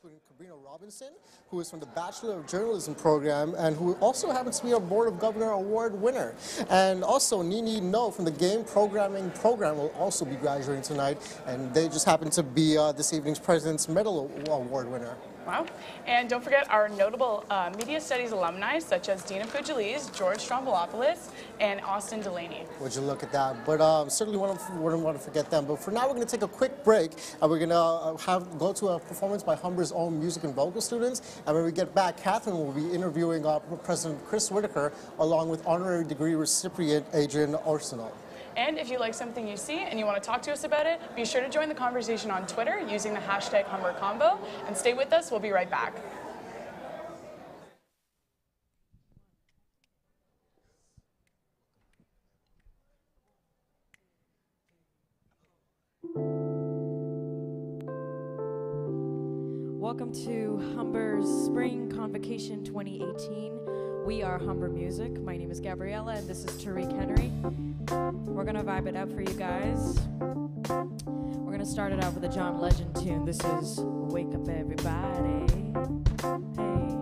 including Sabrina Robinson, who is from the Bachelor of Journalism program and who also happens to be a Board of Governor Award winner. And also Nini No from the Game Programming program will also be graduating tonight, and they just happen to be this evening's President's Medal Award winner. Wow. And don't forget our notable media studies alumni, such as Dina Fujilis, George Strombolopoulos, and Austin Delaney. Would you look at that? But certainly wouldn't want to forget them. But for now, we're going to take a quick break, and we're going to go to a performance by Humber's own music and vocal students. And when we get back, Catherine will be interviewing President Chris Whitaker, along with honorary degree recipient Adrian Arsenal. And if you like something you see and you want to talk to us about it, be sure to join the conversation on Twitter using the hashtag HumberConvo, and stay with us. We'll be right back. Welcome to Humber's Spring Convocation 2018. We are Humber Music. My name is Gabriella, and this is Tariq Henry. We're gonna vibe it up for you guys. We're gonna start it out with a John Legend tune. This is Wake Up Everybody. Hey.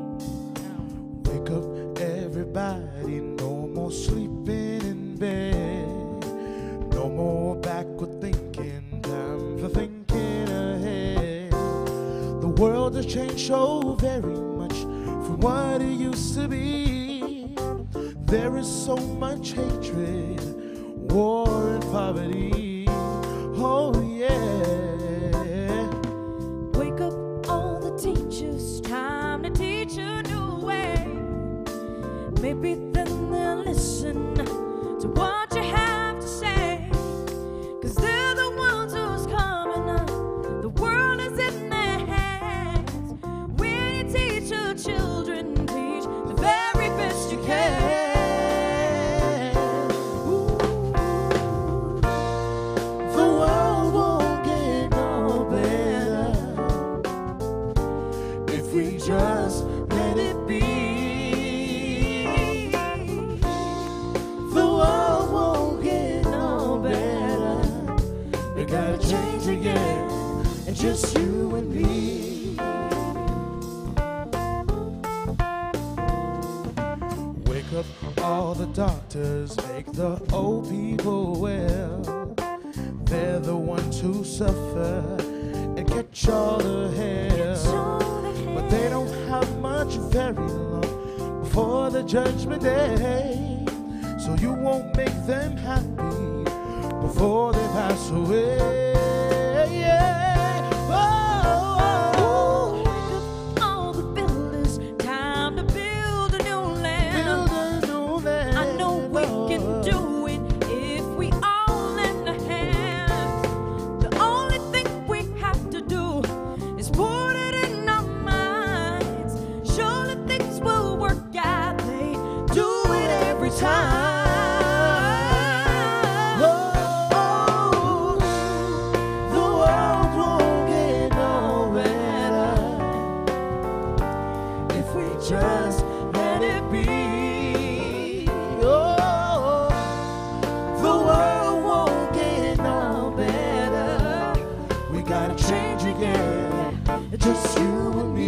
Wake up everybody, no more sleeping in bed. No more backward thinking, time for thinking ahead. The world has changed so very much from what it used to be. There is so much hatred, war and poverty. Oh yeah. Wake up all the teachers, time to teach a new way. Maybe then they'll listen to what you have to say, 'cause they're the ones who's coming up. The world is in their hands. When you teach your children, teach the very best you can. Just let it be. The world won't get no better. We gotta change again, and just you and me. Wake up all the doctors, make the old people well. They're the ones who suffer and catch all the hell. But they don't have much, very long before the judgment day. So you won't make them happy before they pass away. Yeah. Oh. Wake up all the builders, time to build a new land. Build a new land. I know we can do it if we all lend a hand. The only thing we have to do is put it in our minds. Surely things will work out. They do it every time. Oh, the world won't get no better if we just let it be. Oh, the world won't get no better. We gotta change again, just you and me.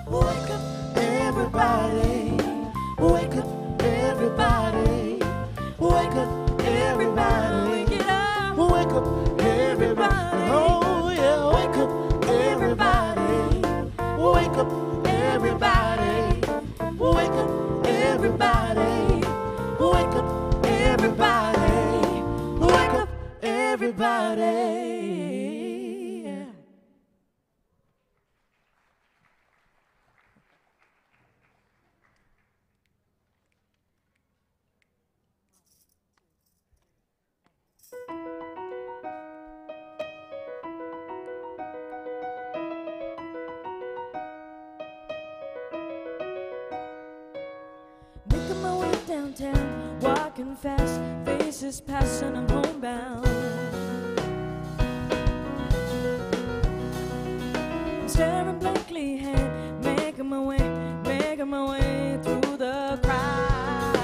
Wake up everybody, wake up everybody, wake it up, wake up everybody, oh yeah, wake up everybody, wake up everybody, wake up walking fast, faces passing, I'm homebound. I'm staring blankly ahead, making my way through the crowd.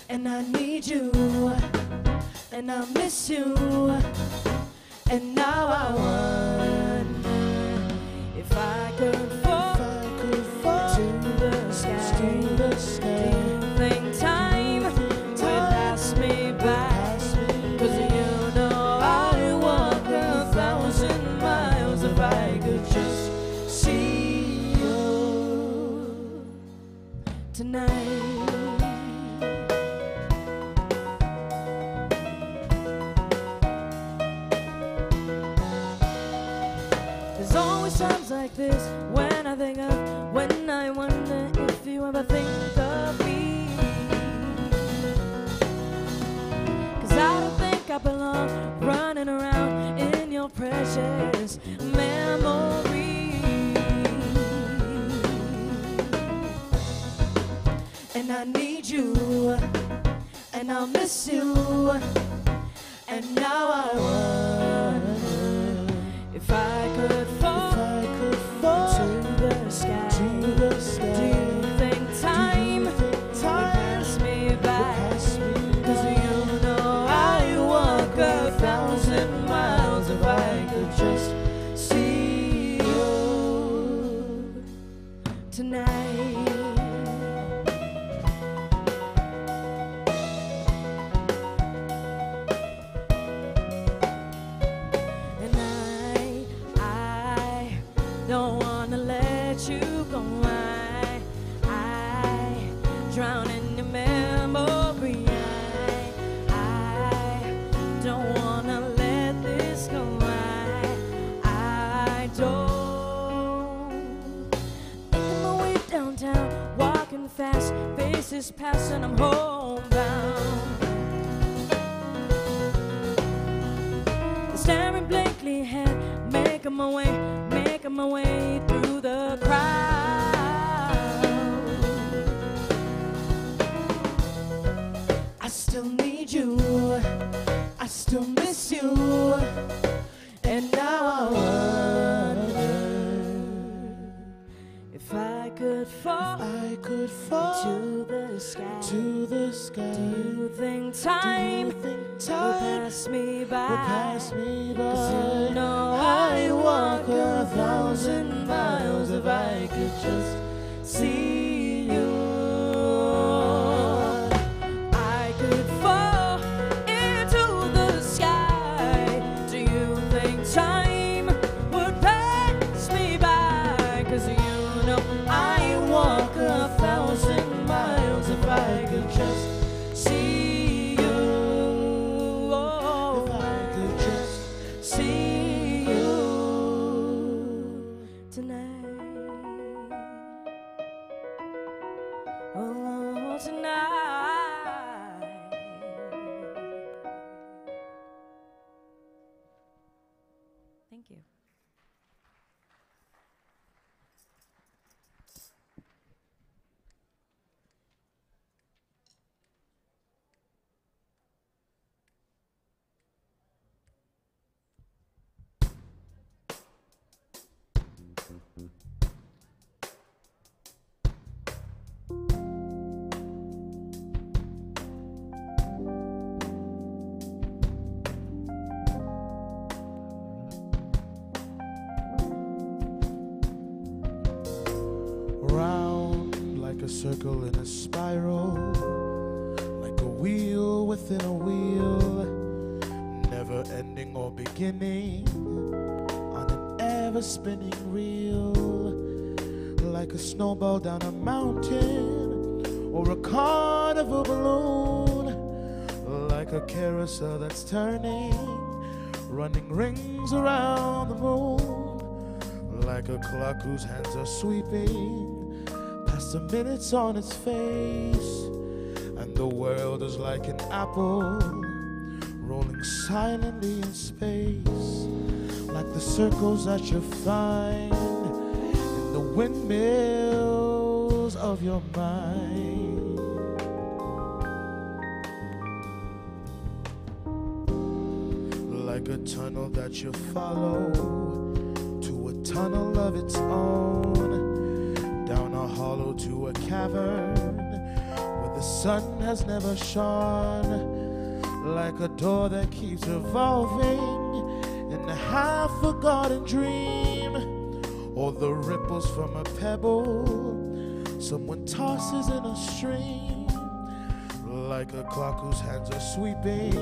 And I need you, and I miss you, and now I wonder if I could fall to the sky. Do you think time would pass me by? 'Cause you know I'd walk 1,000 miles if I could just see you tonight. There's always times like this when I think of, when I wonder if you ever think of me. 'Cause I don't think I belong running around in your precious memory. And I need you, and I'll miss you, and now I wonder if I could fall to the sky. Do you think time would pass me by? 'Cause you know I walk 1,000 miles if I could just see you tonight. And I don't wanna let you go. I drown in your memory. I don't wanna let this go. I don't. Making my way downtown, walking fast, faces passing, I'm homebound. Staring blankly ahead, making my way through the crowd. I still need you, I still miss you, and now I wonder if I could fall to the sky. Do you think time would pass me by? 'Cause you know I walk 1,000 miles if I could just see you. I could fall into the sky. Do you think time would pass me by? 'Cause you know I walk 1,000 miles if I could just see you. Oh, if I could just see you tonight. Oh, tonight. Thank you. Round like a circle in a spiral, like a wheel within a wheel, never ending or beginning on an ever spinning reel, like a snowball down a mountain or a carnival balloon, like a carousel that's turning, running rings around the moon, like a clock whose hands are sweeping past the minutes on its face, and the world is like an apple rolling silently in space, like the circles that you find in the windmill windmills of your mind. Like a tunnel that you follow to a tunnel of its own, down a hollow to a cavern where the sun has never shone, like a door that keeps evolving in a half-forgotten dream, or the ripples from a pebble someone tosses in a stream, like a clock whose hands are sweeping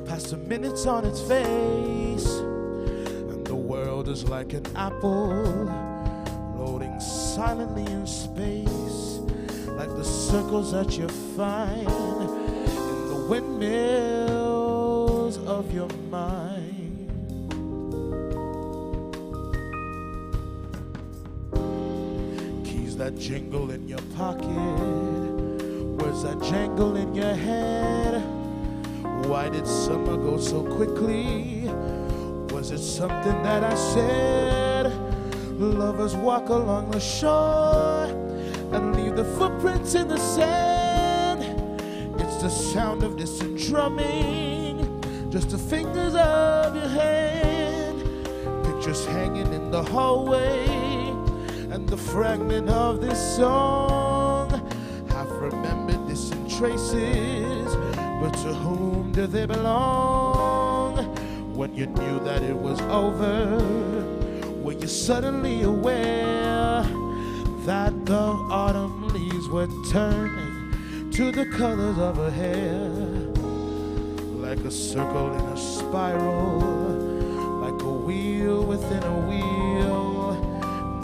past the minutes on its face, and the world is like an apple floating silently in space, like the circles that you find in the windmills of your mind. Keys that jingle in your pocket, words that jangle in your head. Why did summer go so quickly? Was it something that I said? Lovers walk along the shore and leave the footprints in the sand. It's the sound of distant drumming, just the fingers of your hand. Pictures hanging in the hallway, and the fragment of this song, half remembered distant traces, but to whom do they belong? When you knew that it was over, were you suddenly aware that the autumn leaves were turning to the colors of her hair? Like a circle in a spiral, like a wheel within a wheel,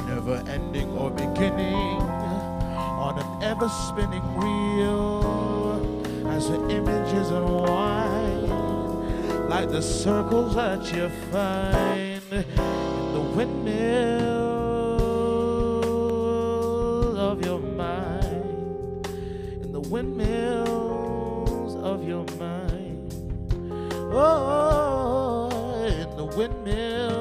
never ending or beginning on an ever-spinning reel, as the images unwind, like the circles that you find in the windmills of your mind, in the windmills of your mind, oh, in the windmills.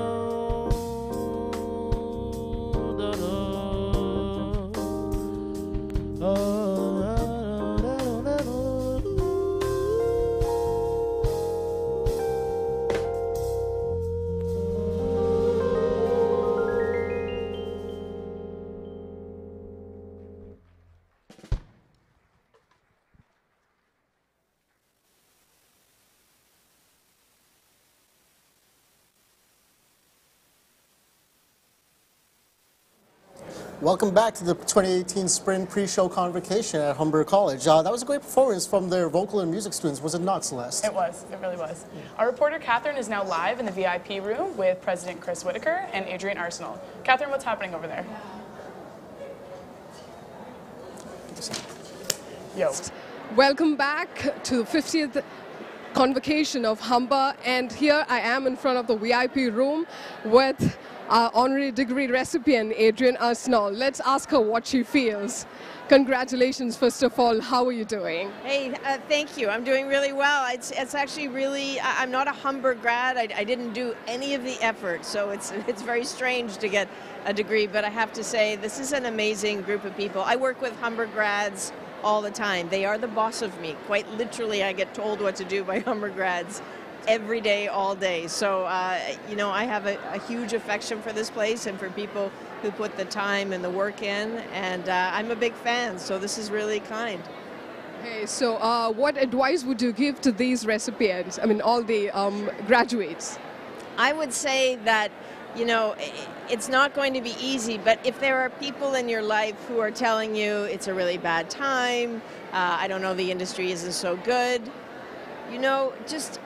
Welcome back to the 2018 Spring Pre-Show Convocation at Humber College. That was a great performance from their vocal and music students, was it not, Celeste? It was. It really was. Our reporter, Catherine, is now live in the VIP room with President Chris Whitaker and Adrian Arsenal. Catherine, what's happening over there? Yo. Welcome back to the 50th Convocation of Humber, and here I am in front of the VIP room with our honorary degree recipient, Adrian Arsenal. Let's ask her what she feels. Congratulations, first of all. How are you doing? Hey, thank you. I'm doing really well. It's actually really, I'm not a Humber grad. I didn't do any of the effort, so it's very strange to get a degree, but I have to say this is an amazing group of people. I work with Humber grads all the time. They are the boss of me. Quite literally, I get told what to do by Humber grads every day, all day. So, you know, I have a huge affection for this place and for people who put the time and the work in, and I'm a big fan, so this is really kind. Okay, so what advice would you give to these recipients, I mean all the graduates? I would say that, you know, it's not going to be easy, but if there are people in your life who are telling you it's a really bad time, I don't know, the industry isn't so good, you know, just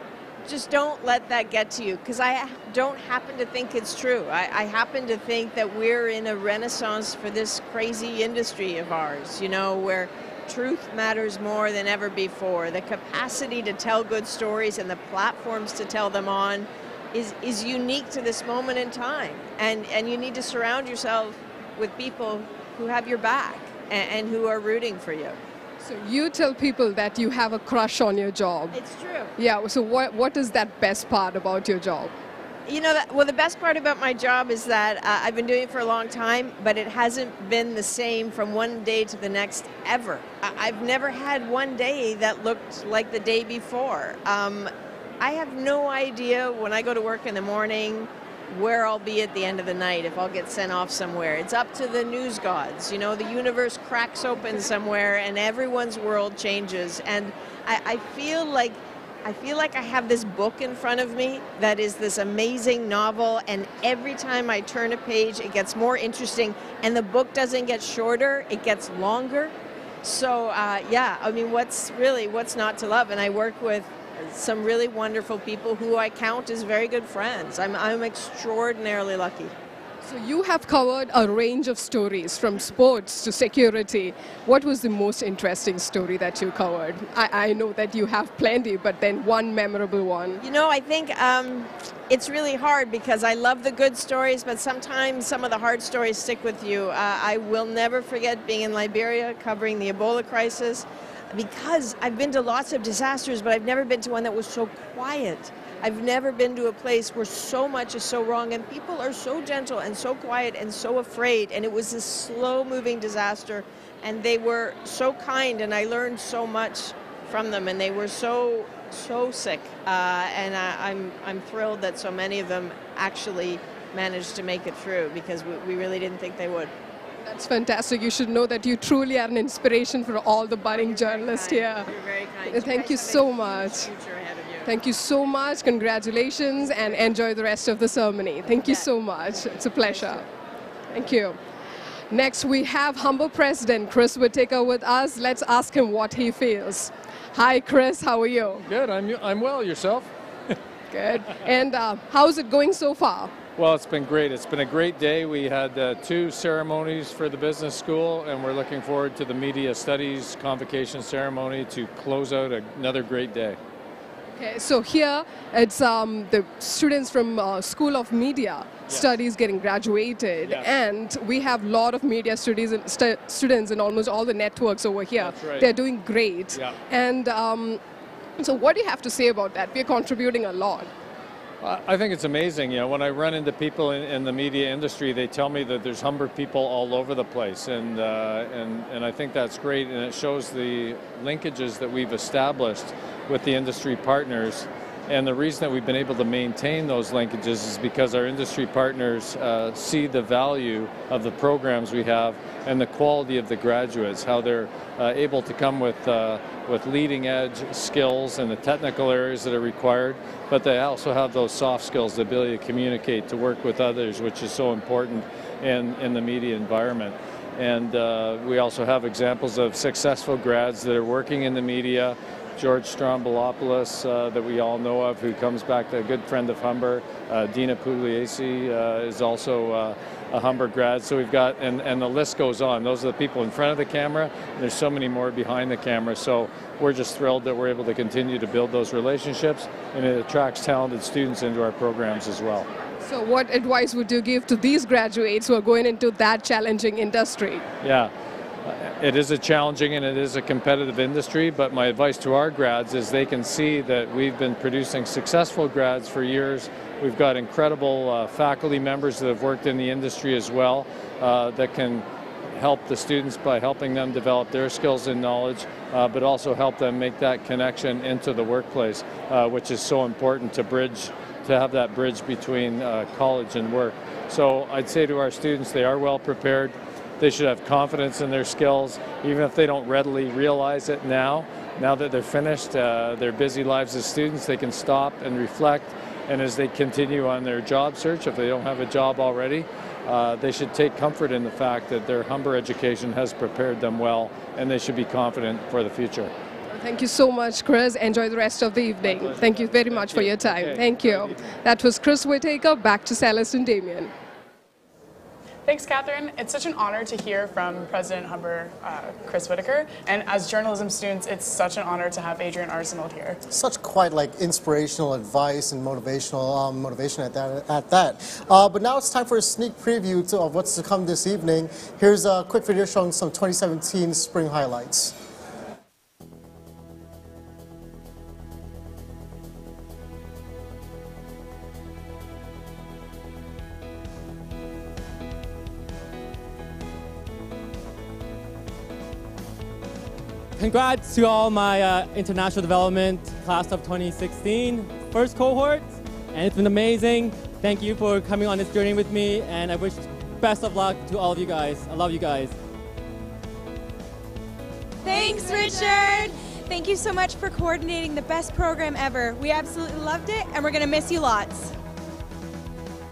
don't let that get to you, because I don't happen to think it's true. I happen to think that we're in a renaissance for this crazy industry of ours, you know, where truth matters more than ever before. The capacity to tell good stories and the platforms to tell them on is unique to this moment in time. And you need to surround yourself with people who have your back and who are rooting for you. So you tell people that you have a crush on your job. It's true. Yeah, so what is that best part about your job? You know, well, the best part about my job is that I've been doing it for a long time, but it hasn't been the same from one day to the next ever. I've never had one day that looked like the day before. I have no idea when I go to work in the morning where I'll be at the end of the night, if I'll get sent off somewhere. It's up to the news gods. You know, the universe cracks open somewhere and everyone's world changes. And I feel like I have this book in front of me that is this amazing novel, and every time I turn a page, it gets more interesting, and the book doesn't get shorter, it gets longer. So, yeah, I mean, what's not to love? And I work with some really wonderful people who I count as very good friends. I'm extraordinarily lucky. So you have covered a range of stories from sports to security. What was the most interesting story that you covered? I know that you have plenty, but then one memorable one. You know, I think it's really hard because I love the good stories, but sometimes some of the hard stories stick with you. I will never forget being in Liberia covering the Ebola crisis, because I've been to lots of disasters, but I've never been to one that was so quiet. I've never been to a place where so much is so wrong and people are so gentle and so quiet and so afraid. And it was this slow-moving disaster, and they were so kind, and I learned so much from them, and they were so sick. And I'm thrilled that so many of them actually managed to make it through, because we really didn't think they would. That's fantastic. You should know that you truly are an inspiration for all the budding journalists here. You're very kind. Thank you so much. Future ahead of you. Thank you so much. Congratulations, and enjoy the rest of the ceremony. Thank you so much. It's a pleasure. Thank you. Next, we have Humber President Chris Whitaker with us. Let's ask him what he feels. Hi, Chris. How are you? Good. I'm well. Yourself? Good. And how's it going so far? Well, it's been great. It's been a great day. We had 2 ceremonies for the business school, and we're looking forward to the media studies convocation ceremony to close out another great day. Okay, so here it's the students from School of Media Studies getting graduated, Yes. and we have a lot of media studies and students in almost all the networks over here. That's right. They're doing great. Yeah. And so what do you have to say about that? We're contributing a lot. I think it's amazing. You know, when I run into people in the media industry, they tell me that there's Humber people all over the place, and I think that's great, and it shows the linkages that we've established with the industry partners. And the reason that we've been able to maintain those linkages is because our industry partners see the value of the programs we have and the quality of the graduates, how they're able to come with leading edge skills in the technical areas that are required, but they also have those soft skills, the ability to communicate, to work with others, which is so important in the media environment. And we also have examples of successful grads that are working in the media. George Strombolopoulos, that we all know of, who comes back, a good friend of Humber. Dina Pugliese is also a Humber grad. So we've got, and the list goes on. Those are the people in front of the camera, and there's so many more behind the camera. So we're just thrilled that we're able to continue to build those relationships, and it attracts talented students into our programs as well. So what advice would you give to these graduates who are going into that challenging industry? Yeah. It is a challenging and it is a competitive industry, but my advice to our grads is they can see that we've been producing successful grads for years. We've got incredible faculty members that have worked in the industry as well, that can help the students by helping them develop their skills and knowledge, but also help them make that connection into the workplace, which is so important to have that bridge between college and work. So I'd say to our students, they are well prepared. They should have confidence in their skills, even if they don't readily realize it now. Now that they're finished their busy lives as students, they can stop and reflect. And as they continue on their job search, if they don't have a job already, they should take comfort in the fact that their Humber education has prepared them well, and they should be confident for the future. Thank you so much, Chris. Enjoy the rest of the evening. Thank you very much for your time. Okay. Thank you. That was Chris Whitaker. Back to Celeste and Damien. Thanks, Catherine. It's such an honor to hear from President Humber, Chris Whitaker. And as journalism students, it's such an honor to have Adrian Arsenault here. Such quite like inspirational advice and motivation at that. But now it's time for a sneak preview of what's to come this evening. Here's a quick video showing some 2017 spring highlights. Congrats to all my international development class of 2016, first cohort, and it's been amazing. Thank you for coming on this journey with me, and I wish best of luck to all of you guys. I love you guys. Thanks, Richard. Thank you so much for coordinating the best program ever. We absolutely loved it, and we're going to miss you lots.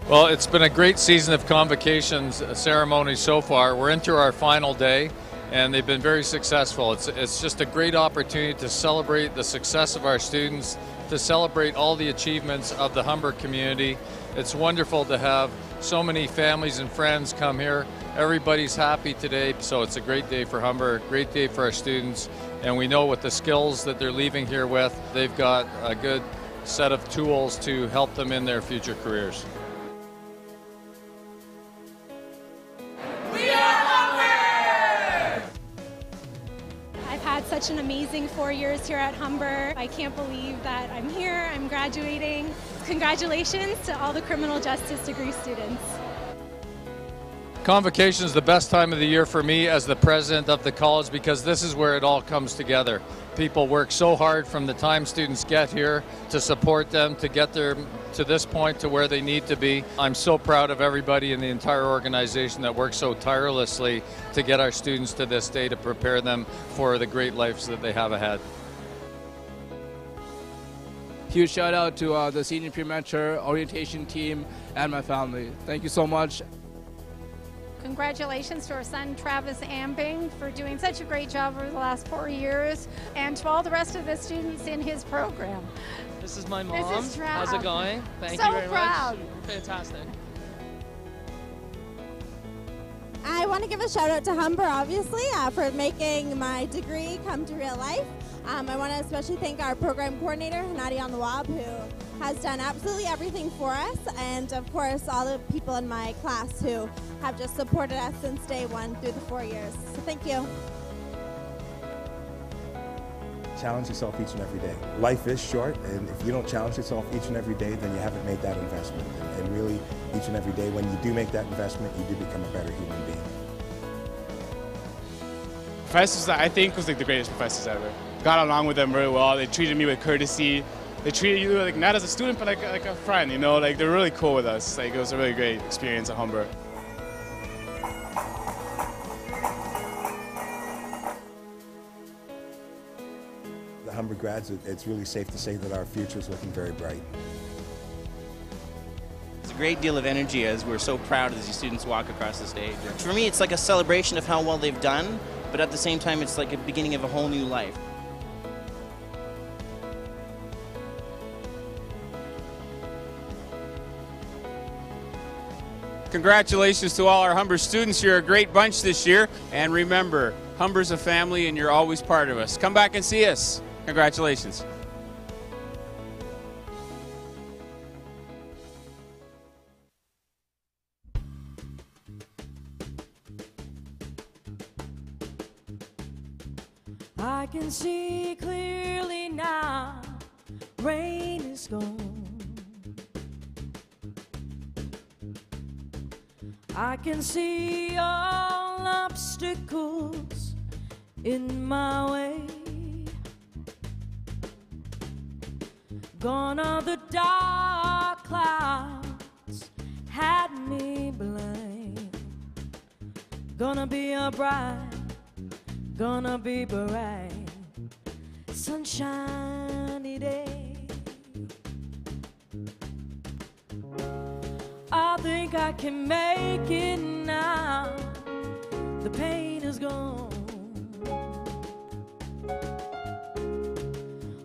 Well, it's been a great season of convocations ceremonies so far. We're into our final day, and they've been very successful. It's just a great opportunity to celebrate the success of our students, to celebrate all the achievements of the Humber community. It's wonderful to have so many families and friends come here. Everybody's happy today, so it's a great day for Humber, great day for our students, and we know with the skills that they're leaving here with, they've got a good set of tools to help them in their future careers. I've had such an amazing 4 years here at Humber. I can't believe that I'm here, I'm graduating. Congratulations to all the criminal justice degree students. Convocation is the best time of the year for me as the president of the college because this is where it all comes together. People work so hard from the time students get here to support them to get them to this point to where they need to be. I'm so proud of everybody in the entire organization that works so tirelessly to get our students to this day to prepare them for the great lives that they have ahead. Huge shout out to the senior pre-mentor orientation team and my family. Thank you so much. Congratulations to our son Travis Ambing for doing such a great job over the last 4 years, and to all the rest of the students in his program. This is my mom. This is Trav. How's it going? Thank so you very proud. much. Fantastic. I want to give a shout out to Humber, obviously, for making my degree come to real life. I want to especially thank our program coordinator, Hanadi on the Wab, who has done absolutely everything for us, and of course all the people in my class who have just supported us since day one through the 4 years. So thank you. Challenge yourself each and every day. Life is short, and if you don't challenge yourself each and every day, then you haven't made that investment. And really, each and every day, when you do make that investment, you do become a better human being. Professors, I think, was like the greatest professors ever. Got along with them very well. They treated me with courtesy. They treated you like not as a student, but like a friend. You know, like they're really cool with us. Like it was a really great experience at Humber. The Humber grads, it's really safe to say that our future is looking very bright. There's a great deal of energy as we're so proud as these students walk across the stage. For me, it's like a celebration of how well they've done, but at the same time, it's like a beginning of a whole new life. Congratulations to all our Humber students. You're a great bunch this year. And remember, Humber's a family and you're always part of us. Come back and see us. Congratulations. I can see clearly now, rain is gone. I can see all obstacles in my way. Gone are the dark clouds, had me blind. Gonna be a bright, gonna be bright, sunshiny day. I think I can make it now. The pain is gone.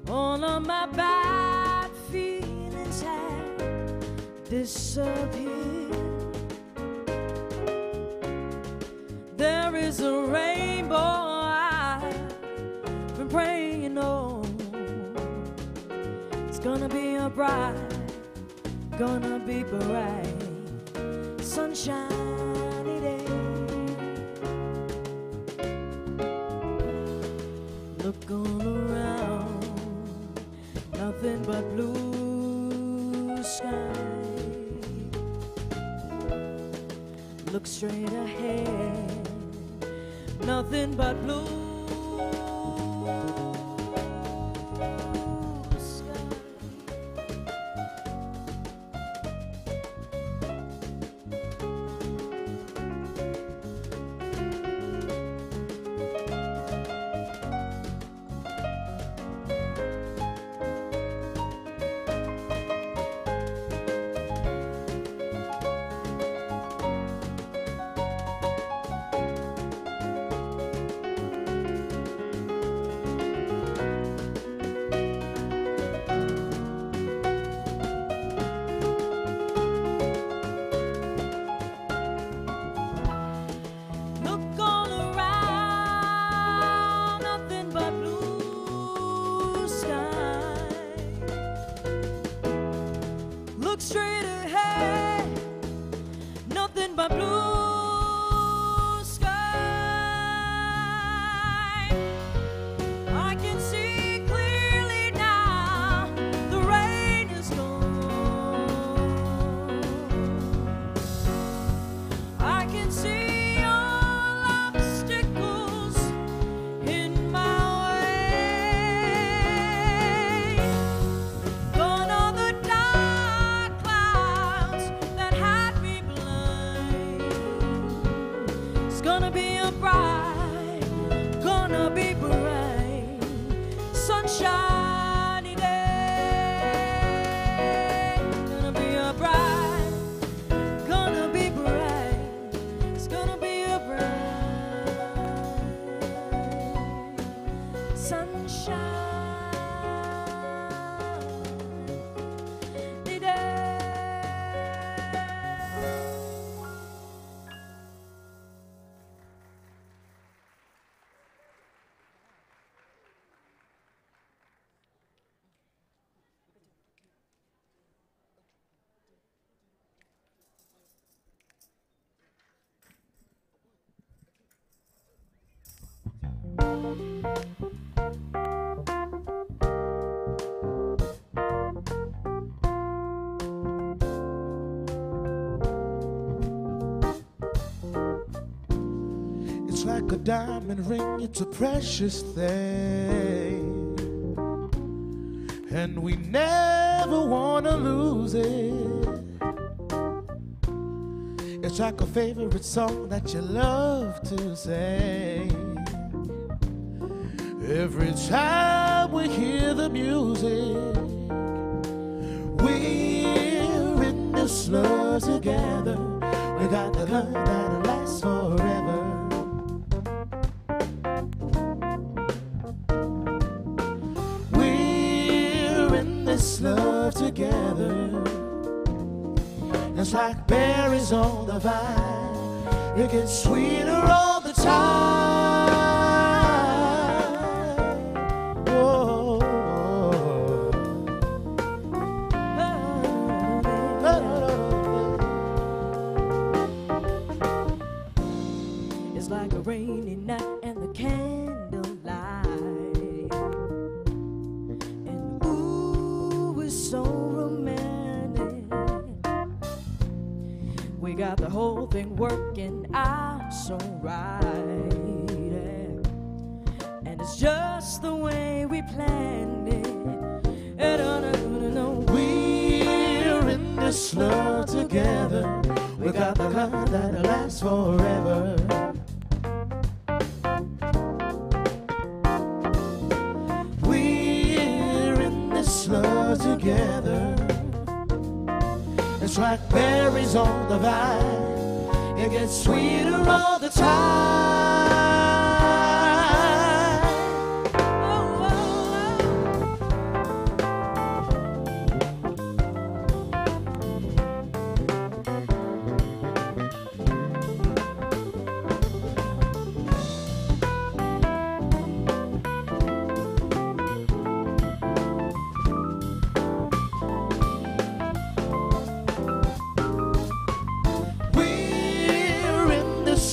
All of my bad feelings have disappeared. There is a rainbow I've been praying on. It's gonna be a bright, gonna be bright, sunshiny day. Look all around, nothing but blue sky. Look straight ahead, nothing but blue Like a diamond ring, it's a precious thing, and we never want to lose it. It's like a favorite song that you love to sing. Every time we hear the music, we're in this love together. We got the love that'll last forever. This love together, it's like berries on the vine. It gets sweeter all the time. Oh, it's like a rainy night and the candlelight. So romantic. We got the whole thing working out so right, and it's just the way we planned it. we're in this love together. We got the love that'll last forever. Love together, it's like berries on the vine. It gets sweeter all the time.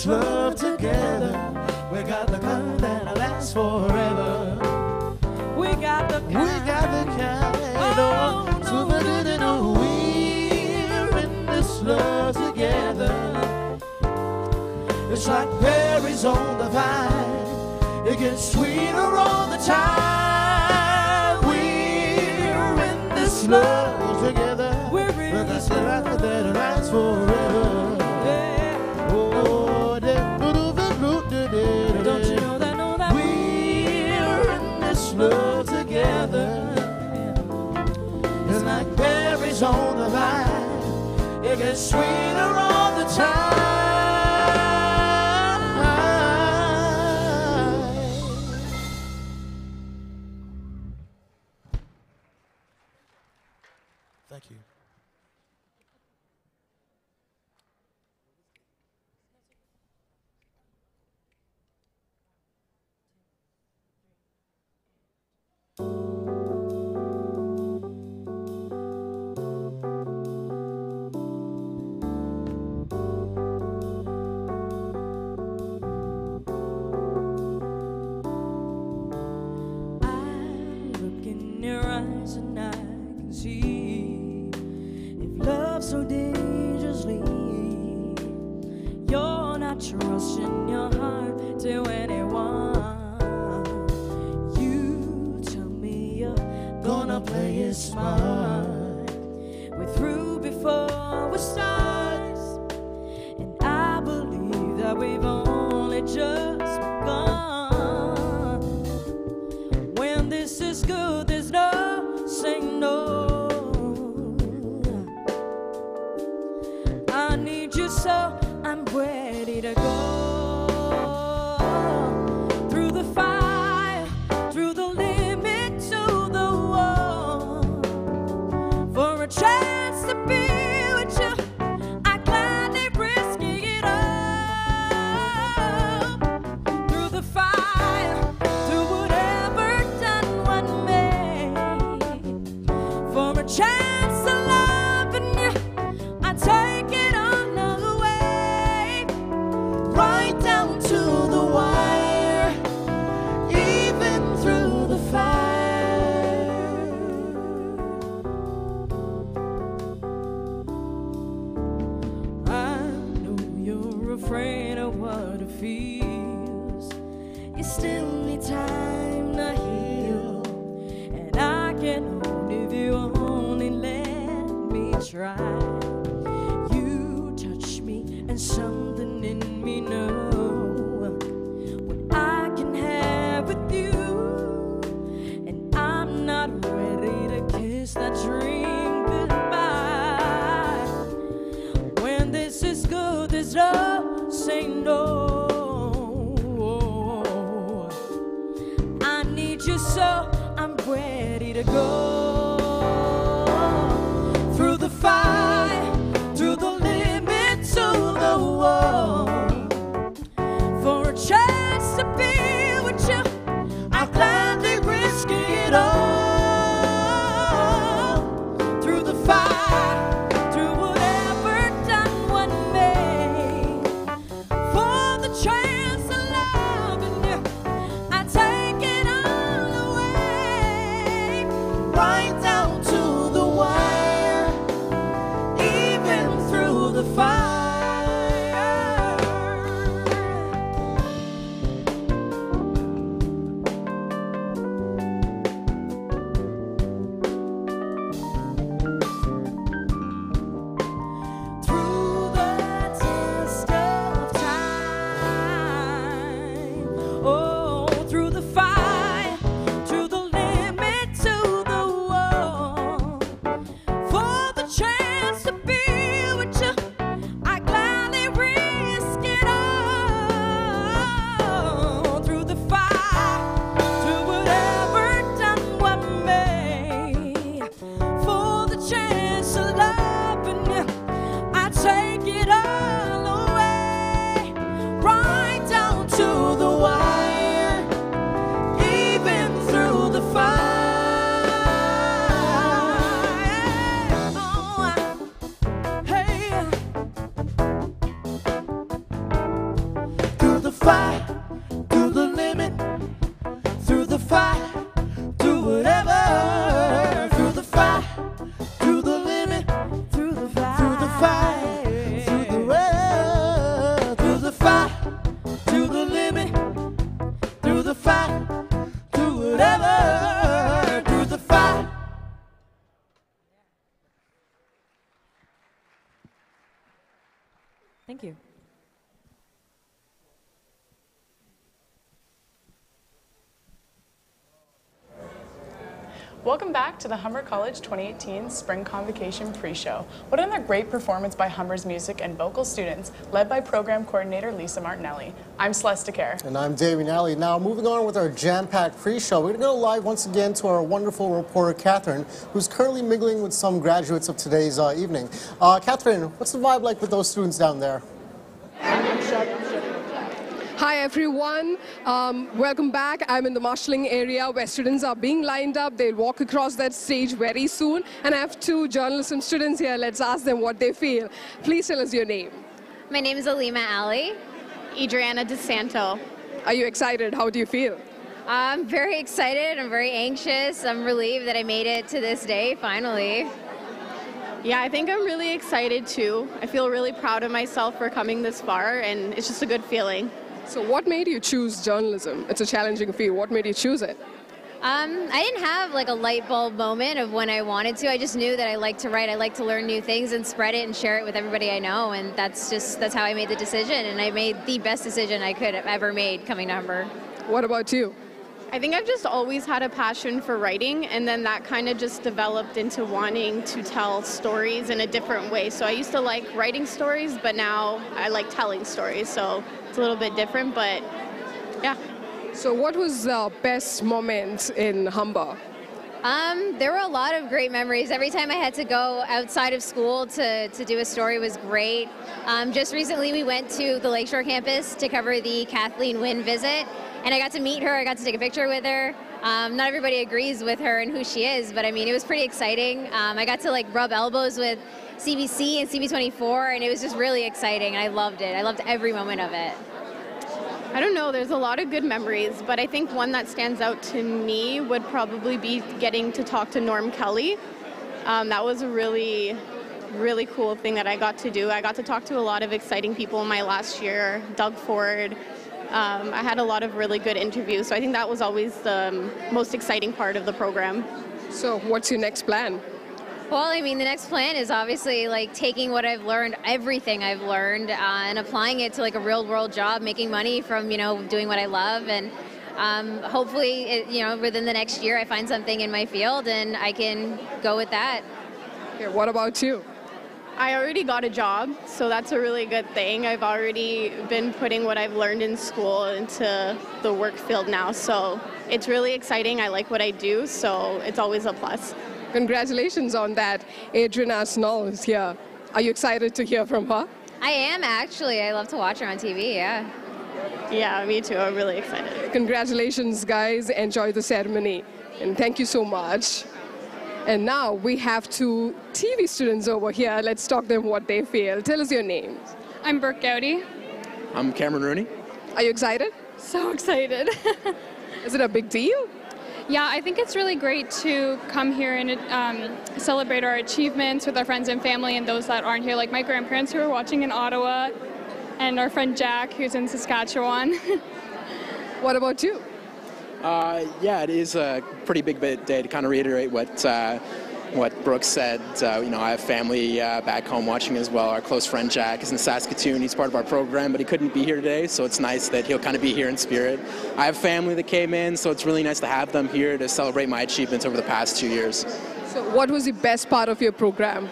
Love together, we got the kind that'll last forever. We got the kind. We got the kind. So we're in this love together. It's like berries on the vine. It gets sweeter all the time. We're in this love together. We're in this love that lasts forever. Oh, don't you know that we're in this love together? It's like berries on the vine. It gets sweeter all the time. Thank you. So dangerously, you're not trusting your heart to anyone. You tell me you're gonna play it smart. We're through before we start, and I believe that we've only just begun. When this is good, there's no saying no. I need you, so I'm ready to go through the fire, through the limit to the wall. For a chance to be with you, I gladly risk it all. Through the fire, through whatever done one may. For a chance to love in you, I take it. Afraid of what it feels. You still need time to heal, and I can hold if you only let me try. You touch me and something in me know what I can have with you, and I'm not ready to kiss that dream goodbye. When this is good, there's no say no. I need you, so I'm ready to go through the fire, through the limit to the wall. For a chance to be with you, I'll gladly risk it all. Through the fire, through whatever done one may. For the chance of loving you, I take it all away. Right down to the wire, even through the fire. The fire. Thank you. Welcome back to the Humber College 2018 Spring Convocation pre-show. What another great performance by Humber's music and vocal students, led by Program Coordinator Lisa Martinelli. I'm Celeste DeCare. And I'm Davey Nally. Now, moving on with our jam-packed pre-show, we're going to go live once again to our wonderful reporter, Catherine, who's currently mingling with some graduates of today's evening. Catherine, what's the vibe like with those students down there? Hi everyone, welcome back. I'm in the marshalling area where students are being lined up. They'll walk across that stage very soon. And I have two journalism students here. Let's ask them what they feel. Please tell us your name. My name is Alima Ali. Adriana DeSanto. Are you excited? How do you feel? I'm very excited. I'm very anxious. I'm relieved that I made it to this day, finally. Yeah, I think I'm really excited too. I feel really proud of myself for coming this far, and it's just a good feeling. So what made you choose journalism? It's a challenging field. What made you choose it? I didn't have like a light bulb moment of when I wanted to. I just knew that I like to write. I like to learn new things and spread it and share it with everybody I know. And that's how I made the decision. And I made the best decision I could have ever made coming to Humber. What about you? I think I've just always had a passion for writing, and then that kind of just developed into wanting to tell stories in a different way. So I used to like writing stories, but now I like telling stories. So it's a little bit different, but yeah. So what was the best moment in Humber? There were a lot of great memories. Every time I had to go outside of school to do a story was great. Just recently we went to the Lakeshore campus to cover the Kathleen Wynne visit, and I got to meet her. I got to take a picture with her. Not everybody agrees with her and who she is, but I mean, it was pretty exciting. I got to like rub elbows with CBC and CB24, and it was just really exciting. I loved it. I loved every moment of it. I don't know, there's a lot of good memories, but I think one that stands out to me would probably be getting to talk to Norm Kelly. That was a really, really cool thing that I got to do. I got to talk to a lot of exciting people in my last year, Doug Ford. I had a lot of really good interviews, so I think that was always the most exciting part of the program. So what's your next plan? Well, I mean, the next plan is obviously like taking what I've learned, everything I've learned, and applying it to like a real world job, making money from, doing what I love. And hopefully, within the next year, I find something in my field and I can go with that. Okay, what about you? I already got a job, so that's a really good thing. I've already been putting what I've learned in school into the work field now, so it's really exciting. I like what I do, so it's always a plus. Congratulations on that. Adriana Arsenault is here. Are you excited to hear from her? I am, actually. I love to watch her on TV, yeah. Yeah, me too. I'm really excited. Congratulations, guys. Enjoy the ceremony. And thank you so much. And now we have two TV students over here. Let's talk to them what they feel. Tell us your names. I'm Brooke Gowdy. I'm Cameron Rooney. Are you excited? So excited. Is it a big deal? Yeah, I think it's really great to come here and celebrate our achievements with our friends and family and those that aren't here, like my grandparents who are watching in Ottawa and our friend Jack who's in Saskatchewan. What about you? Yeah, it is a pretty big day to kind of reiterate what Brooke said. I have family back home watching as well. Our close friend Jack is in Saskatoon. He's part of our program, but he couldn't be here today, so it's nice that he'll kind of be here in spirit. I have family that came in, so it's really nice to have them here to celebrate my achievements over the past 2 years. So what was the best part of your program?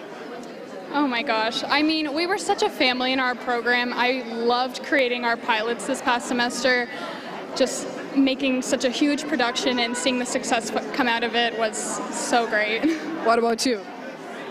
Oh my gosh. I mean, we were such a family in our program. I loved creating our pilots this past semester. Just making such a huge production and seeing the success come out of it was so great. What about you?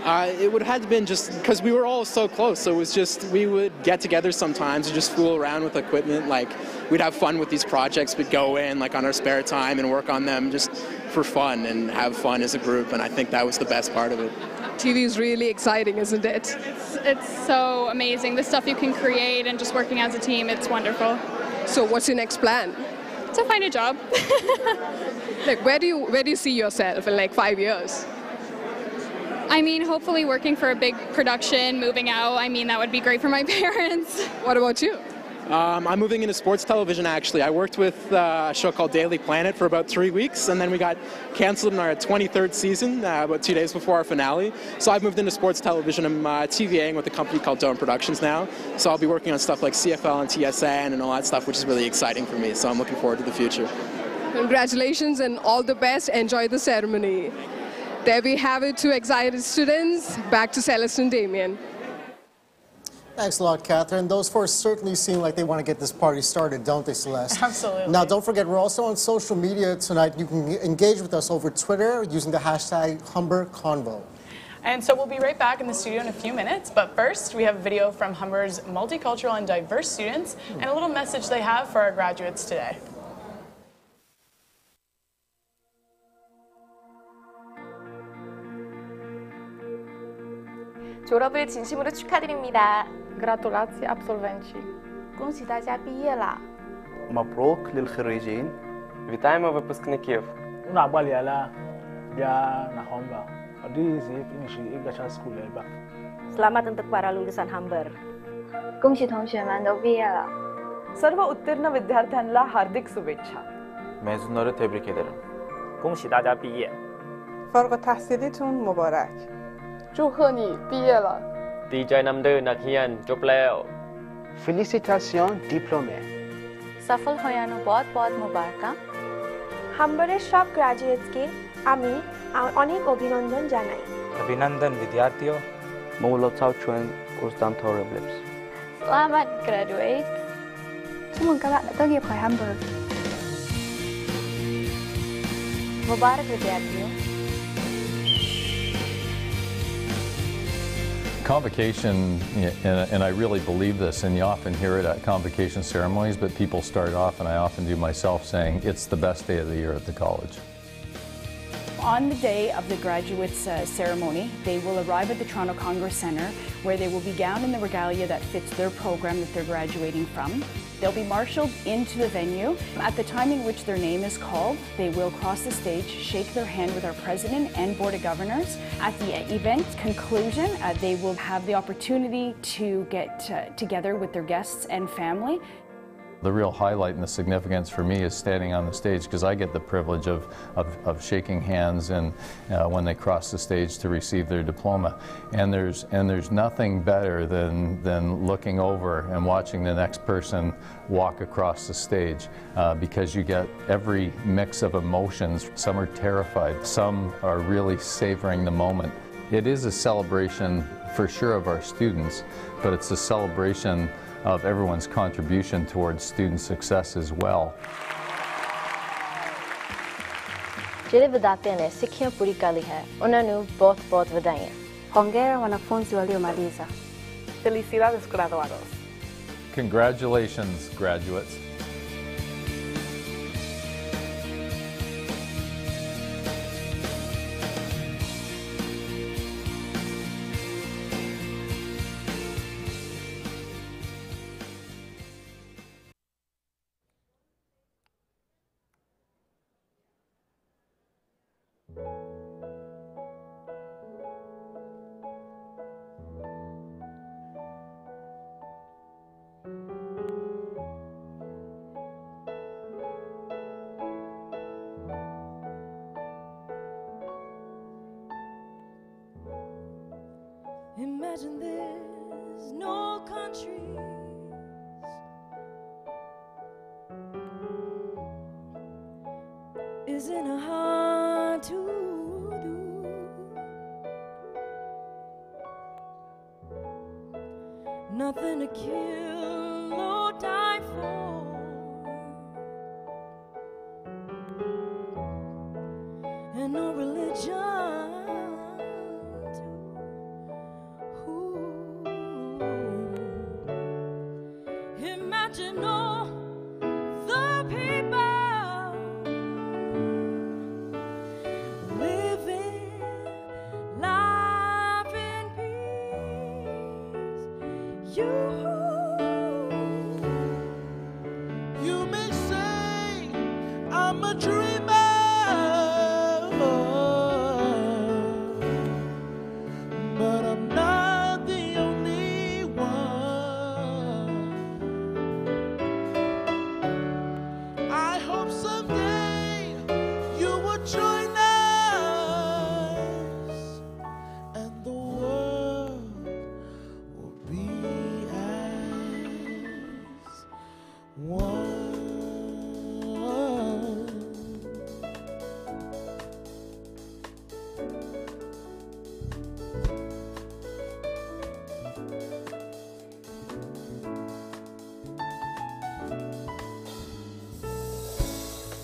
It would have been just because we were all so close, so it was just we would get together sometimes and just fool around with equipment. Like we'd have fun with these projects. We'd go in like on our spare time and work on them just for fun and have fun as a group, and I think that was the best part of it. TV is really exciting, isn't it? It's so amazing. The stuff you can create and just working as a team, it's wonderful. So what's your next plan? To find a job. Like where do you see yourself in like 5 years? I mean, hopefully working for a big production, moving out. I mean, that would be great for my parents. What about you? I'm moving into sports television, actually. I worked with a show called Daily Planet for about 3 weeks, and then we got canceled in our 23rd season about 2 days before our finale. So I've moved into sports television. I'm TVAing with a company called Dome Productions now. So I'll be working on stuff like CFL and TSN and all that stuff, which is really exciting for me. So I'm looking forward to the future. Congratulations and all the best. Enjoy the ceremony. There we have it, 2 excited students. Back to Celeste and Damien. Thanks a lot, Catherine. Those 4 certainly seem like they want to get this party started, don't they, Celeste? Absolutely. Now, don't forget, we're also on social media tonight. You can engage with us over Twitter using the hashtag HumberConvo. And so we'll be right back in the studio in a few minutes, but first we have a video from Humber's multicultural and diverse students and a little message they have for our graduates today. 졸업을 진심으로 축하드립니다. Gratulacje absolwenci. 恭喜大家毕业了. مبروك للخريجين. Вітаємо випускників. Unabaliala ya na Humber. Adizi finishi igacha school ba. Selamat untuk para lulusan Humber. 恭喜同学们都毕业了. सर्व उत्तीर्ण विद्यार्थ्यांना हार्दिक शुभेच्छा. mezunları tebrik ederim. 恭喜大家毕业. فارغ التحصیلیتون مبارک. 祝贺你毕业了. ดีใจนำเดินนักเรียนจบแล้ว. Félicitations diplômé. सफल होयानो बहुत-बहुत मुबारका. হাম্বারের সব গ্র্যাজুয়েটসকে আমি অনেক অভিনন্দন জানাই. अभिनंदन विद्यार्थियों. Mongolot Chuen Kurstam Torreblips. Selamat graduate. Chúc mừng các bạn đã tốt nghiệp khỏi Humber. मुबारक विद्यार्थियों. Convocation, and I really believe this, and you often hear it at convocation ceremonies, but people start off, and I often do myself, saying it's the best day of the year at the college. On the day of the graduates' ceremony, they will arrive at the Toronto Congress Centre, where they will be gowned in the regalia that fits their program that they're graduating from. They'll be marshaled into the venue. At the time in which their name is called, they will cross the stage, shake their hand with our President and Board of Governors. At the event conclusion, they will have the opportunity to get together with their guests and family. The real highlight and the significance for me is standing on the stage, because I get the privilege of shaking hands and when they cross the stage to receive their diploma. And there's nothing better than looking over and watching the next person walk across the stage, because you get every mix of emotions. Some are terrified, some are really savoring the moment. It is a celebration for sure of our students, but it's a celebration of everyone's contribution towards student success as well. ਜਿਹੜੇ ਵਿਦਿਆਰਥੀ ਨੇ ਸਿੱਖਿਆ ਪੂਰੀ ਕਰ ਲਈ ਹੈ, ਉਹਨਾਂ ਨੂੰ ਬਹੁਤ-ਬਹੁਤ ਵਧਾਈਆਂ. Hongera wanafunzi waliomaliza. Felicidades graduados. Congratulations, graduates. Imagine there's no countries. Isn't it hard to do? Nothing to kill or die for. And no religion. Imagine all the people living life in peace. You may say I'm a dreamer, but I'm not the only one.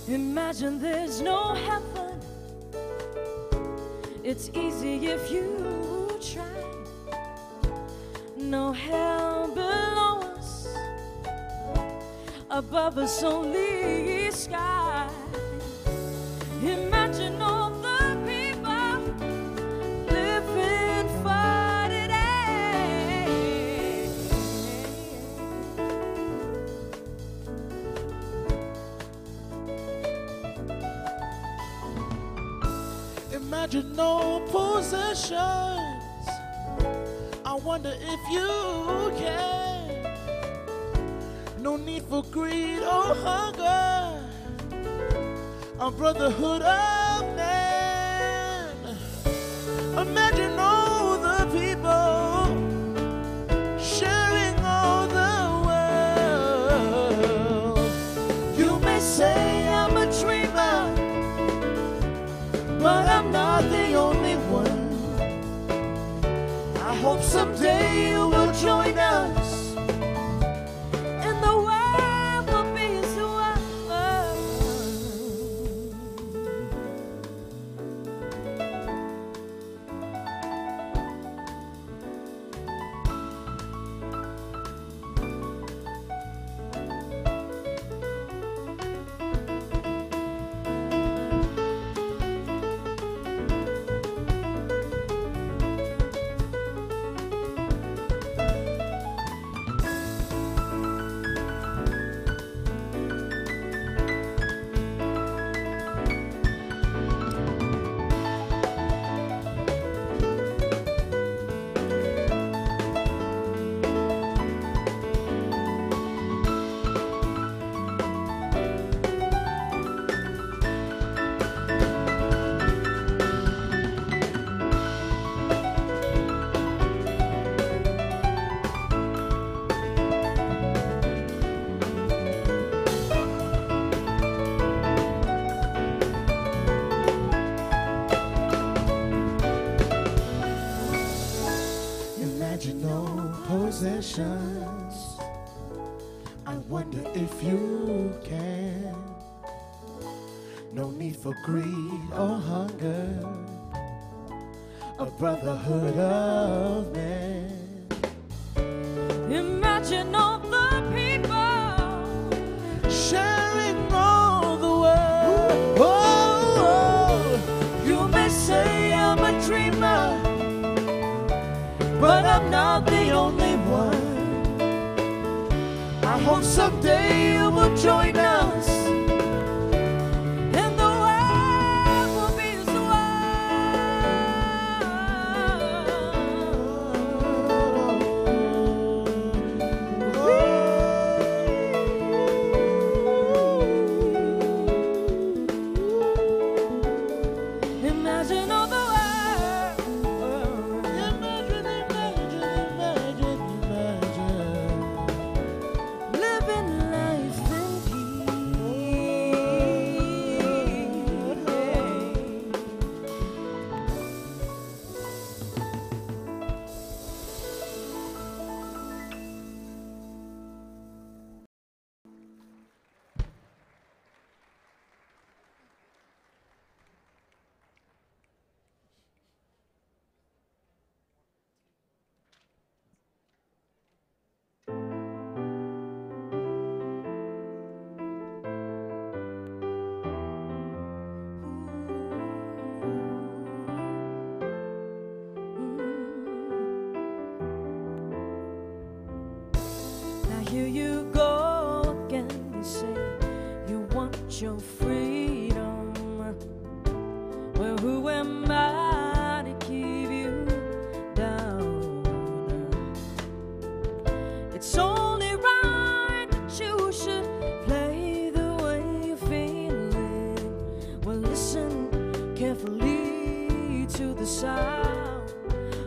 Imagine there's no heaven. It's easy if you try. No hell below us, above us only sky. Imagine all the people living for today. Imagine no possessions. I wonder if you can. No need for greed or hunger. A brotherhood of man. Imagine all the people sharing all the world. You may say I'm a dreamer, but I'm not the only one. I hope someday you will join us, and the world will be as one. Imagine no possessions. I wonder if you can. No need for greed or hunger. A brotherhood of men. Imagine all the people sharing all the world. Oh, you may say I'm a dreamer, but I'm not the only one. I hope someday you will join us, and the world will be as one. Imagine all the here you go again. You say you want your freedom. Well, who am I to keep you down? It's only right that you should play the way you're feeling. Well, listen carefully to the sound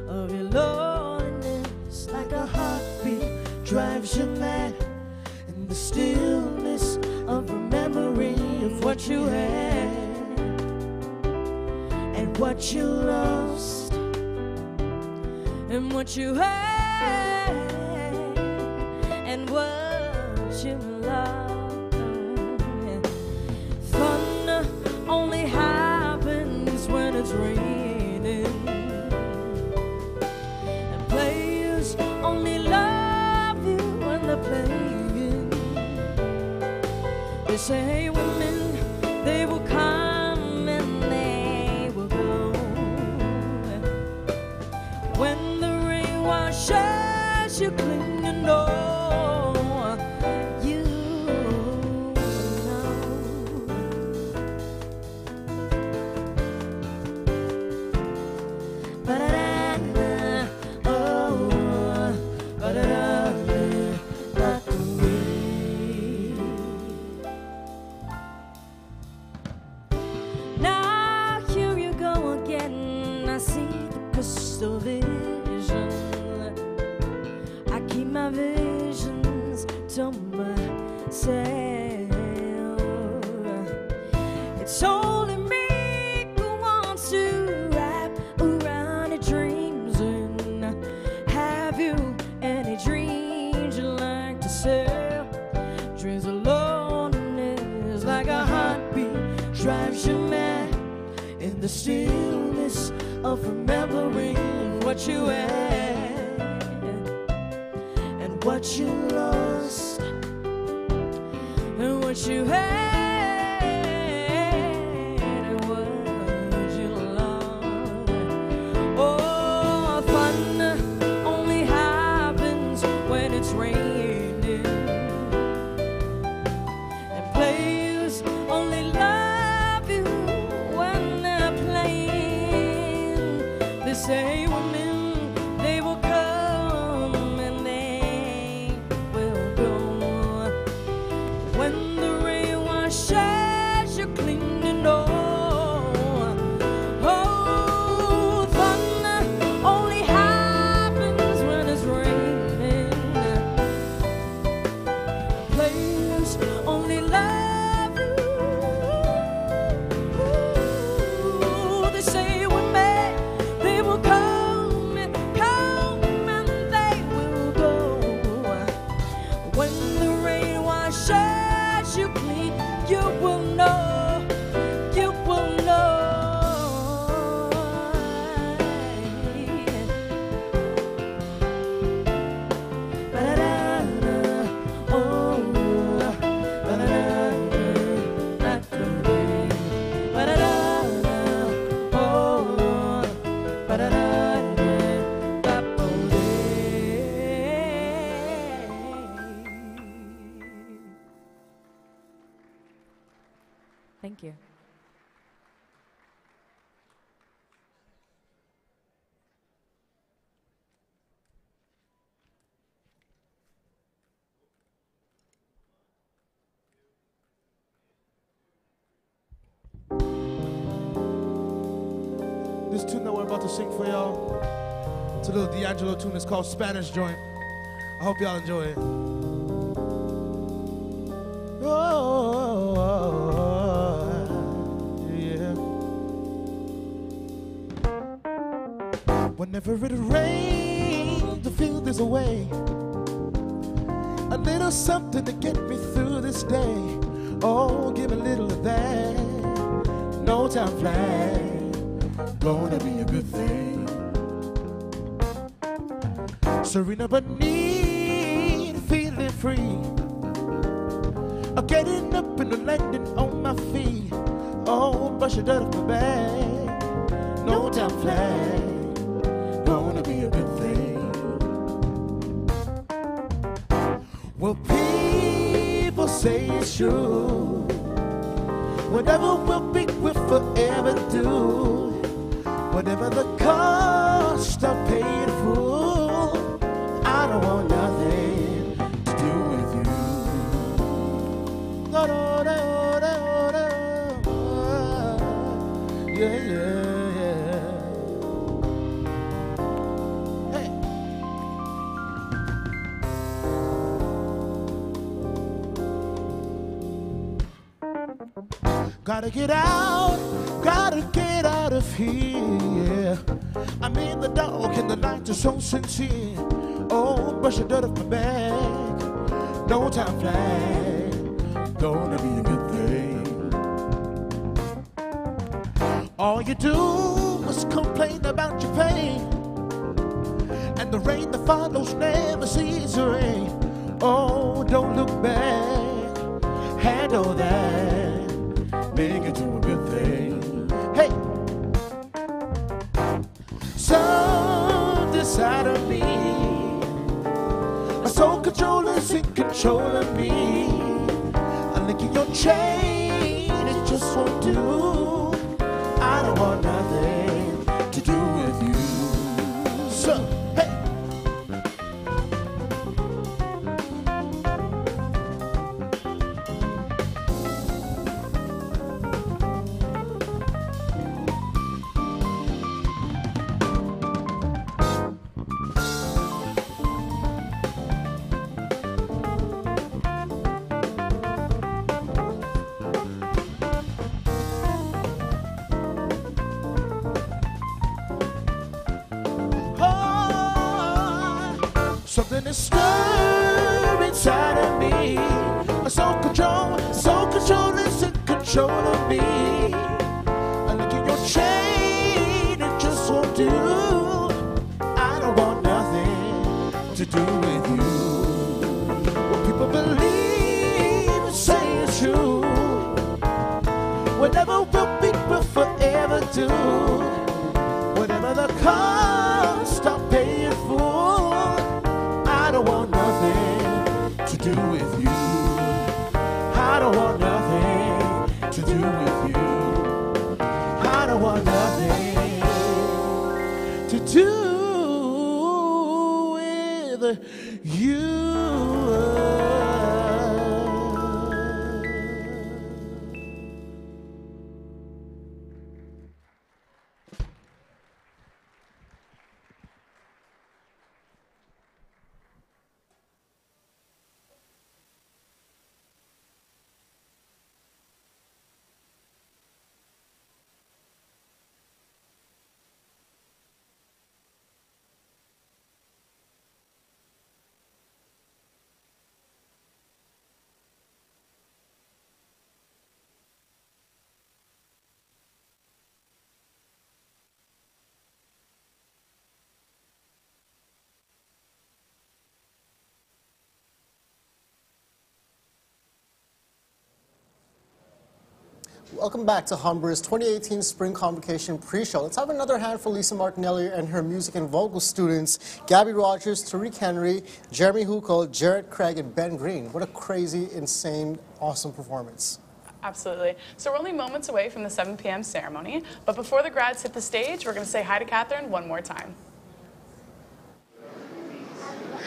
of your loneliness, like a heartbeat drives you mad in the still what you had and what you lost and what you had and what you lost. Fun only happens when it's raining, and players only love you when they're playing. They say women, they will come and they will go. When the rain washes you clean, you know. Now here you go again. I see the crystal vision. I keep my visions to myself. It's only me who wants to wrap around your dreams. And have you any dreams you like to sell? Dreams alone is like a heartbeat, drives you mad in the stillness of remembering what you had and what you lost and what you had and what you lost. Oh, fun only happens when it's raining, and players only love you when they're playing. They say women, they will come and they will go. When the rain washes you clean, you know. Oh, fun only happens when it's raining. Players only love you. Ooh, they say women, they will come and they will go. When the rain washes you clean, you will know, you will know. Ba-da-da-da, oh, ba-da-da-da, ba-da-da-da, oh, ba-da-da-da, Thank you. This tune that we're about to sing for y'all, it's a little D'Angelo tune. It's called Spanish Joint. I hope y'all enjoy it. Oh, yeah. Whenever it rains, I feel there's a way, a little something to get me through this day. Oh, give a little of that. No time flat. Gonna be a good thing. Serena Bonita, feeling free. I'm getting up and landing on my feet. Oh, brush it out of my back. No time flat. Gonna be a good thing. Well, people say it's true. Whatever we'll forever do. Whatever the cost, I pay in full. I don't want nothing to do with you. No, no, no, no, no. Yeah, yeah, yeah. Hey. Gotta get out of here. I mean the dog in the night is so sincere. Oh, brush the dirt off my back. No time flat, gonna be a good thing. All you do is complain about your pain, and the rain that follows never sees the rain. Oh, don't look back, handle that, make it to a good thing. Hey! Something inside of me, my soul controller is in control of me. I'm linking your chain, it just won't do. I don't want nothing to do with you. So, hey! Something is stirring inside of me. My soul control is in control of me. I look at your chain, it just won't do. I don't want nothing to do with you. What people believe and say is true. Whatever will be will forever do. Whatever the cost, I'll pay it full. I don't want nothing to do with you. I don't want nothing to do with you. I don't want nothing to do with you. Welcome back to Humber's 2018 Spring Convocation pre-show. Let's have another hand for Lisa Martinelli and her music and vocal students, Gabby Rogers, Tariq Henry, Jeremy Huckel, Jarrett Craig, and Ben Green. What a crazy, insane, awesome performance. Absolutely. So we're only moments away from the 7 p.m. ceremony, but before the grads hit the stage, we're going to say hi to Catherine one more time.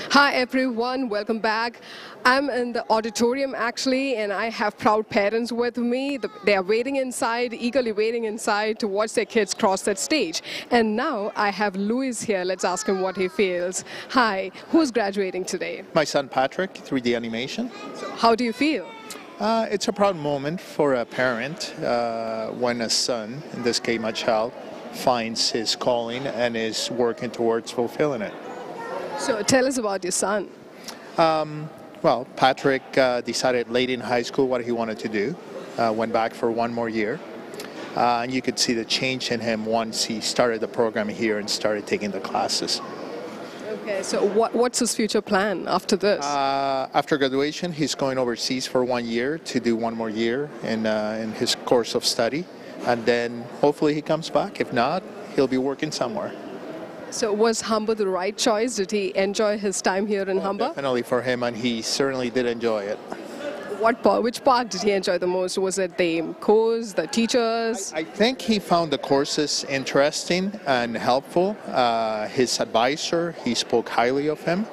Hi everyone, welcome back. I'm in the auditorium actually, and I have proud parents with me. They are waiting inside, eagerly waiting inside to watch their kids cross that stage. And now I have Louis here. Let's ask him what he feels. Hi, who's graduating today? My son Patrick, 3D animation. So how do you feel? It's a proud moment for a parent when a son, in this case my child, finds his calling and is working towards fulfilling it. So tell us about your son. Well, Patrick decided late in high school what he wanted to do, went back for one more year. And you could see the change in him once he started the program here and started taking the classes. Okay, so what's his future plan after this? After graduation, he's going overseas for 1 year to do one more year in his course of study. And then hopefully he comes back. If not, he'll be working somewhere. So was Humber the right choice? Did he enjoy his time here in Humber? Definitely for him, and he certainly did enjoy it. Which part did he enjoy the most? Was it the course, the teachers? I think he found the courses interesting and helpful. His advisor, he spoke highly of him.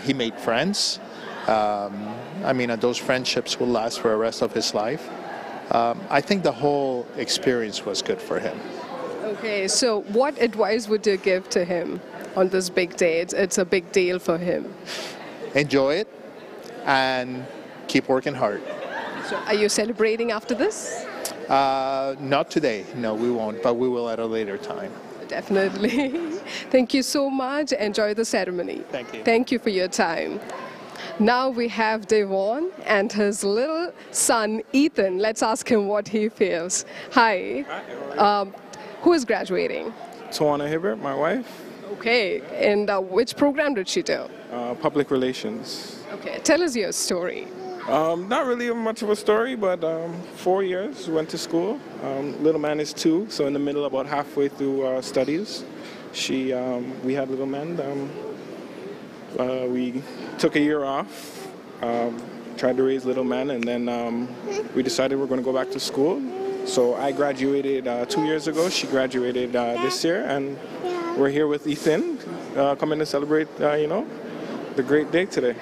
He made friends. I mean, those friendships will last for the rest of his life. I think the whole experience was good for him. Okay, so what advice would you give to him on this big day? It's a big deal for him. Enjoy it and keep working hard. So are you celebrating after this? Not today, no, we won't, but we will at a later time. Definitely. Thank you so much. Enjoy the ceremony. Thank you. Thank you for your time. Now we have Devon and his little son, Ethan. Let's ask him what he feels. Hi. Who is graduating? Tawana Hibbert, my wife. Okay. And which program did she do? Public relations. Okay. Tell us your story. Not really much of a story, but 4 years, went to school. Little man is 2, so in the middle, about halfway through studies. We had little man. We took a year off, tried to raise little man, and then we decided we're going to go back to school. So I graduated 2 years ago. She graduated this year, and we're here with Ethan, coming to celebrate, the great day today.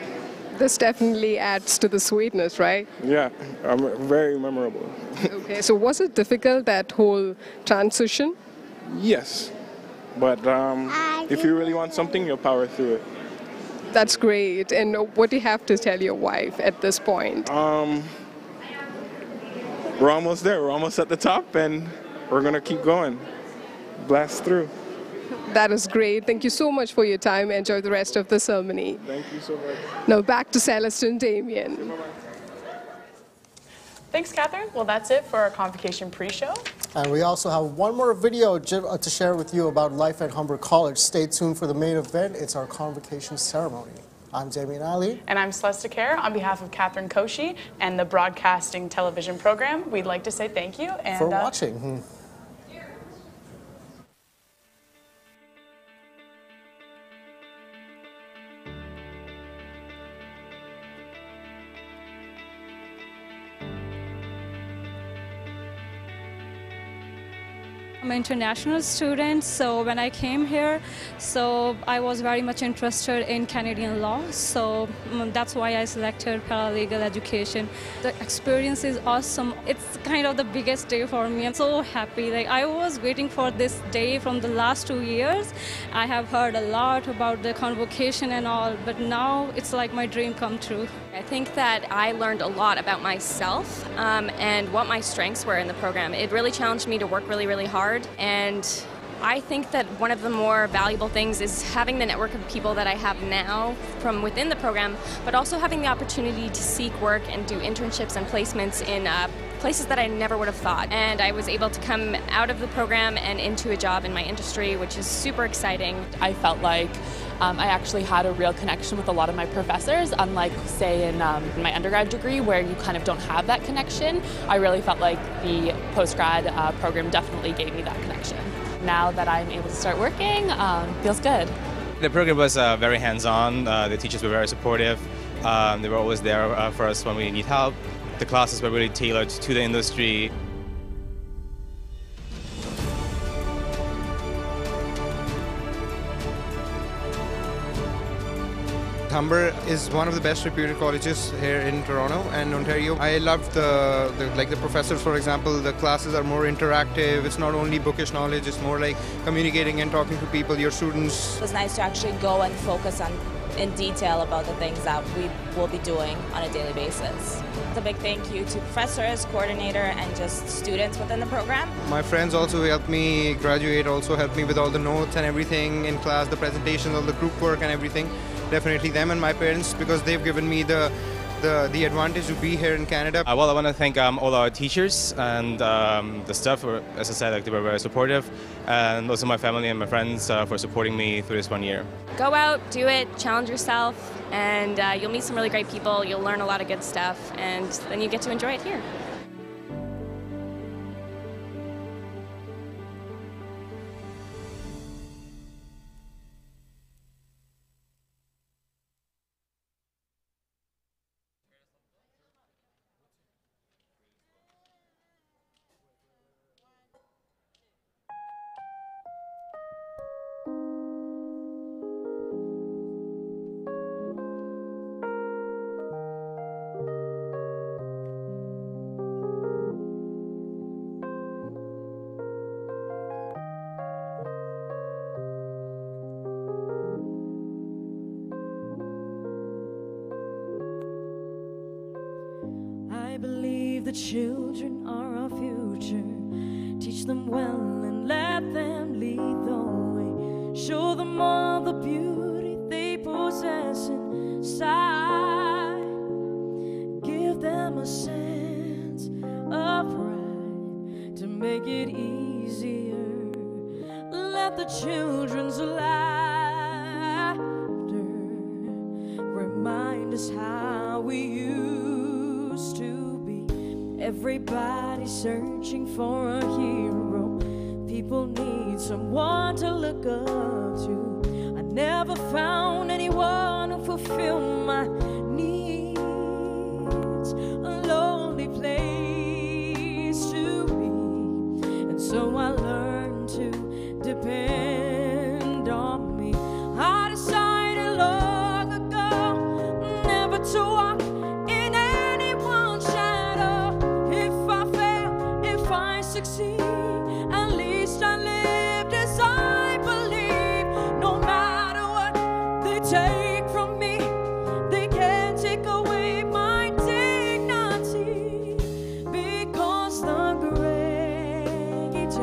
This definitely adds to the sweetness, right? Yeah, very memorable. Okay, so was it difficult, that whole transition? Yes, but if you really want something, you'll power through it. That's great. And what do you have to tell your wife at this point? We're almost there. We're almost at the top, and we're going to keep going. Blast through. That is great. Thank you so much for your time. Enjoy the rest of the ceremony. Thank you so much. Now back to Celeste and Damien. Thanks, Catherine. Well, that's it for our Convocation pre-show. And we also have one more video to share with you about life at Humber College. Stay tuned for the main event. It's our Convocation ceremony. I'm Damien Ali. And I'm Celeste Kerr. On behalf of Catherine Koshi and the Broadcasting Television Program, we'd like to say thank you. And, for watching. I'm an international student, so when I came here, I was very much interested in Canadian law, so that's why I selected paralegal education. The experience is awesome. It's kind of the biggest day for me. I'm so happy. Like, I was waiting for this day from the last 2 years. I have heard a lot about the convocation and all, but now it's like my dream come true. I think that I learned a lot about myself and what my strengths were in the program. It really challenged me to work really, really hard. And I think that one of the more valuable things is having the network of people that I have now from within the program, but also having the opportunity to seek work and do internships and placements in places that I never would have thought. And I was able to come out of the program and into a job in my industry, which is super exciting. I felt like I actually had a real connection with a lot of my professors, unlike, say, in my undergrad degree where you kind of don't have that connection. I really felt like the postgrad program definitely gave me that connection. Now that I'm able to start working, feels good. The program was very hands-on. The teachers were very supportive. They were always there for us when we need help. The classes were really tailored to the industry. Humber is one of the best reputed colleges here in Toronto and Ontario. I loved the professors, for example. The classes are more interactive. It's not only bookish knowledge, it's more like communicating and talking to people, your students. It was nice to actually go and focus on in detail about the things that we will be doing on a daily basis. A big thank you to professors, coordinator, and just students within the program. My friends also helped me graduate, also helped me with all the notes and everything in class, the presentations, all the group work and everything. Definitely them and my parents, because they've given me the advantage to be here in Canada. Well, I want to thank all our teachers and the staff. As I said, like, they were very supportive, and also my family and my friends for supporting me through this 1 year. Go out, do it, challenge yourself, and you'll meet some really great people. You'll learn a lot of good stuff, and then you get to enjoy it here. I believe children are our future. Teach them well and let them lead the way. Show them all the beauty they possess inside. Give them a sense of pride to make it easier. Let the children's laughter remind us how we used to be. Everybody searching for a hero. People need someone to look up to. I never found anyone who fulfilled my needs. A lonely place to be. And so I learned to depend on me. I decided long ago never to walk in anyone's shadow. If I fail, if I succeed, at least I lived as I believe. No matter what they take from me, they can't take away my dignity. Because the greatest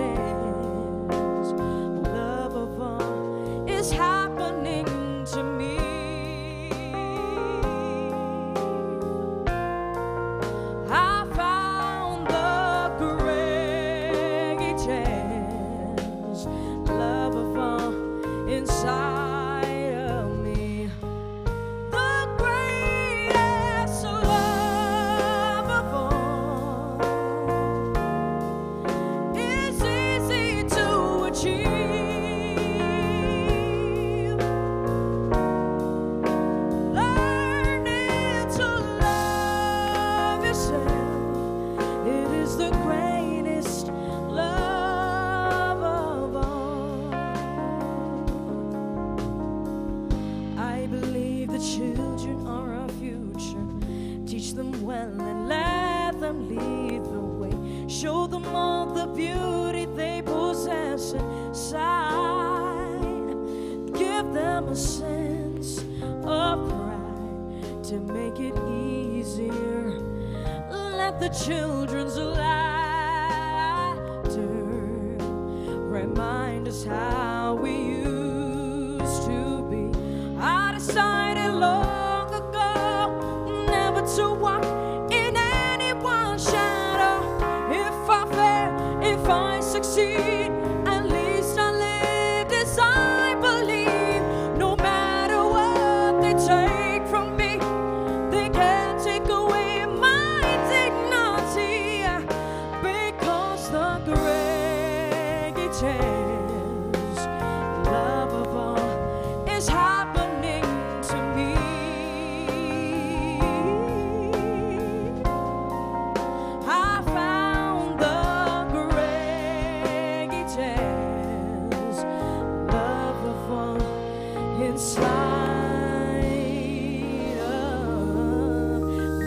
love of all is happening to me. I found the greatest love of all inside of me. The greatest love of all is easy to achieve. Learning to love yourself, it is the greatest love of all. I believe the children are our future. Teach them well and let them lead the way. Show them all the beauty they possess inside. Give them a sense of pride to make it easier. Let the children's laughter remind us how we used to be. I decided long ago never to walk in anyone's shadow. If I fail, if I succeed, at least I lived as I believe. No matter what they take from me, they can't take away my dignity. Because the greatest love of all is happening to me. I found the greatest love of all inside of me.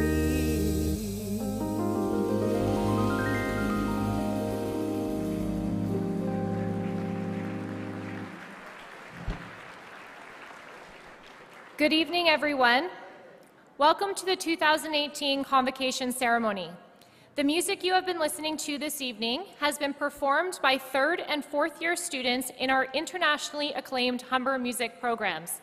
Good evening, everyone. Welcome to the 2018 Convocation ceremony. The music you have been listening to this evening has been performed by third and fourth year students in our internationally acclaimed Humber music programs.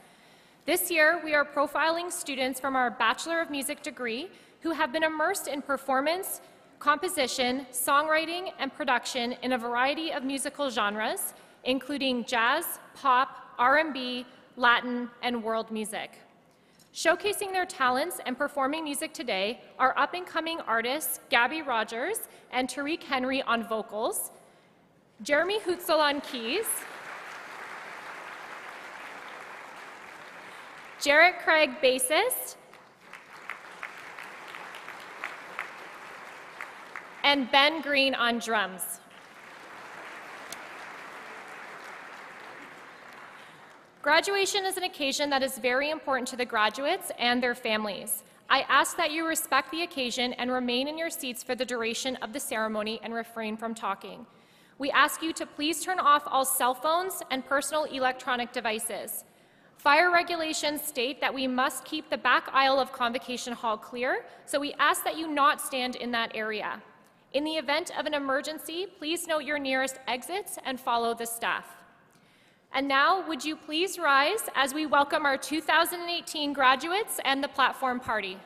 This year, we are profiling students from our Bachelor of Music degree who have been immersed in performance, composition, songwriting, and production in a variety of musical genres, including jazz, pop, R&B, Latin, and world music. Showcasing their talents and performing music today are up-and-coming artists Gabby Rogers and Tariq Henry on vocals, Jeremy Hutzel on keys, Jarrett Craig bassist, and Ben Green on drums. Graduation is an occasion that is very important to the graduates and their families. I ask that you respect the occasion and remain in your seats for the duration of the ceremony and refrain from talking. We ask you to please turn off all cell phones and personal electronic devices. Fire regulations state that we must keep the back aisle of Convocation Hall clear, so we ask that you not stand in that area. In the event of an emergency, please note your nearest exits and follow the staff. And now, would you please rise as we welcome our 2018 graduates and the platform party.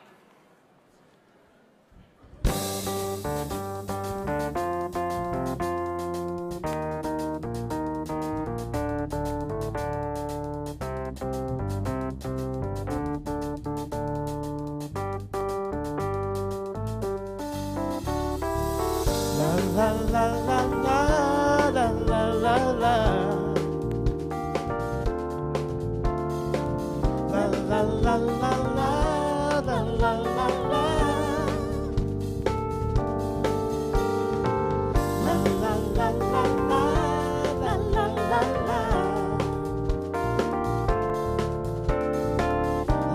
La la la la la la la la. La la la la la la la la la. La la la la la la la la la.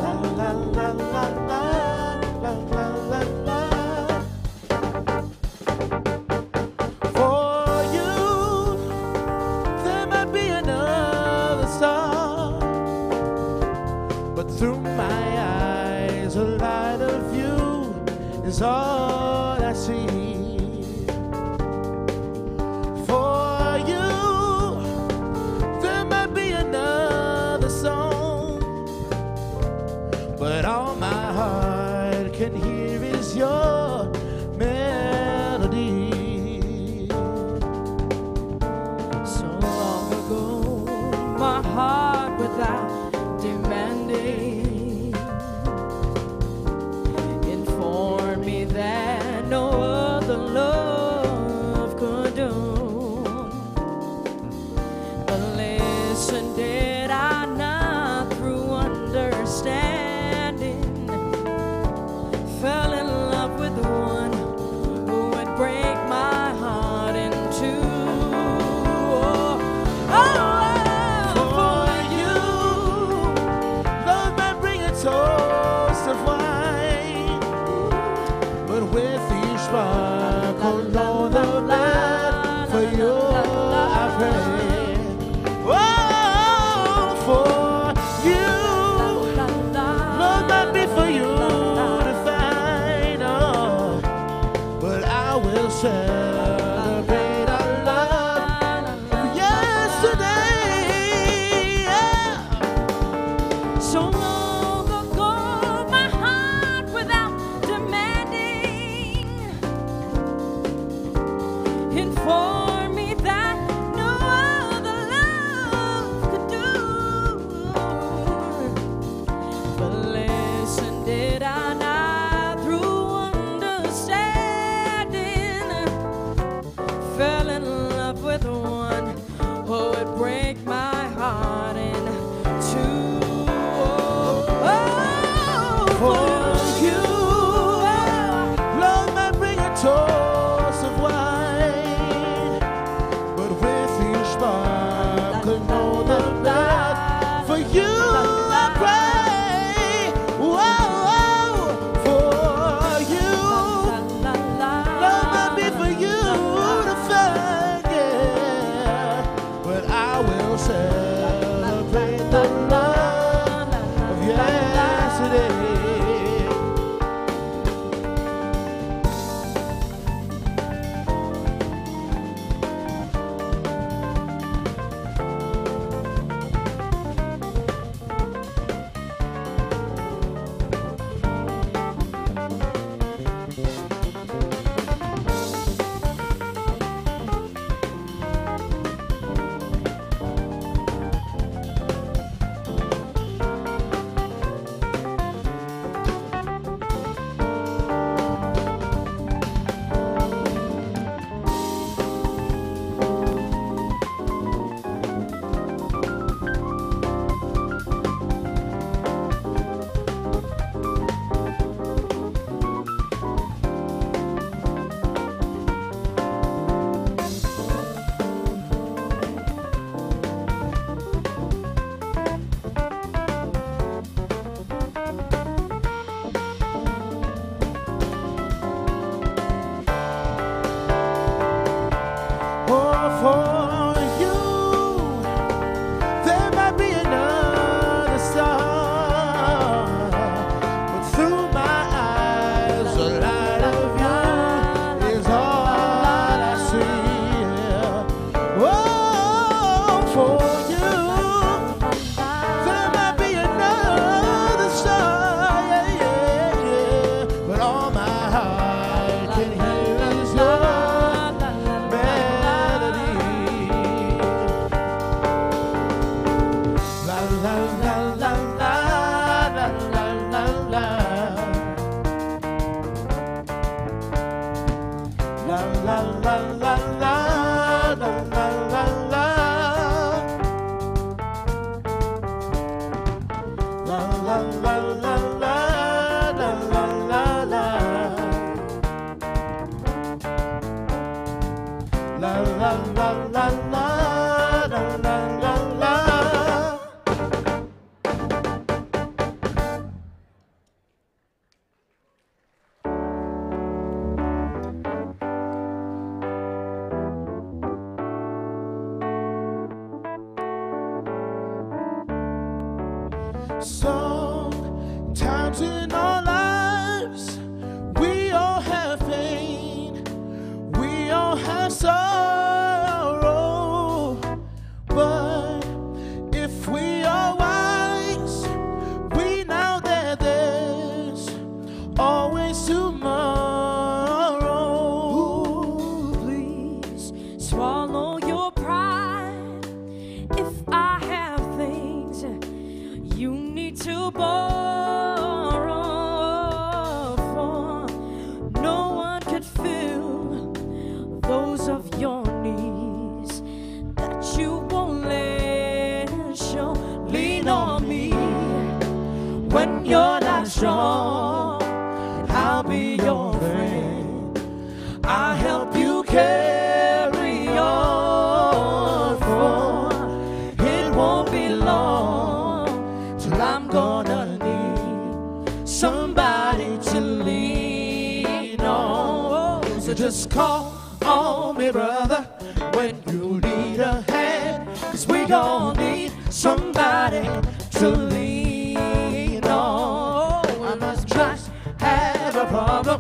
La la la la la la la la. For you, there might be another star, but through my eyes, a light of you is all I see. For you, there might be another song, but all my heart can hear is your melody. So long ago, my heart without demanding informed me that no other love could do. But listen, did I not through understanding fell in love with one who would break my heart in two? For you, love might bring a toast of wine, but with each sparkle, know the blood for you I pray. Oh, for you, love might be for you to find, oh, but I will celebrate our love for yesterday. Yeah. So long ago, my heart without demanding informed me that no other love could do. But listen, did I not through understanding fell in love with one who would break my heart in two? For you, love might bring a toast of wine, but with each sparkle, know the blood for you I pray. Whoa, Sometimes in our lives, we all have pain, we all have sorrow, but if we are wise, we know that there's always tomorrow. Ooh, please swallow your pride. If I have things you need to borrow, for no one could fill those of your needs that you won't let show. Lean on me when you're not strong. I'll be your friend. I'll help you carry on, for it won't be long till I'm gonna need somebody to lean on. So just call on me, brother, when you need a hand, 'cause we gon' need somebody to lean on. I must just have a problem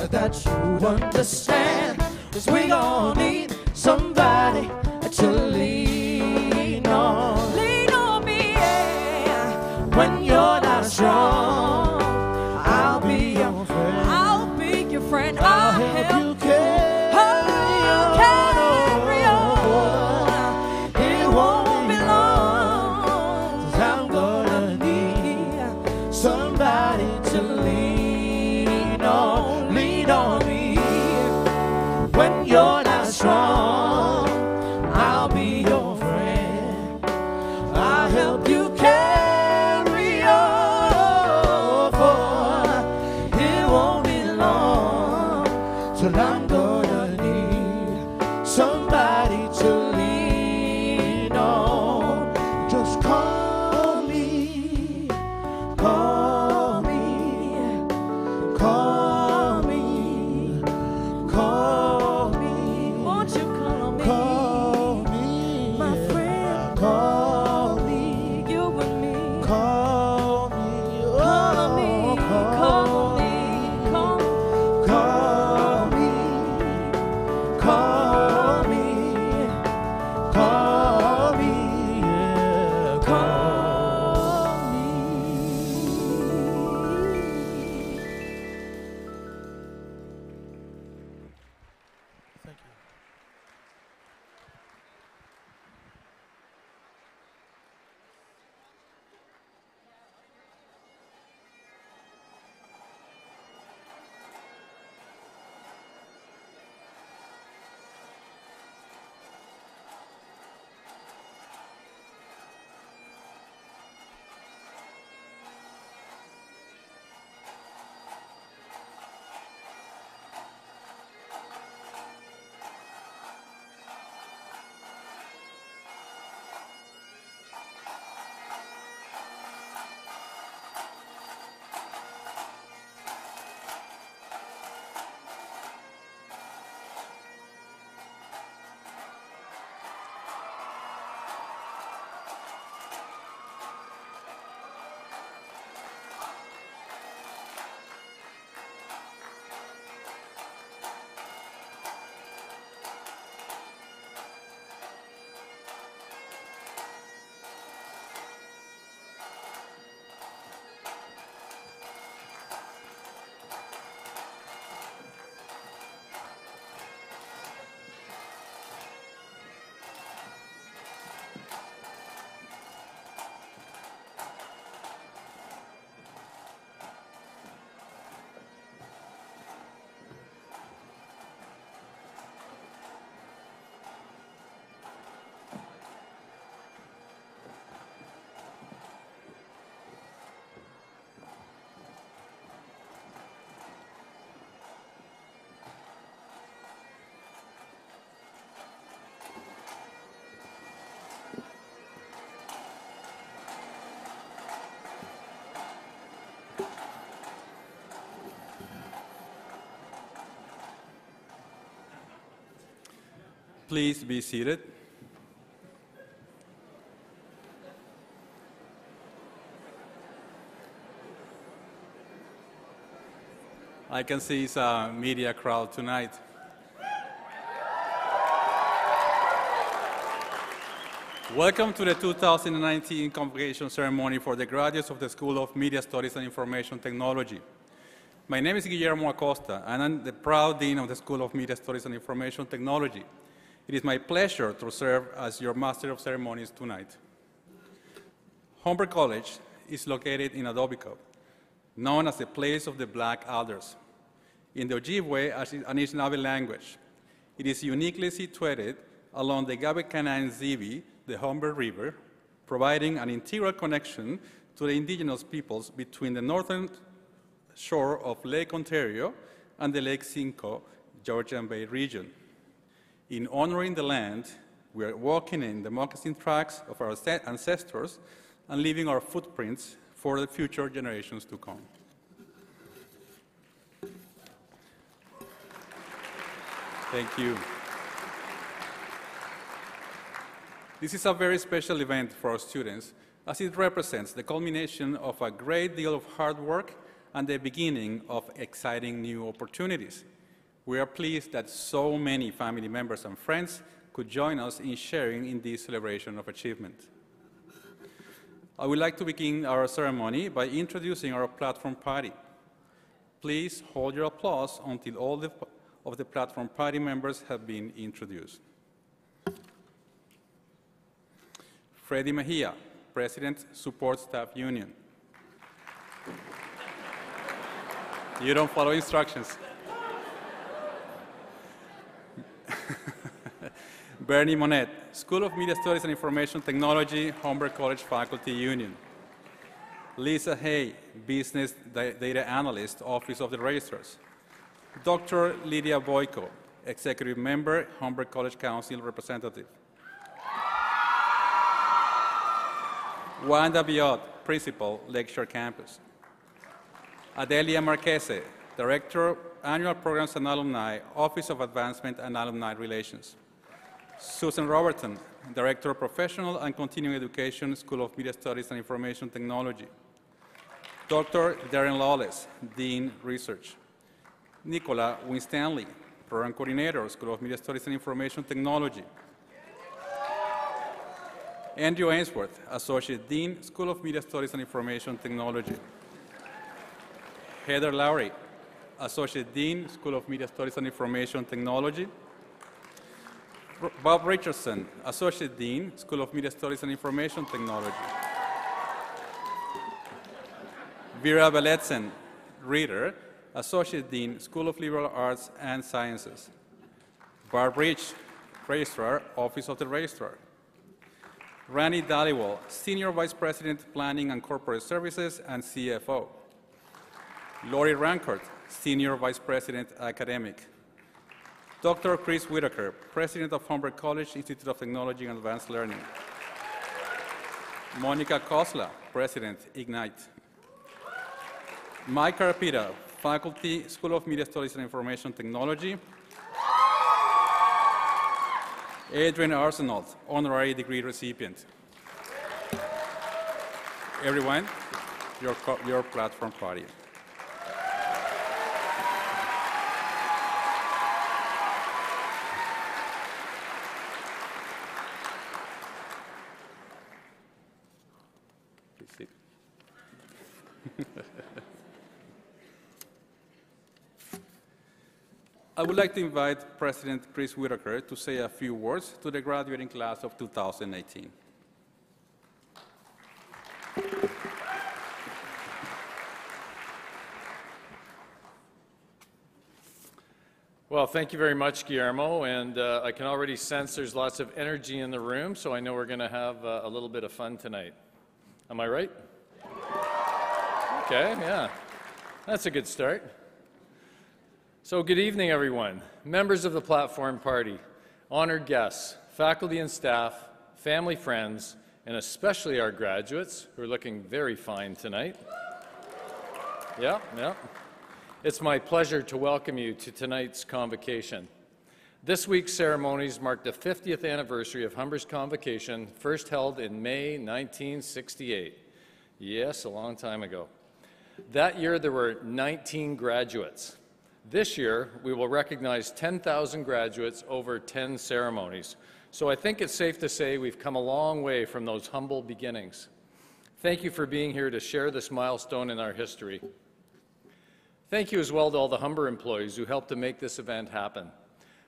that you understand, 'cause we gon' need somebody to lean on. Lean on me, yeah. When you're not strong, I'll be your friend. I'll be your friend. I'll help you carry on. It won't be long, 'cause I'm gonna need somebody to lean on. Lean on me when you're not strong. I'll be your friend. I'll help you carry on, for it won't be long till I'm gonna need somebody to lean on. Just call me, call me, call me, call me. Won't you call me? Call me, my friend. Call me, you and me. Call me, call me, call me, call me, call me, call me, yeah, call me. Thank you. Please be seated. I can see it's a media crowd tonight. Welcome to the 2019 Convocation ceremony for the graduates of the School of Media Studies and Information Technology. My name is Guillermo Acosta, and I'm the proud Dean of the School of Media Studies and Information Technology. It is my pleasure to serve as your Master of Ceremonies tonight. Humber College is located in Etobicoke, known as the place of the Black Elders. In the Ojibwe Anishinaabe language, it is uniquely situated along the Gabe-Canaan-Zibi, the Humber River, providing an integral connection to the indigenous peoples between the northern shore of Lake Ontario and the Lake Simcoe, Georgian Bay region. In honoring the land, we are walking in the moccasin tracks of our ancestors and leaving our footprints for the future generations to come. Thank you. This is a very special event for our students, as it represents the culmination of a great deal of hard work and the beginning of exciting new opportunities. We are pleased that so many family members and friends could join us in sharing in this celebration of achievement. I would like to begin our ceremony by introducing our platform party. Please hold your applause until all of the platform party members have been introduced. Freddie Mejia, President, Support Staff Union. You don't follow instructions. Bernie Monet, School of Media Studies and Information Technology, Humber College Faculty Union. Lisa Hay, Business Data Analyst, Office of the Registrars. Dr. Lydia Boyko, Executive Member, Humber College Council Representative. Wanda Biot, Principal, Lakeshore Campus. Adelia Marquese, Director, Annual Programs and Alumni, Office of Advancement and Alumni Relations. Susan Robertson, Director, Professional and Continuing Education, School of Media Studies and Information Technology. Dr. Darren Lawless, Dean, Research. Nicola Winstanley, Program Coordinator, School of Media Studies and Information Technology. Andrew Ainsworth, Associate Dean, School of Media Studies and Information Technology. Heather Lowry, Associate Dean, School of Media Studies and Information Technology. Bob Richardson, Associate Dean, School of Media Studies and Information Technology. Vera Beletzen, Reader, Associate Dean, School of Liberal Arts and Sciences. Barb Rich, Registrar, Office of the Registrar. Rani Dhaliwal, Senior Vice President, Planning and Corporate Services and CFO. Lori Rancourt, Senior Vice President, Academic. Dr. Chris Whitaker, President of Humber College Institute of Technology and Advanced Learning. Monica Kosla, President, Ignite. Mike Carapita, Faculty, School of Media Studies and Information Technology. Adrian Arsenault, Honorary Degree Recipient. Everyone, your platform party. I would like to invite President Chris Whitaker to say a few words to the graduating class of 2018. Well, thank you very much, Guillermo, and I can already sense there's lots of energy in the room, so I know we're going to have a little bit of fun tonight. Am I right? Okay, yeah. That's a good start. So good evening, everyone. Members of the platform party, honored guests, faculty and staff, family, friends, and especially our graduates, who are looking very fine tonight. Yeah. It's my pleasure to welcome you to tonight's convocation. This week's ceremonies mark the 50th anniversary of Humber's Convocation, first held in May 1968. Yes, a long time ago. That year there were 19 graduates. This year, we will recognize 10,000 graduates over 10 ceremonies. So I think it's safe to say we've come a long way from those humble beginnings. Thank you for being here to share this milestone in our history. Thank you as well to all the Humber employees who helped to make this event happen.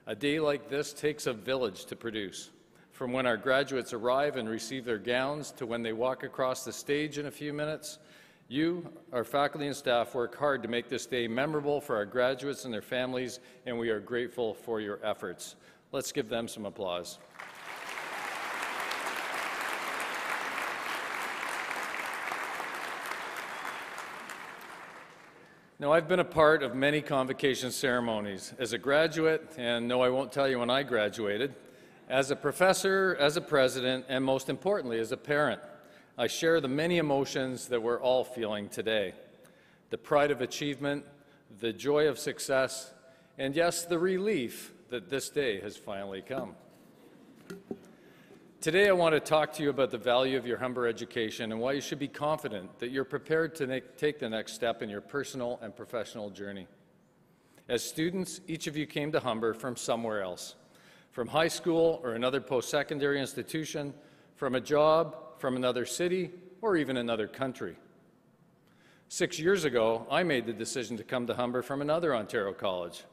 A day like this takes a village to produce. From when our graduates arrive and receive their gowns to when they walk across the stage in a few minutes, you, our faculty and staff, work hard to make this day memorable for our graduates and their families, and we are grateful for your efforts. Let's give them some applause. Now, I've been a part of many convocation ceremonies as a graduate, and no, I won't tell you when I graduated, as a professor, as a president, and most importantly, as a parent. I share the many emotions that we're all feeling today. The pride of achievement, the joy of success, and yes, the relief that this day has finally come. Today, I want to talk to you about the value of your Humber education and why you should be confident that you're prepared to take the next step in your personal and professional journey. As students, each of you came to Humber from somewhere else, from high school or another post-secondary institution, from a job, from another city, or even another country. 6 years ago, I made the decision to come to Humber from another Ontario college.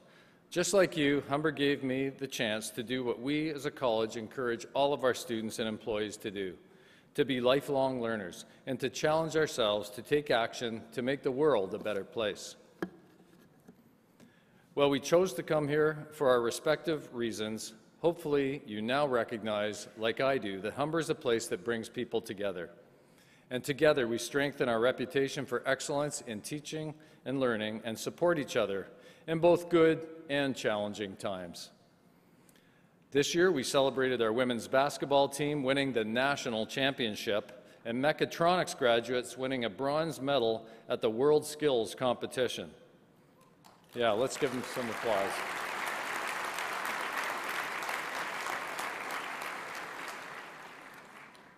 Just like you, Humber gave me the chance to do what we as a college encourage all of our students and employees to do, to be lifelong learners and to challenge ourselves to take action to make the world a better place. Well, we chose to come here for our respective reasons. Hopefully, you now recognize, like I do, that Humber is a place that brings people together. And together, we strengthen our reputation for excellence in teaching and learning and support each other in both good and challenging times. This year, we celebrated our women's basketball team winning the national championship and mechatronics graduates winning a bronze medal at the World Skills competition. Yeah, let's give them some applause.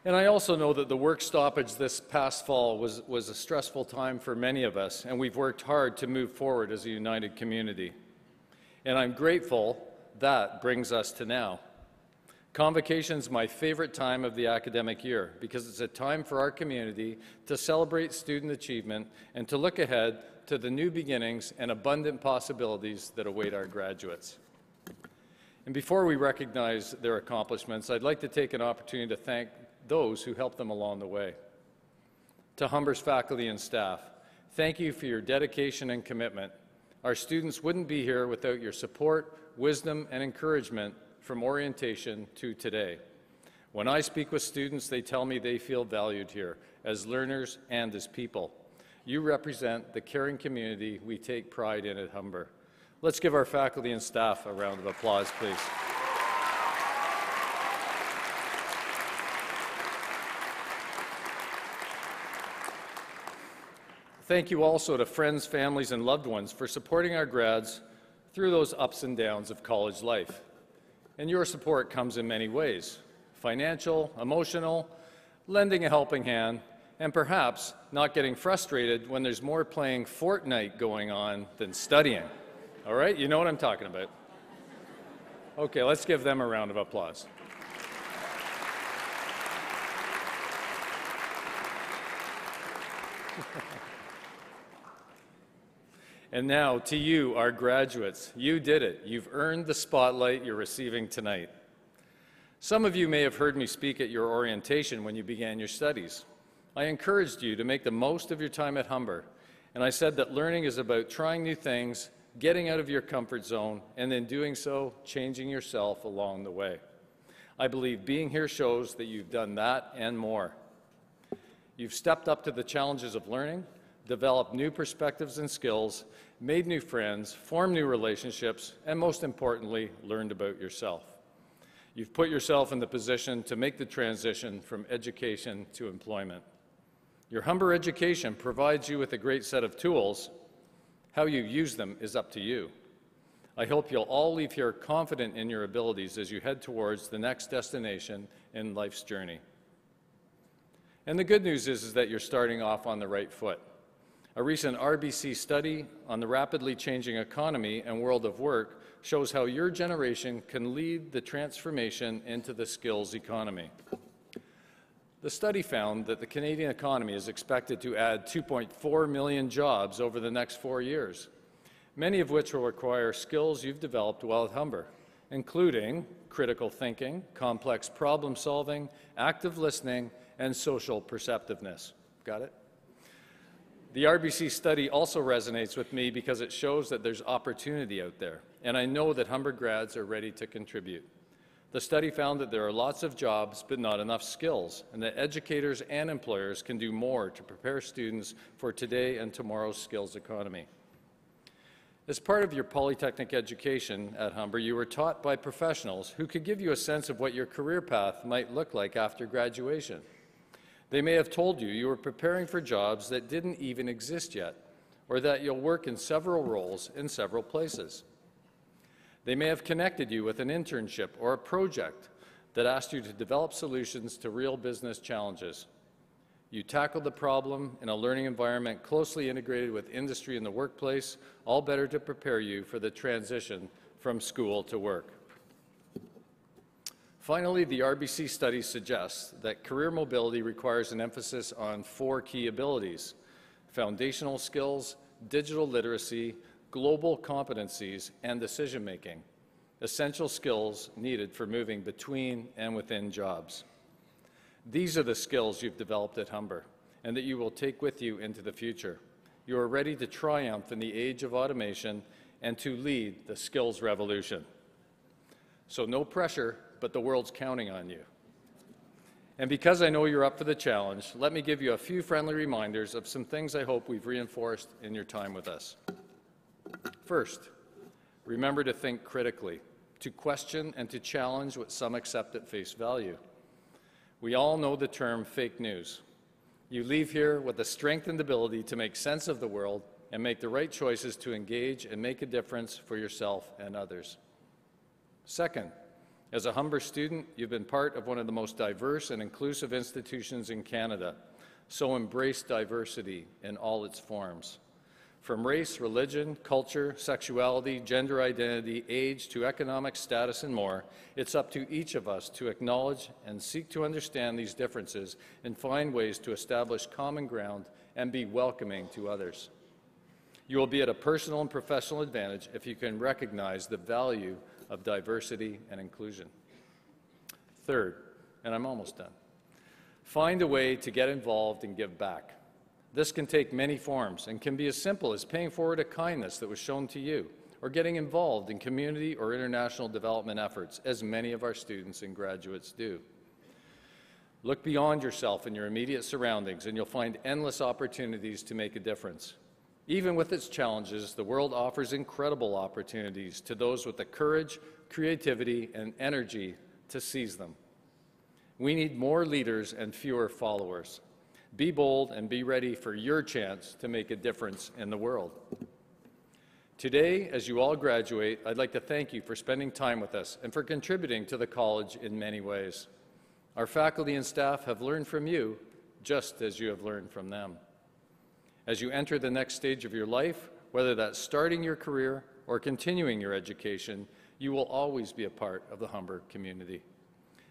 And I also know that the work stoppage this past fall was a stressful time for many of us, and we've worked hard to move forward as a united community. And I'm grateful that brings us to now. Convocation is my favorite time of the academic year because it's a time for our community to celebrate student achievement and to look ahead to the new beginnings and abundant possibilities that await our graduates. And before we recognize their accomplishments, I'd like to take an opportunity to thank those who helped them along the way. To Humber's faculty and staff, thank you for your dedication and commitment. Our students wouldn't be here without your support, wisdom, and encouragement from orientation to today. When I speak with students, they tell me they feel valued here as learners and as people. You represent the caring community we take pride in at Humber. Let's give our faculty and staff a round of applause, please. Thank you also to friends, families, and loved ones for supporting our grads through those ups and downs of college life. And your support comes in many ways: financial, emotional, lending a helping hand, and perhaps not getting frustrated when there's more playing Fortnite going on than studying. All right? You know what I'm talking about. Okay, let's give them a round of applause. And now, to you, our graduates, you did it. You've earned the spotlight you're receiving tonight. Some of you may have heard me speak at your orientation when you began your studies. I encouraged you to make the most of your time at Humber, and I said that learning is about trying new things, getting out of your comfort zone, and in doing so, changing yourself along the way. I believe being here shows that you've done that and more. You've stepped up to the challenges of learning, developed new perspectives and skills, made new friends, formed new relationships, and most importantly, learned about yourself. You've put yourself in the position to make the transition from education to employment. Your Humber education provides you with a great set of tools. How you use them is up to you. I hope you'll all leave here confident in your abilities as you head towards the next destination in life's journey. And the good news is that you're starting off on the right foot. A recent RBC study on the rapidly changing economy and world of work shows how your generation can lead the transformation into the skills economy. The study found that the Canadian economy is expected to add 2.4 million jobs over the next 4 years, many of which will require skills you've developed while at Humber, including critical thinking, complex problem solving, active listening, and social perceptiveness. Got it? The RBC study also resonates with me because it shows that there's opportunity out there, and I know that Humber grads are ready to contribute. The study found that there are lots of jobs but not enough skills, and that educators and employers can do more to prepare students for today and tomorrow's skills economy. As part of your polytechnic education at Humber, you were taught by professionals who could give you a sense of what your career path might look like after graduation. They may have told you you were preparing for jobs that didn't even exist yet, or that you'll work in several roles in several places. They may have connected you with an internship or a project that asked you to develop solutions to real business challenges. You tackled the problem in a learning environment closely integrated with industry in the workplace, all better to prepare you for the transition from school to work. Finally, the RBC study suggests that career mobility requires an emphasis on 4 key abilities: foundational skills, digital literacy, global competencies, and decision-making, essential skills needed for moving between and within jobs. These are the skills you've developed at Humber and that you will take with you into the future. You are ready to triumph in the age of automation and to lead the skills revolution. So no pressure, but the world's counting on you. And because I know you're up for the challenge, let me give you a few friendly reminders of some things I hope we've reinforced in your time with us. First, remember to think critically, to question and to challenge what some accept at face value. We all know the term fake news. You leave here with the strength and ability to make sense of the world and make the right choices to engage and make a difference for yourself and others. Second, as a Humber student, you've been part of one of the most diverse and inclusive institutions in Canada, so embrace diversity in all its forms. From race, religion, culture, sexuality, gender identity, age to economic status and more, it's up to each of us to acknowledge and seek to understand these differences and find ways to establish common ground and be welcoming to others. You will be at a personal and professional advantage if you can recognize the value of diversity and inclusion. Third, and I'm almost done, find a way to get involved and give back. This can take many forms and can be as simple as paying forward a kindness that was shown to you, or getting involved in community or international development efforts, as many of our students and graduates do. Look beyond yourself and your immediate surroundings, and you'll find endless opportunities to make a difference. Even with its challenges, the world offers incredible opportunities to those with the courage, creativity, and energy to seize them. We need more leaders and fewer followers. Be bold and be ready for your chance to make a difference in the world. Today, as you all graduate, I'd like to thank you for spending time with us and for contributing to the college in many ways. Our faculty and staff have learned from you just as you have learned from them. As you enter the next stage of your life, whether that's starting your career or continuing your education, you will always be a part of the Humber community.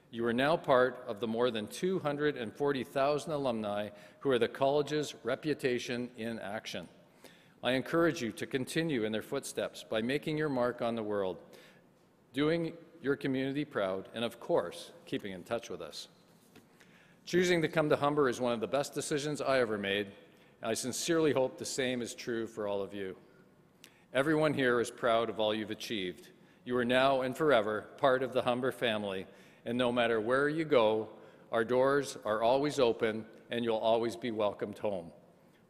You are now part of the more than 240,000 alumni who are the college's reputation in action. I encourage you to continue in their footsteps by making your mark on the world, doing your community proud, and of course, keeping in touch with us. Choosing to come to Humber is one of the best decisions I ever made. I sincerely hope the same is true for all of you. Everyone here is proud of all you've achieved. You are now and forever part of the Humber family, and no matter where you go, our doors are always open and you'll always be welcomed home.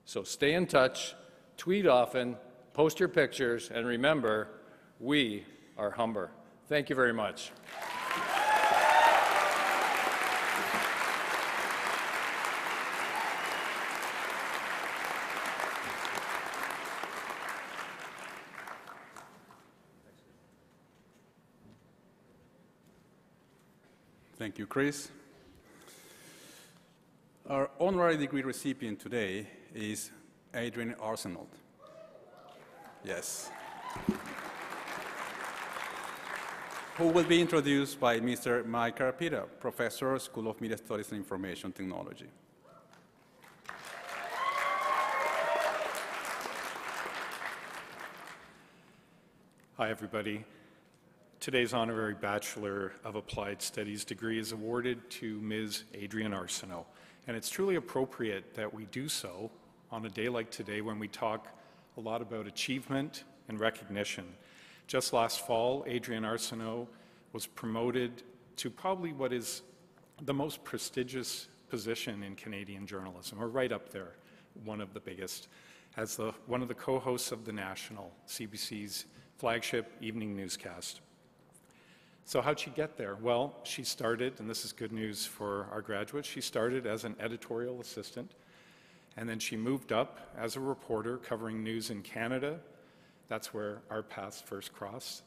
So stay in touch, tweet often, post your pictures, and remember, we are Humber. Thank you very much. Thank you, Chris. Our honorary degree recipient today is Adrian Arsenault. Yes. Who will be introduced by Mr. Mike Carapita, Professor, School of Media Studies and Information Technology. Hi, everybody. Today's honorary Bachelor of Applied Studies degree is awarded to Ms. Adrian Arsenault, and it's truly appropriate that we do so on a day like today when we talk a lot about achievement and recognition. Just last fall, Adrian Arsenault was promoted to probably what is the most prestigious position in Canadian journalism, or right up there, one of the biggest, as one of the co-hosts of The National, CBC's flagship evening newscast. So how'd she get there? Well, she started, and this is good news for our graduates, she started as an editorial assistant, and then she moved up as a reporter covering news in Canada. That's where our paths first crossed.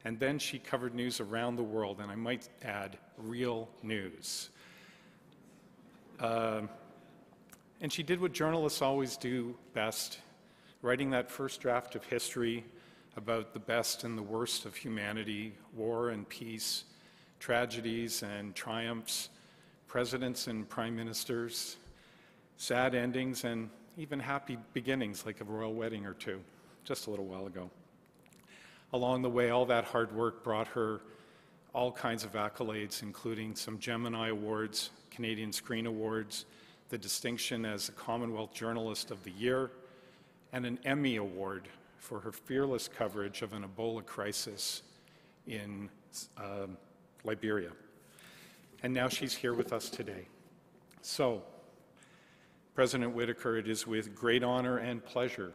And then she covered news around the world, and I might add, real news. And she did what journalists always do best, writing that first draft of history about the best and the worst of humanity, war and peace, tragedies and triumphs, presidents and prime ministers, sad endings, and even happy beginnings like a royal wedding or two, just a little while ago. Along the way, all that hard work brought her all kinds of accolades, including some Gemini Awards, Canadian Screen Awards, the distinction as a Commonwealth Journalist of the Year, and an Emmy Award for her fearless coverage of an Ebola crisis in Liberia. And now she's here with us today. So, President Whitaker, it is with great honor and pleasure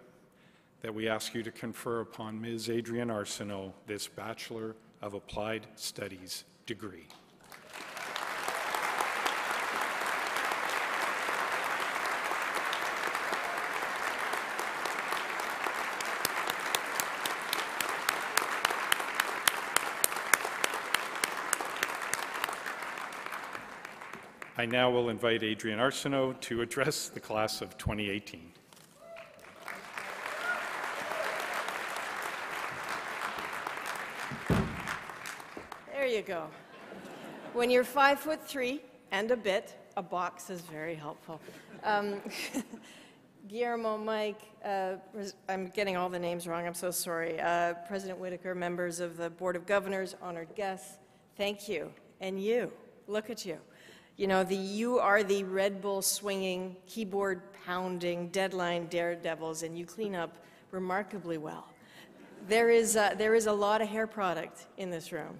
that we ask you to confer upon Ms. Adrian Arsenault this Bachelor of Applied Studies degree. I now will invite Adrian Arsenault to address the class of 2018. There you go. When you're 5'3" and a bit, a box is very helpful. Guillermo, Mike, I'm getting all the names wrong, I'm so sorry. President Whitaker, members of the Board of Governors, honored guests, thank you. And you, look at you. You know, you are the Red Bull swinging, keyboard pounding, deadline daredevils, and you clean up remarkably well. There is a lot of hair product in this room,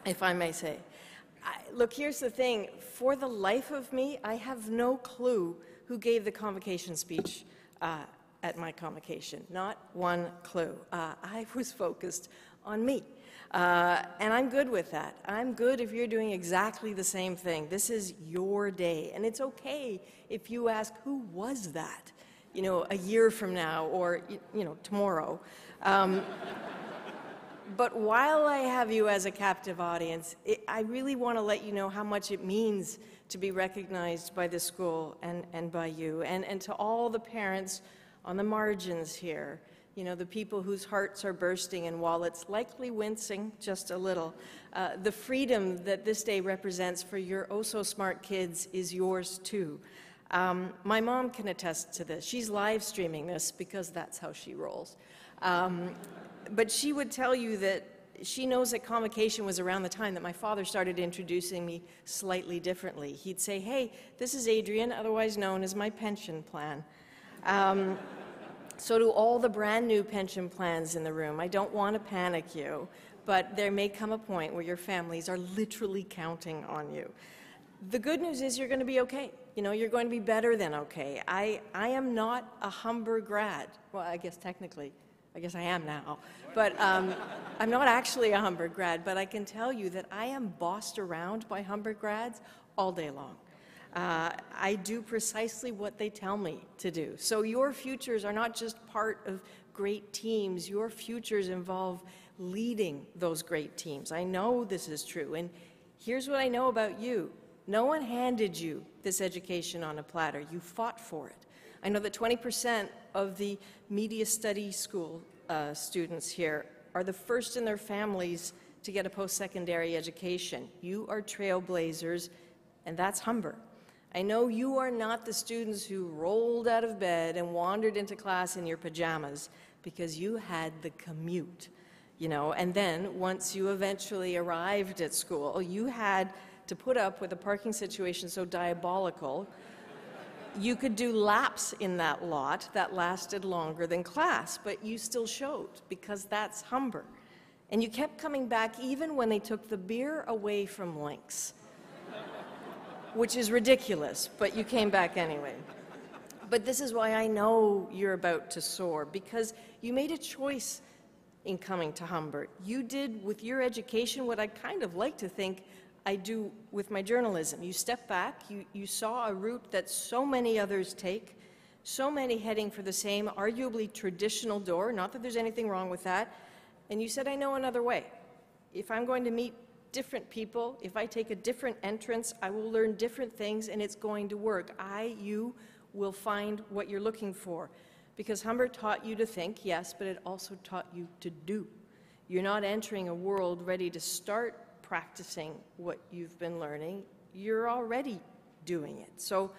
if I may say. Look, here's the thing. For the life of me, I have no clue who gave the convocation speech at my convocation. Not one clue. I was focused on me. And I'm good with that. I'm good if you're doing exactly the same thing. This is your day. And it's okay if you ask, who was that? You know, a year from now or, you know, tomorrow. But while I have you as a captive audience, I really want to let you know how much it means to be recognized by the school and by you. And to all the parents on the margins here, you know, the people whose hearts are bursting and wallets likely wincing just a little. The freedom that this day represents for your oh-so-smart kids is yours too. My mom can attest to this. She's live streaming this because that's how she rolls. But she would tell you that she knows that convocation was around the time that my father started introducing me slightly differently. He'd say, hey, this is Adrian, otherwise known as my pension plan. So to all the brand new pension plans in the room, I don't want to panic you, but there may come a point where your families are literally counting on you. The good news is you're going to be okay. You know, you're going to be better than okay. I am not a Humber grad. Well, I guess technically, I guess I am now. But I'm not actually a Humber grad, but I can tell you that I am bossed around by Humber grads all day long. I do precisely what they tell me to do. So your futures are not just part of great teams. Your futures involve leading those great teams. I know this is true. And here's what I know about you. No one handed you this education on a platter. You fought for it. I know that 20% of the media studies school students here are the first in their families to get a post-secondary education. You are trailblazers, and that's Humber. I know you are not the students who rolled out of bed and wandered into class in your pajamas because you had the commute, you know, and then once you eventually arrived at school, you had to put up with a parking situation so diabolical you could do laps in that lot that lasted longer than class, but you still showed because that's Humber. And you kept coming back even when they took the beer away from Lynx, which is ridiculous, but you came back anyway. But this is why I know you're about to soar, because you made a choice in coming to Humber. You did with your education what I kind of like to think I do with my journalism. You stepped back, you saw a route that so many others take, so many heading for the same, arguably traditional door, not that there's anything wrong with that, and you said, I know another way. If I'm going to meet different people, if I take a different entrance, I will learn different things and it's going to work. You will find what you're looking for. Because Humber taught you to think, yes, but it also taught you to do. You're not entering a world ready to start practicing what you've been learning. You're already doing it. So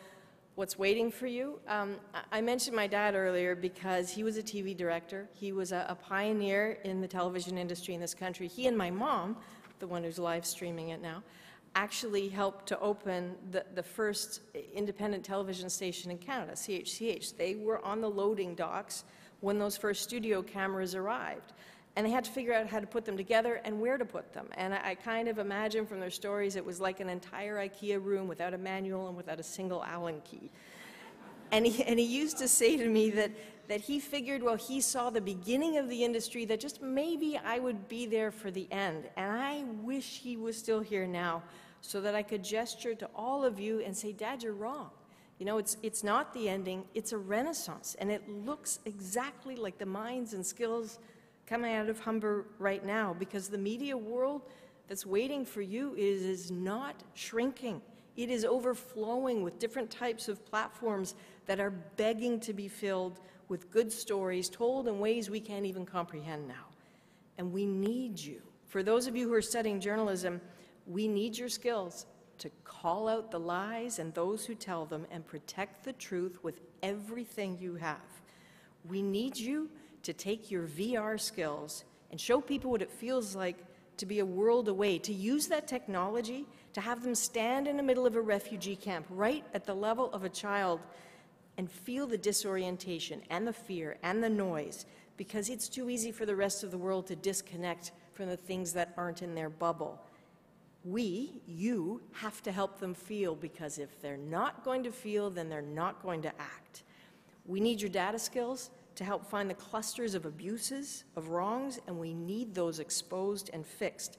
what's waiting for you? I mentioned my dad earlier because he was a TV director. He was a pioneer in the television industry in this country. He and my mom, the one who's live streaming it now, actually helped to open the first independent television station in Canada, CHCH. They were on the loading docks when those first studio cameras arrived. And they had to figure out how to put them together and where to put them. And I kind of imagine from their stories it was like an entire IKEA room without a manual and without a single Allen key. And he used to say to me that he figured, well, he saw the beginning of the industry, that just maybe I would be there for the end. And I wish he was still here now so that I could gesture to all of you and say, Dad, you're wrong. You know, it's not the ending, it's a renaissance. And it looks exactly like the minds and skills coming out of Humber right now, because the media world that's waiting for you is not shrinking. It is overflowing with different types of platforms that are begging to be filled with good stories told in ways we can't even comprehend now. And we need you. For those of you who are studying journalism, we need your skills to call out the lies and those who tell them and protect the truth with everything you have. We need you to take your VR skills and show people what it feels like to be a world away, to use that technology, to have them stand in the middle of a refugee camp, right at the level of a child, and feel the disorientation and the fear and the noise, because it's too easy for the rest of the world to disconnect from the things that aren't in their bubble. You have to help them feel, because if they're not going to feel, then they're not going to act. We need your data skills to help find the clusters of abuses, of wrongs, and we need those exposed and fixed.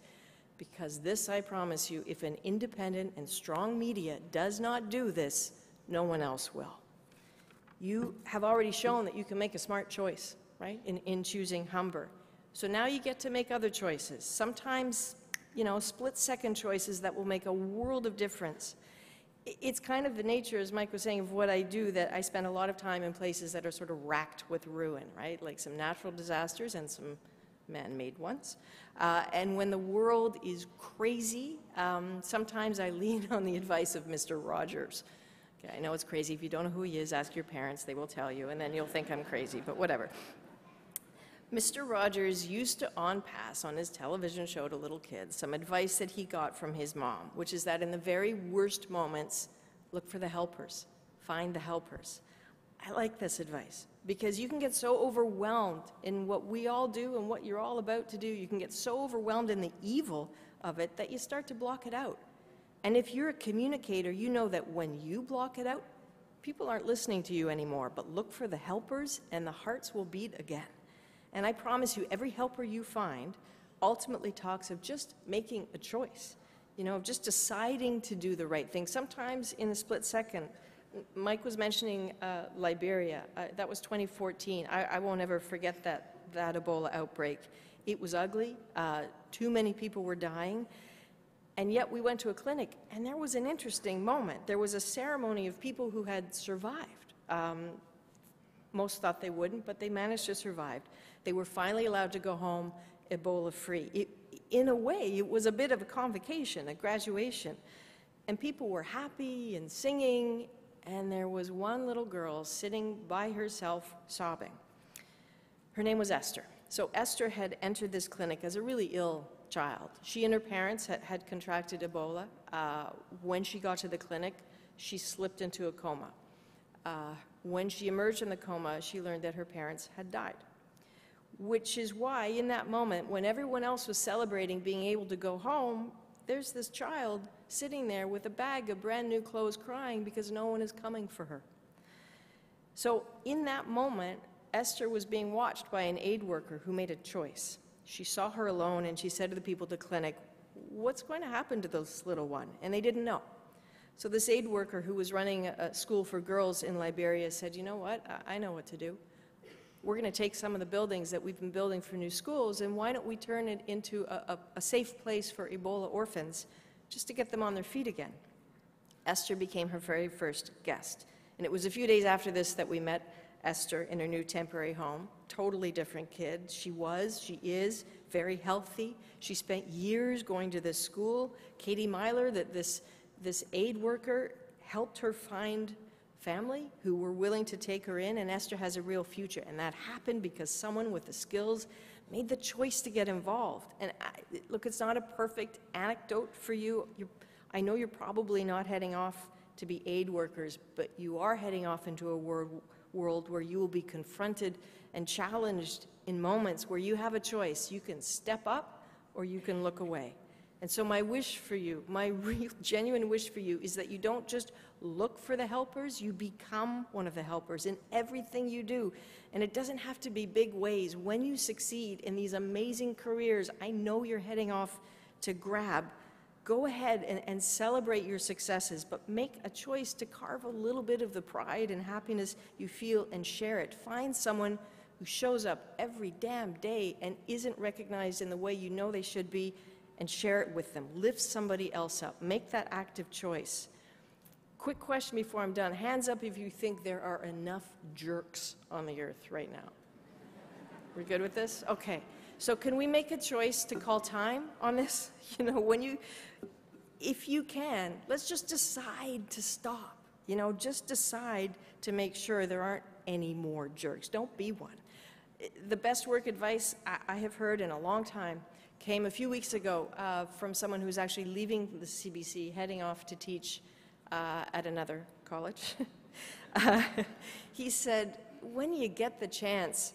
Because this, I promise you, if an independent and strong media does not do this, no one else will. You have already shown that you can make a smart choice, right, in choosing Humber. So now you get to make other choices. Sometimes, you know, split-second choices that will make a world of difference. It's kind of the nature, as Mike was saying, of what I do, that I spend a lot of time in places that are sort of racked with ruin, right? Like some natural disasters and some man-made ones. And when the world is crazy, sometimes I lean on the advice of Mr. Rogers. Okay, I know it's crazy. If you don't know who he is, ask your parents. They will tell you, and then you'll think I'm crazy, but whatever. Mr. Rogers used to on-pass on his television show to little kids some advice that he got from his mom, which is that in the very worst moments, look for the helpers, find the helpers. I like this advice, because you can get so overwhelmed in what we all do and what you're all about to do. You can get so overwhelmed in the evil of it that you start to block it out. And if you're a communicator, you know that when you block it out, people aren't listening to you anymore, but look for the helpers and the hearts will beat again. And I promise you, every helper you find ultimately talks of just making a choice, you know, of just deciding to do the right thing. Sometimes in a split second. Mike was mentioning Liberia. That was 2014. I won't ever forget that Ebola outbreak. It was ugly. Too many people were dying. And yet we went to a clinic, and there was an interesting moment. There was a ceremony of people who had survived. Most thought they wouldn't, but they managed to survive. They were finally allowed to go home Ebola-free. In a way, it was a bit of a convocation, a graduation. And people were happy and singing, and there was one little girl sitting by herself sobbing. Her name was Esther. So Esther had entered this clinic as a really ill child. She and her parents had contracted Ebola. When she got to the clinic, she slipped into a coma. When she emerged from the coma, she learned that her parents had died. Which is why, in that moment, when everyone else was celebrating being able to go home, there's this child sitting there with a bag of brand new clothes crying because no one is coming for her. So in that moment, Esther was being watched by an aid worker who made a choice. She saw her alone and she said to the people at the clinic, "What's going to happen to this little one?" And they didn't know. So this aid worker who was running a school for girls in Liberia said, "You know what? I know what to do. We're going to take some of the buildings that we've been building for new schools, and why don't we turn it into a safe place for Ebola orphans, just to get them on their feet again." Esther became her very first guest. And it was a few days after this that we met Esther in her new temporary home. Totally different kid. She is very healthy. She spent years going to this school. Katie Myler, this aid worker, helped her find family who were willing to take her in, and Esther has a real future. And that happened because someone with the skills made the choice to get involved. And look, it's not a perfect anecdote for you. I know you're probably not heading off to be aid workers, but you are heading off into a world where you will be confronted and challenged in moments where you have a choice. You can step up or you can look away. And so my wish for you, my real genuine wish for you, is that you don't just look for the helpers, you become one of the helpers in everything you do. And it doesn't have to be big ways. When you succeed in these amazing careers I know you're heading off to grab, go ahead and celebrate your successes, but make a choice to carve a little bit of the pride and happiness you feel and share it. Find someone who shows up every damn day and isn't recognized in the way you know they should be, and share it with them. Lift somebody else up. Make that active choice. Quick question before I'm done. Hands up if you think there are enough jerks on the earth right now. We're good with this? Okay. So can we make a choice to call time on this? You know, if you can, let's just decide to stop. You know, just decide to make sure there aren't any more jerks. Don't be one. The best work advice I have heard in a long time came a few weeks ago from someone who's actually leaving the CBC, heading off to teach at another college. He said, when you get the chance,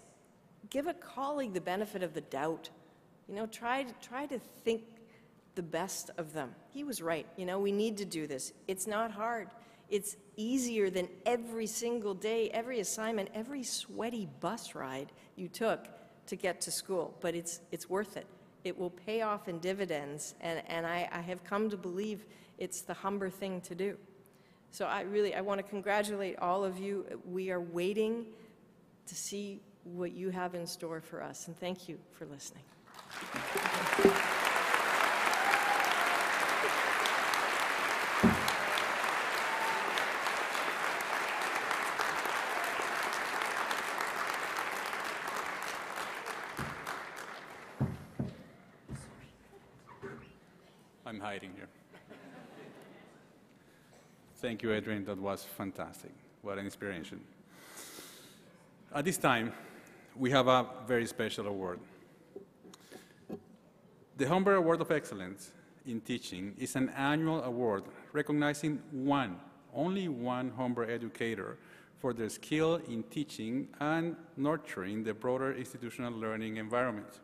give a colleague the benefit of the doubt. You know, try to think the best of them. He was right. You know, we need to do this. It's not hard. It's easier than every single day, every assignment, every sweaty bus ride you took to get to school. But it's worth it. It will pay off in dividends, and I have come to believe it's the Humber thing to do. So I want to congratulate all of you. We are waiting to see what you have in store for us, and thank you for listening. I'm hiding here. Thank you, Adrian. That was fantastic. What an inspiration. At this time, we have a very special award. The Humber Award of Excellence in Teaching is an annual award recognizing only one Humber educator for their skill in teaching and nurturing the broader institutional learning environment.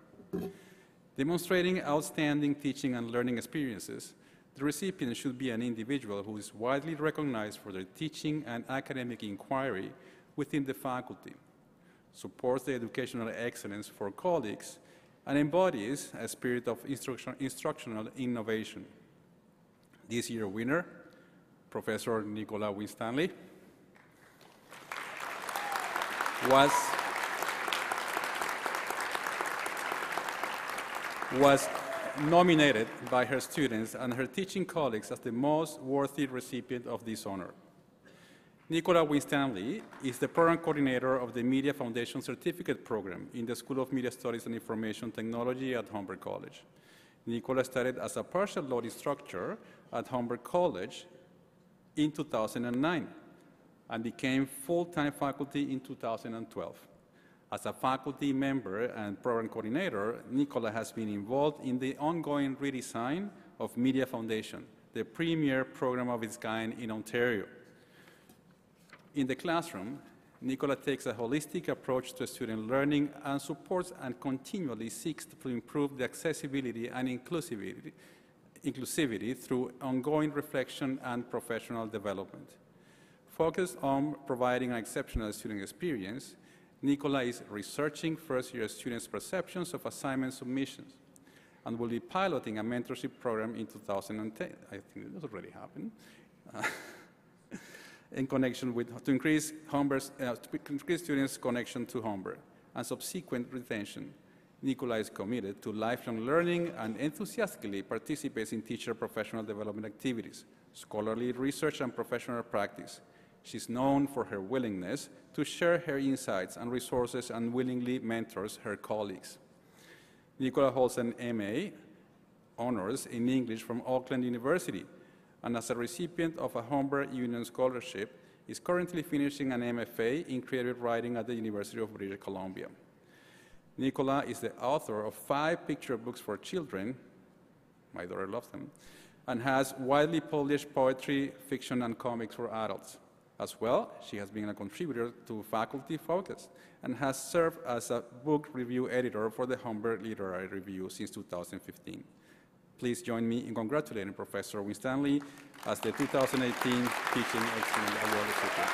Demonstrating outstanding teaching and learning experiences, the recipient should be an individual who is widely recognized for their teaching and academic inquiry within the faculty, supports the educational excellence for colleagues, and embodies a spirit of instructional innovation. This year's winner, Professor Nicola Winstanley, was nominated by her students and her teaching colleagues as the most worthy recipient of this honor. Nicola Winstanley is the program coordinator of the Media Foundation Certificate Program in the School of Media Studies and Information Technology at Humber College. Nicola started as a partial law instructor at Humber College in 2009 and became full-time faculty in 2012. As a faculty member and program coordinator, Nicola has been involved in the ongoing redesign of Media Foundation, the premier program of its kind in Ontario. In the classroom, Nicola takes a holistic approach to student learning and supports and continually seeks to improve the accessibility and inclusivity through ongoing reflection and professional development. Focused on providing an exceptional student experience, Nicola is researching first-year students' perceptions of assignment submissions and will be piloting a mentorship program in 2010. I think this already happened. In connection with, to increase students' connection to Humber and subsequent retention. Nicola is committed to lifelong learning and enthusiastically participates in teacher professional development activities, scholarly research, and professional practice. She's known for her willingness to share her insights and resources and willingly mentors her colleagues. Nicola holds an MA honors in English from Auckland University, and as a recipient of a Humber Union Scholarship, is currently finishing an MFA in creative writing at the University of British Columbia. Nicola is the author of 5 picture books for children, my daughter loves them, and has widely published poetry, fiction, and comics for adults. As well, she has been a contributor to Faculty Focus and has served as a book review editor for the Humber Literary Review since 2015. Please join me in congratulating Professor Winstanley as the 2018 Teaching Excellence Award recipient.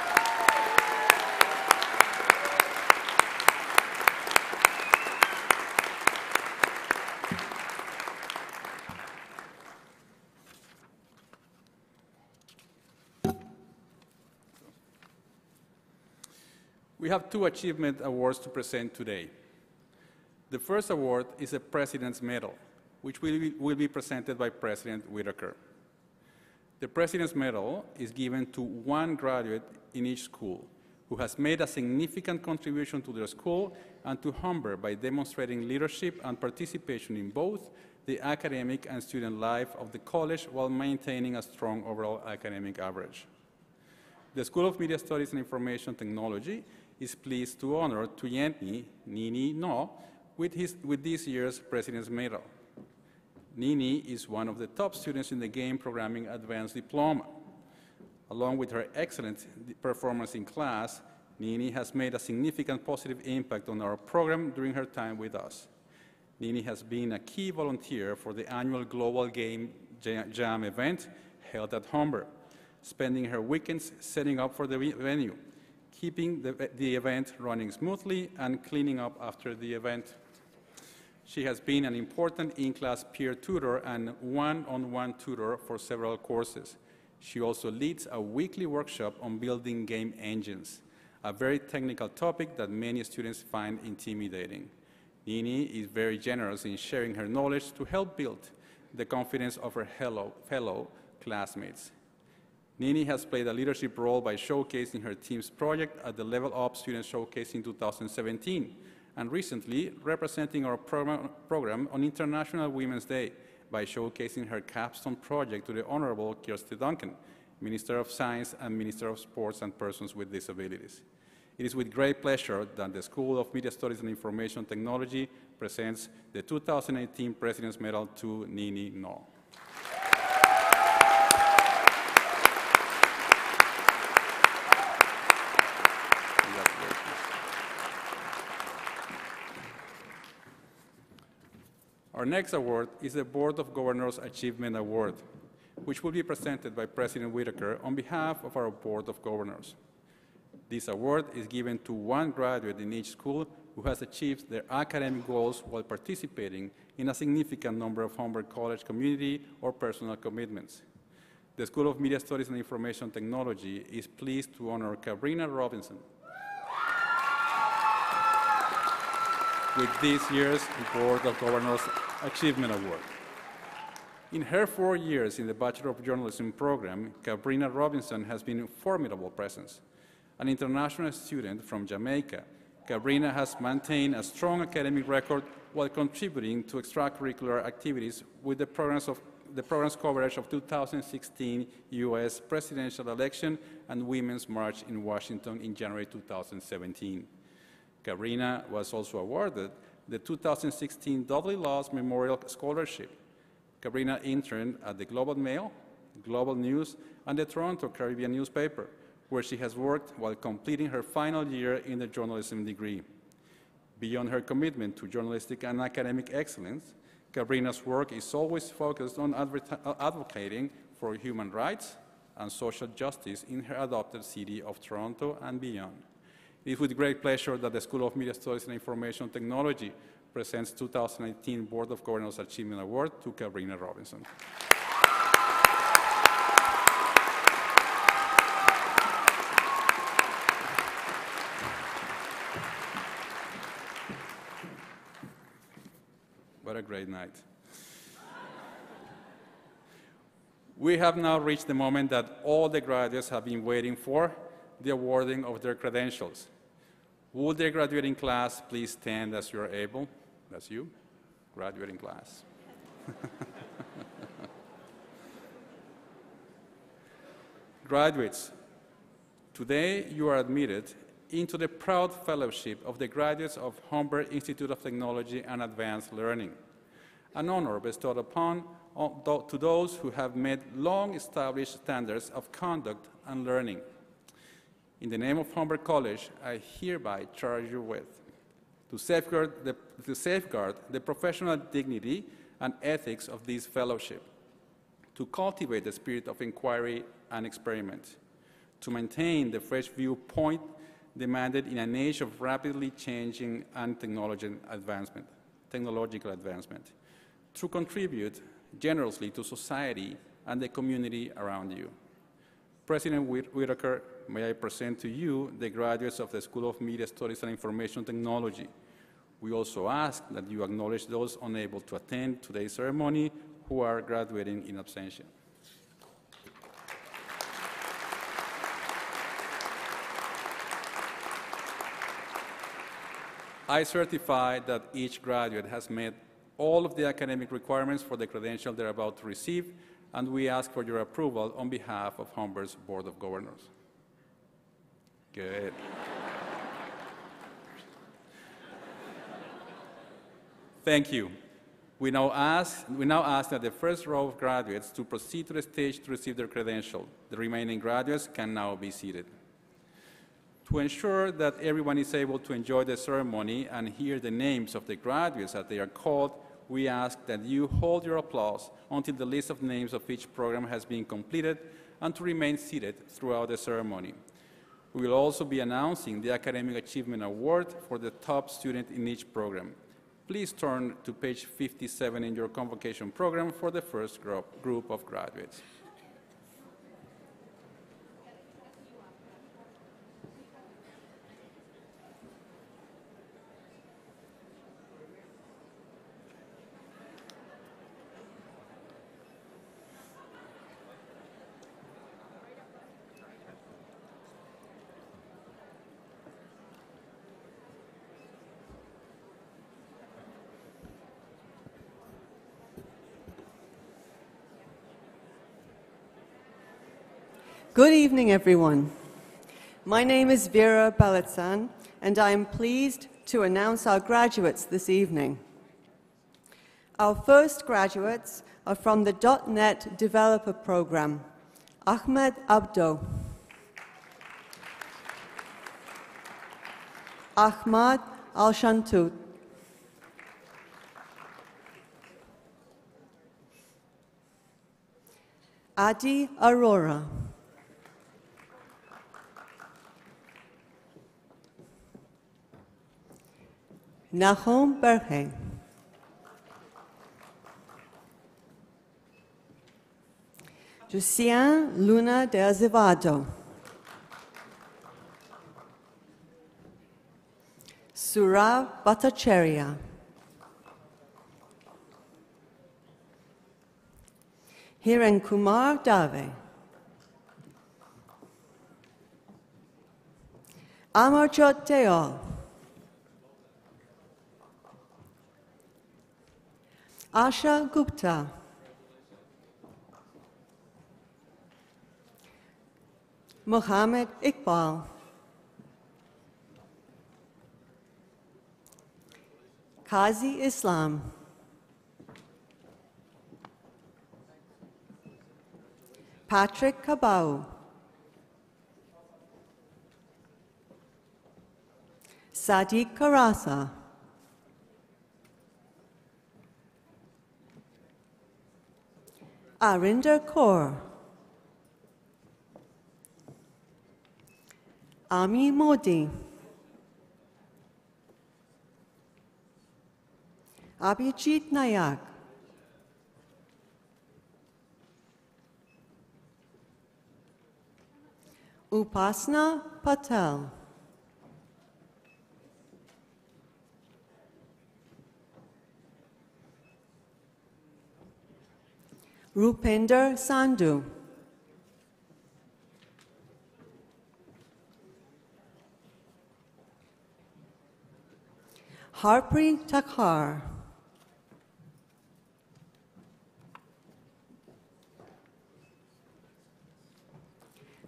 We have 2 achievement awards to present today. The first award is a President's Medal, which will be presented by President Whitaker. The President's Medal is given to one graduate in each school who has made a significant contribution to their school and to Humber by demonstrating leadership and participation in both the academic and student life of the college while maintaining a strong overall academic average. The School of Media Studies and Information Technology is pleased to honor Tuyenti Nini No with this year's President's Medal. Nini is one of the top students in the Game Programming Advanced Diploma. Along with her excellent performance in class, Nini has made a significant positive impact on our program during her time with us. Nini has been a key volunteer for the annual Global Game Jam event held at Humber, spending her weekends setting up for the venue, keeping the event running smoothly and cleaning up after the event. She has been an important in-class peer tutor and one-on-one tutor for several courses. She also leads a weekly workshop on building game engines, a very technical topic that many students find intimidating. Nini is very generous in sharing her knowledge to help build the confidence of her fellow classmates. Nini has played a leadership role by showcasing her team's project at the Level Up Student Showcase in 2017, and recently representing our program on International Women's Day by showcasing her capstone project to the Honorable Kirsty Duncan, Minister of Science and Minister of Sports and Persons with Disabilities. It is with great pleasure that the School of Media Studies and Information Technology presents the 2018 President's Medal to Nini No. Our next award is the Board of Governors Achievement Award, which will be presented by President Whitaker on behalf of our Board of Governors. This award is given to one graduate in each school who has achieved their academic goals while participating in a significant number of Humber College community or personal commitments. The School of Media Studies and Information Technology is pleased to honor Cabrina Robinson with this year's Board of Governors Achievement Award. In her 4 years in the Bachelor of Journalism program, Kabrina Robinson has been a formidable presence. An international student from Jamaica, Kabrina has maintained a strong academic record while contributing to extracurricular activities with the program's coverage of 2016 U.S. presidential election and Women's March in Washington in January 2017. Kabrina was also awarded the 2016 Dudley Laws Memorial Scholarship. Kabrina interned at the Globe and Mail, Global News, and the Toronto Caribbean newspaper, where she has worked while completing her final year in the journalism degree. Beyond her commitment to journalistic and academic excellence, Kabrina's work is always focused on advocating for human rights and social justice in her adopted city of Toronto and beyond. It is with great pleasure that the School of Media Studies and Information Technology presents 2018 Board of Governors Achievement Award to Kabrina Robinson. What a great night. We have now reached the moment that all the graduates have been waiting for, the awarding of their credentials. Would the graduating class please stand as you are able? That's you, graduating class. Graduates, today you are admitted into the proud fellowship of the graduates of Humber Institute of Technology and Advanced Learning, an honor bestowed upon to those who have met long-established standards of conduct and learning. In the name of Humber College, I hereby charge you with to safeguard the professional dignity and ethics of this fellowship, to cultivate the spirit of inquiry and experiment, to maintain the fresh viewpoint demanded in an age of rapidly changing and technological advancement, to contribute generously to society and the community around you. President Whitaker, may I present to you the graduates of the School of Media Studies and Information Technology. We also ask that you acknowledge those unable to attend today's ceremony who are graduating in absentia. I certify that each graduate has met all of the academic requirements for the credential they're about to receive, and we ask for your approval on behalf of Humber's Board of Governors. Good. Thank you. We now ask that the first row of graduates to proceed to the stage to receive their credential. The remaining graduates can now be seated. To ensure that everyone is able to enjoy the ceremony and hear the names of the graduates as they are called, we ask that you hold your applause until the list of names of each program has been completed and to remain seated throughout the ceremony. We will also be announcing the Academic Achievement Award for the top student in each program. Please turn to page 57 in your Convocation program for the first group of graduates. Good evening, everyone. My name is Vera Balitsan, and I am pleased to announce our graduates this evening. Our first graduates are from the .NET Developer Program, Ahmed Abdo, Ahmad Al-Shantut, Adi Arora, Nahom Berhe, Lucien Luna de Azevedo, Surav Bhattacharya, Hiren Kumar Dave. Amarjot Deol. Asha Gupta. Mohammed Iqbal. Qazi Islam. Patrick Kabau. Sadiq Karasa. Arinder Kaur. Ami Modi. Abhijit Nayak. Upasna Patel. Rupinder Sandhu. Harpreet Takhar.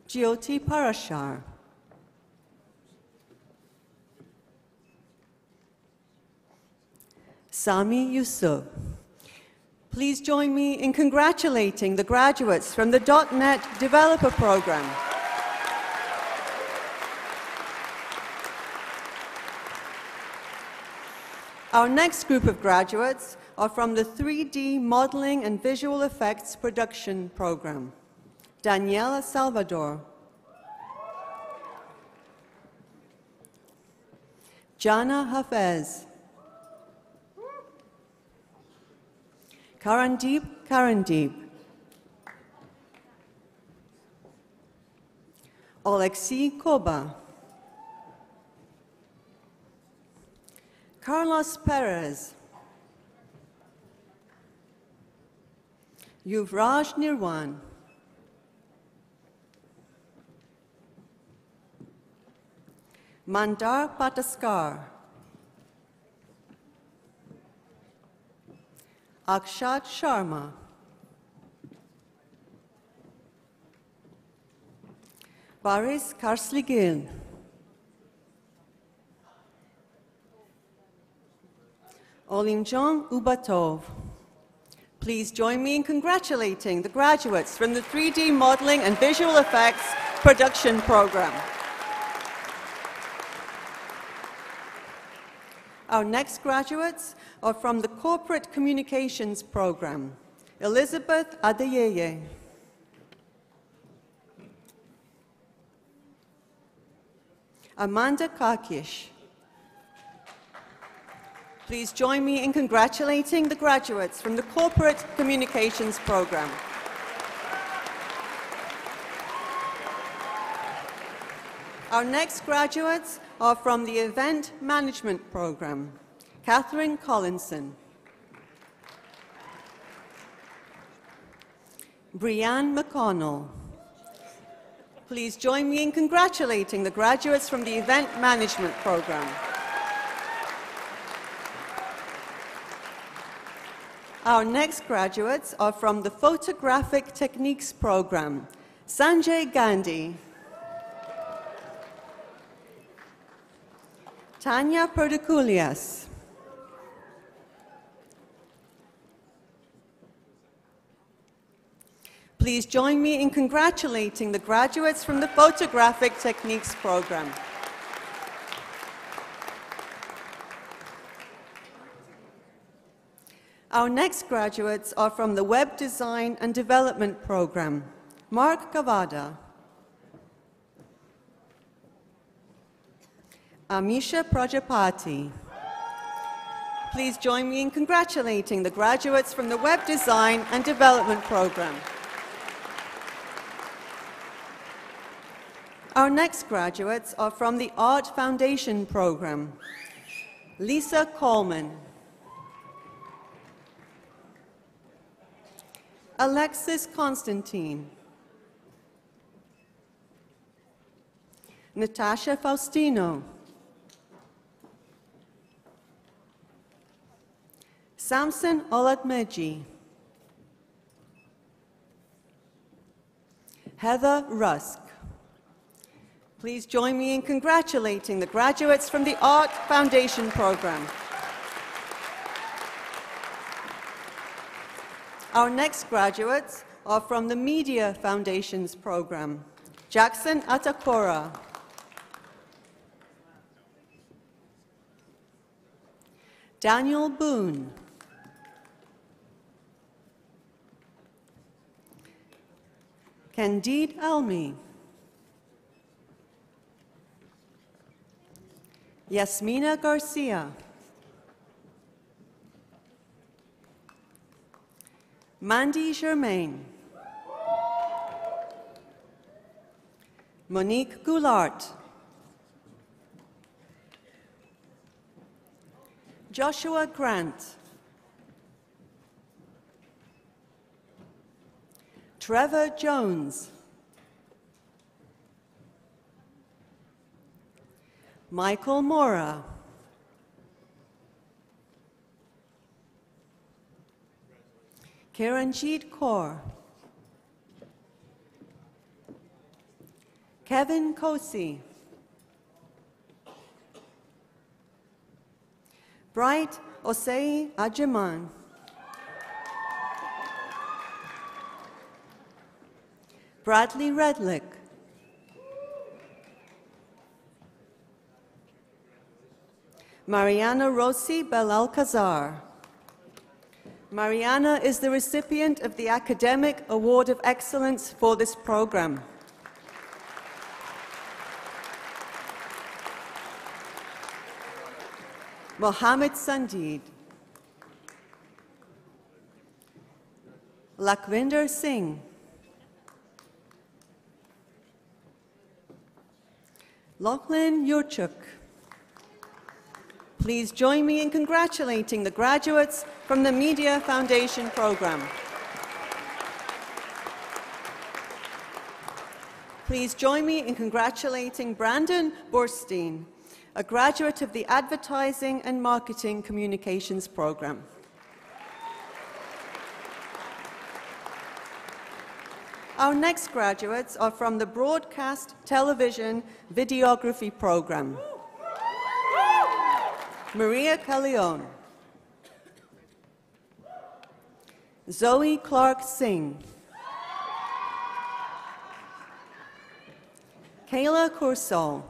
Jyoti Parashar. Sami Yusuf. Please join me in congratulating the graduates from the .NET Developer Program. Our next group of graduates are from the 3D Modeling and Visual Effects Production Program. Daniela Salvador. Jana Hafez. Karandeep. Alexei Koba. Carlos Perez. Yuvraj Nirwan. Mandar Pataskar. Akshat Sharma. Boris Karsligil. Olimjon Ubatov. Please join me in congratulating the graduates from the 3D Modeling and Visual Effects Production Program. Our next graduates are from the Corporate Communications Program. Elizabeth Adeyeye. Amanda Kakish. Please join me in congratulating the graduates from the Corporate Communications Program. Our next graduates are from the Event Management Program. Catherine Collinson. Brianne McConnell. Please join me in congratulating the graduates from the Event Management Program. Our next graduates are from the Photographic Techniques Program. Sanjay Gandhi. Tanya Perdiculias. Please join me in congratulating the graduates from the Photographic Techniques Program. Our next graduates are from the Web Design and Development Program. Mark Cavada. Amisha Prajapati. Please join me in congratulating the graduates from the Web Design and Development Program. Our next graduates are from the Art Foundation Program. Lisa Coleman. Alexis Constantine. Natasha Faustino. Samson Oladmeji. Heather Rusk. Please join me in congratulating the graduates from the Art Foundation program. Our next graduates are from the Media Foundations program. Jackson Atakora. Daniel Boone. Candide Almi. Yasmina Garcia. Mandy Germain. Monique Goulart. Joshua Grant. Trevor Jones. Michael Mora. Kiranjit Kaur. Kevin Kosi. Bright Osei Ajiman. Bradley Redlick. Mariana Rossi Belalcazar. Mariana is the recipient of the Academic Award of Excellence for this program. Mohammed Sandid. Lakwinder Singh. Lachlan Yurchuk. Please join me in congratulating the graduates from the Media Foundation program. Please join me in congratulating Brandon Borstein, a graduate of the Advertising and Marketing Communications program. Our next graduates are from the Broadcast Television Videography program. Maria Callejon. Zoe Clark Singh. Kayla Coursol.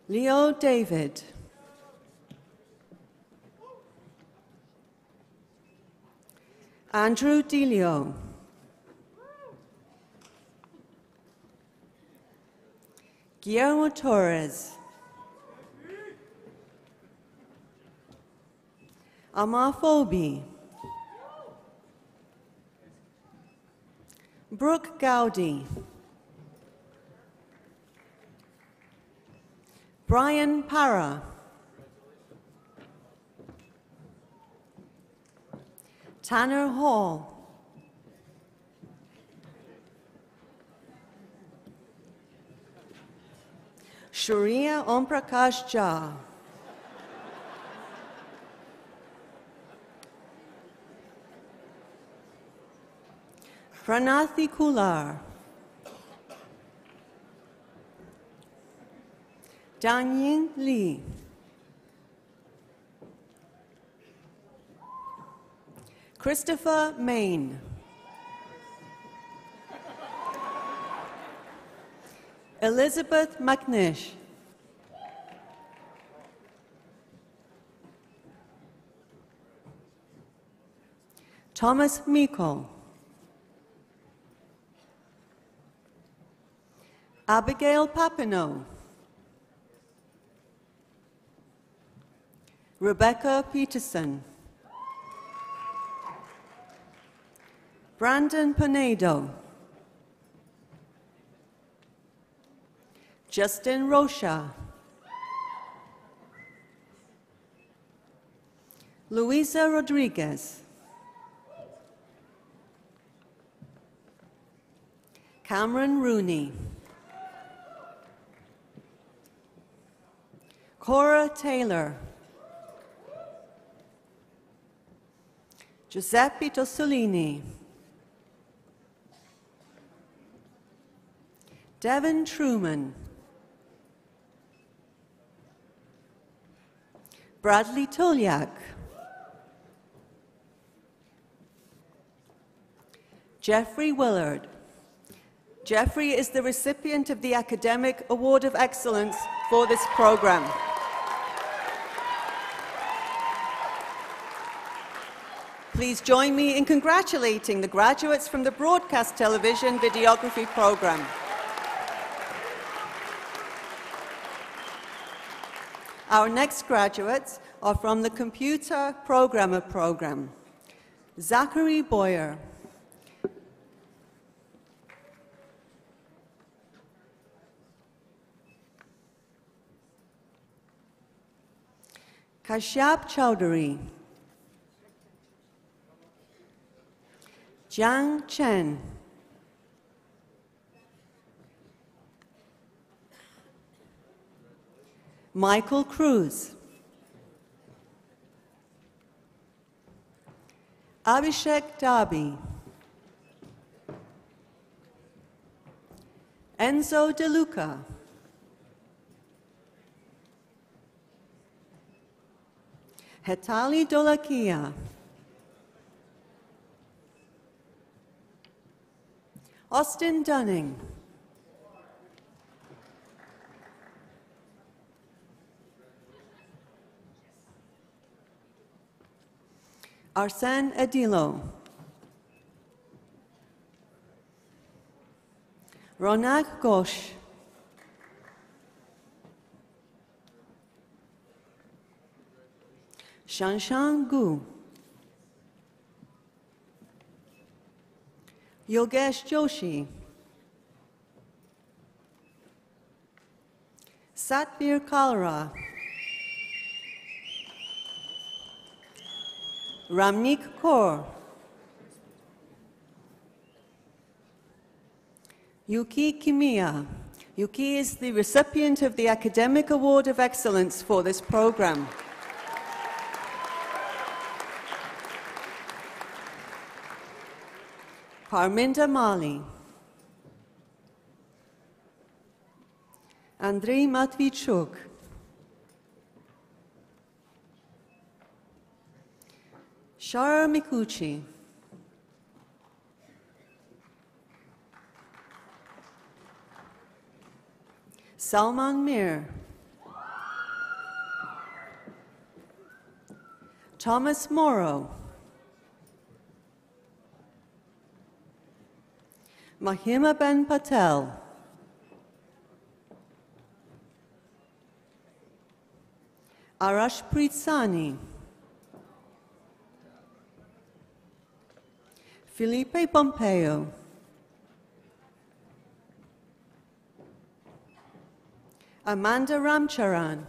Leo David. Andrew Delio. Guillermo Torres. Amar Phoebe. Brooke Gowdy. Brian Parra. Tanner Hall. Shuriya Omprakash Jha. Pranathi Kular. Danying Lee. Christopher Main. Elizabeth McNish. Thomas Meikle. Abigail Papineau. Rebecca Peterson. Brandon Pinedo. Justin Rocha. Luisa Rodriguez. Cameron Rooney. Cora Taylor. Giuseppe Tossolini. Devin Truman. Bradley Tolyak. Jeffrey Willard. Jeffrey is the recipient of the Academic Award of Excellence for this program. Please join me in congratulating the graduates from the Broadcast Television Videography program. Our next graduates are from the Computer Programmer program. Zachary Boyer. Kashyap Chowdhury. Jiang Chen. Michael Cruz. Abhishek Darby. Enzo De Luca. Hetali Dolakia. Austin Dunning. Arsène Edilo. Ronak Ghosh. Shanshan Gu. Yogesh Joshi. Satvir Kalra. Ramnik Kaur. Yuki Kimiya. Yuki is the recipient of the Academic Award of Excellence for this program. Parminda Mali. Andrei Matvichuk. Shara Mikuchi. Salman Mir. Thomas Morrow. Mahima Ben Patel. Arash Pritsani. Felipe Pompeo. Amanda Ramcharan.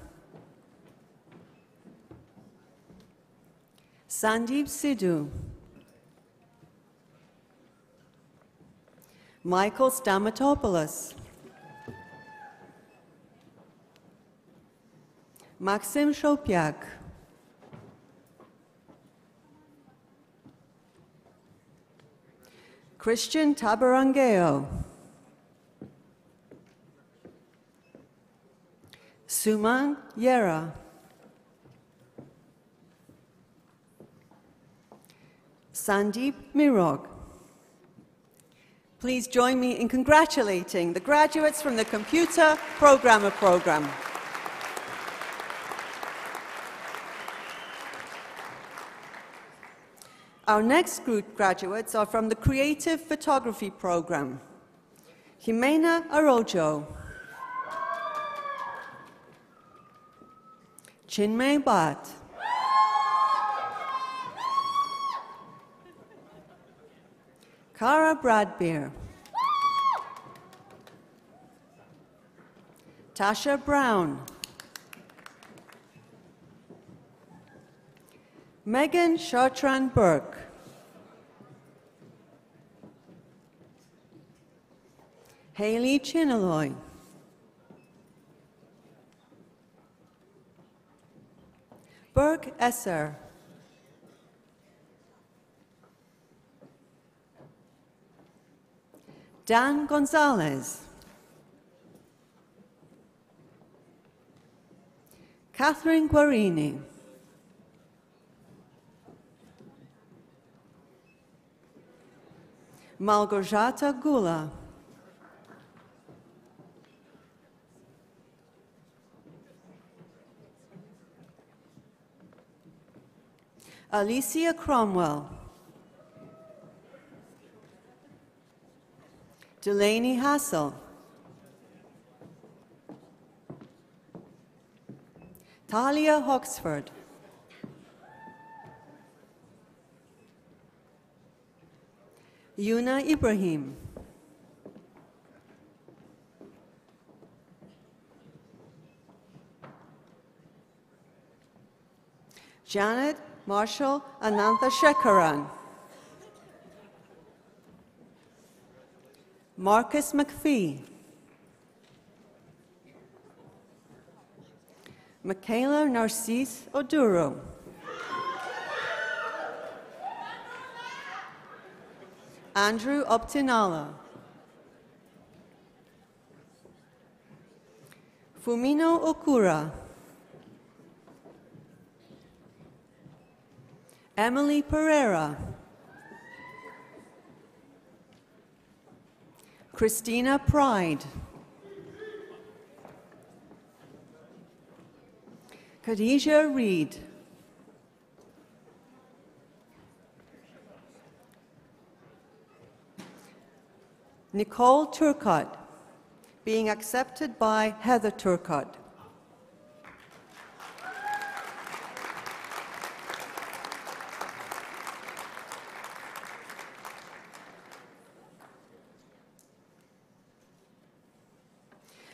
Sandeep Sidhu. Michael Stamatopoulos. Maxim Shopyak. Christian Tabarangeo. Suman Yera. Sandeep Mirog. Please join me in congratulating the graduates from the Computer Programmer program. Our next group graduates are from the Creative Photography program. Jimena Arojo. Chinmay Bhatt. Cara Bradbeer. Tasha Brown. Megan Chartrand Burke. Haley Chinaloy. Burke Esser. Dan Gonzalez. Catherine Guarini. Malgorzata Gula. Alicia Cromwell. Delaney Hassel. Talia Hoxford. Yuna Ibrahim. Janet Marshall Anantha Shekaran. Marcus McPhee. Michaela Narcisse Oduro. Andrew Optinala. Fumino Okura. Emily Pereira. Christina Pride. Khadijah Reed. Nicole Turcott, being accepted by Heather Turcott.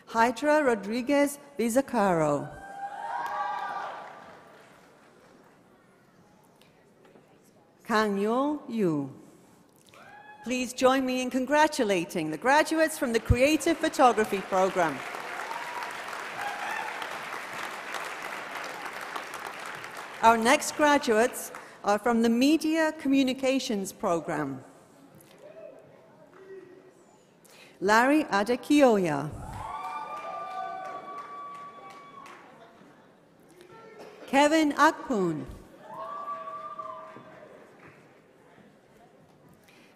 Hydra Rodriguez Vizacaro. Kangyo Yu. Please join me in congratulating the graduates from the Creative Photography program. Our next graduates are from the Media Communications program. Larry Adekioya. Kevin Akpoon.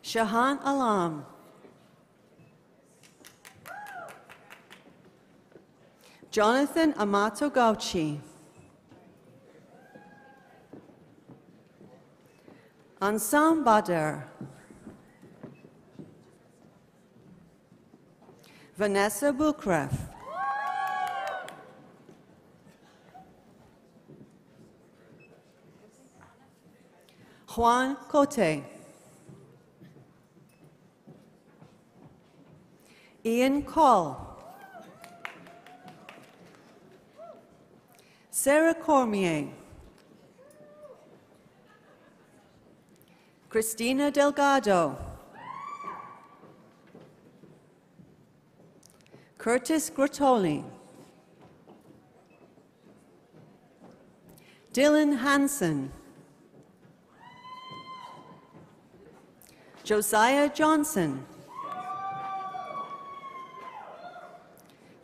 Shahan Alam. Jonathan Amato Gauchi. Ansam Bader. Vanessa Bukref. Juan Cote. Ian Call. Sarah Cormier. Christina Delgado. Curtis Grotoli. Dylan Hansen. Josiah Johnson.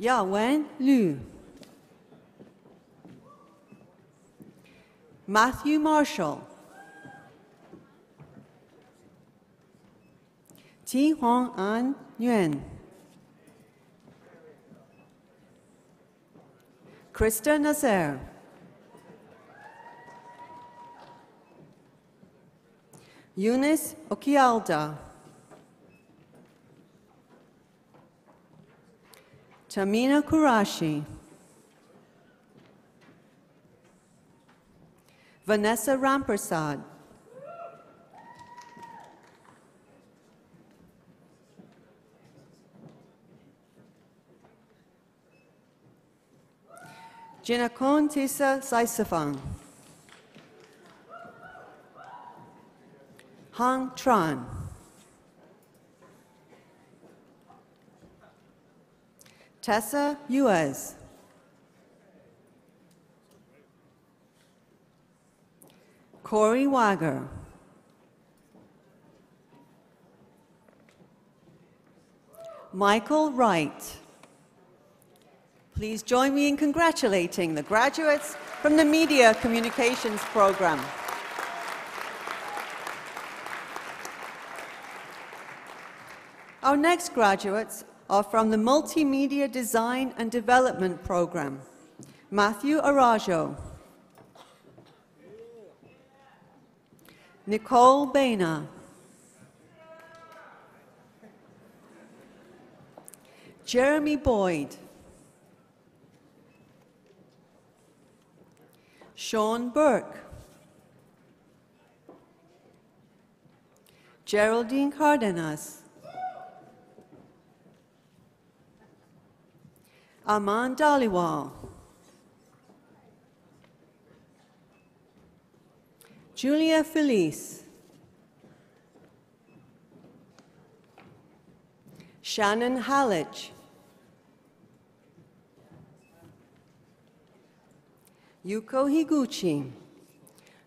Yawen Liu. Matthew Marshall. Ti Huang An Nguyen. Krista Nazer. Eunice Okialda. Tamina Kurashi. Vanessa Rampersad. Jinakon Tisa Saisafang. Hang Tran. Tessa Uez. Corey Wagger. Michael Wright. Please join me in congratulating the graduates from the Media Communications program. Our next graduates are from the Multimedia Design and Development program. Matthew Arajo. Nicole Baina. Jeremy Boyd. Sean Burke. Geraldine Cardenas. Aman Dhaliwal. Julia Felice. Shannon Hallich. Yuko Higuchi.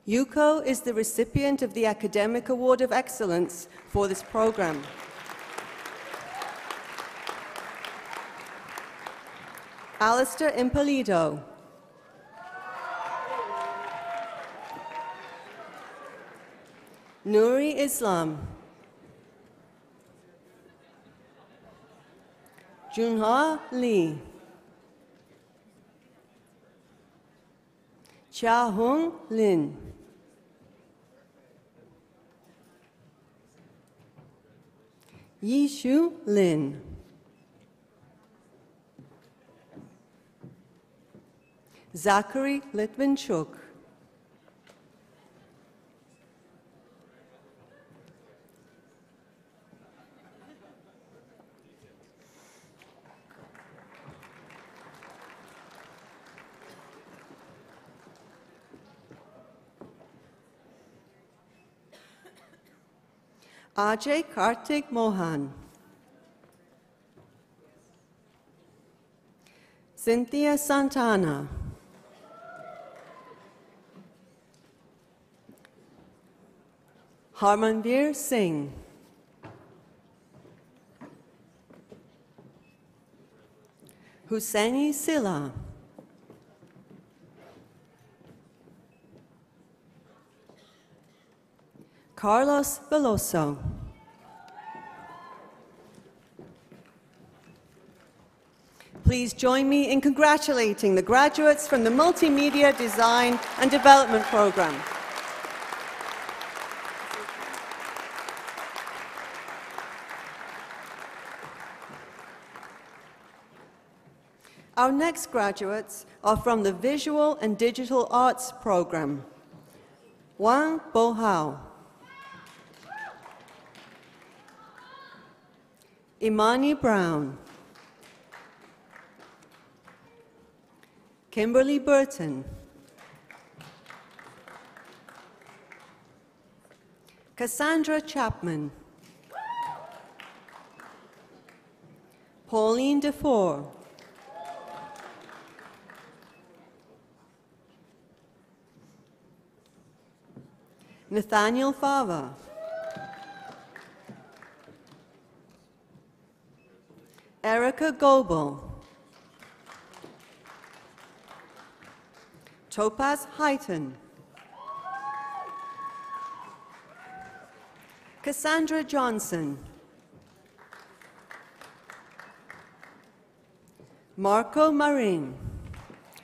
Yuko is the recipient of the Academic Award of Excellence for this program. Alistair Impolido. Nuri Islam. Junha Lee. Chia Hung Lin. Yishu Lin. Zachary Litvinchuk. Ajay Kartik Mohan. Cynthia Santana. Harmanveer Singh. Hussaini Silla. Carlos Veloso. Please join me in congratulating the graduates from the Multimedia Design and Development program. Our next graduates are from the Visual and Digital Arts program. Wang Bohao. Imani Brown. Kimberly Burton. Cassandra Chapman. Pauline DeFore. Nathaniel Fava. Erica Goebel. Topaz Heighton. Cassandra Johnson. Marco Marin.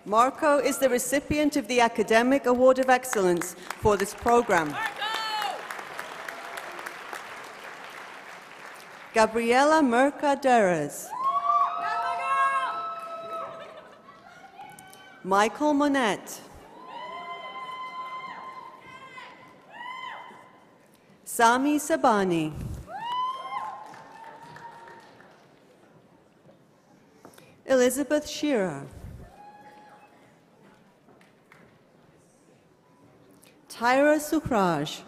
Marco is the recipient of the Academic Award of Excellence for this program. Gabriela Mercaderes. Michael Monette. Sami Sabani. Elizabeth Shearer. Tyra Sukraj.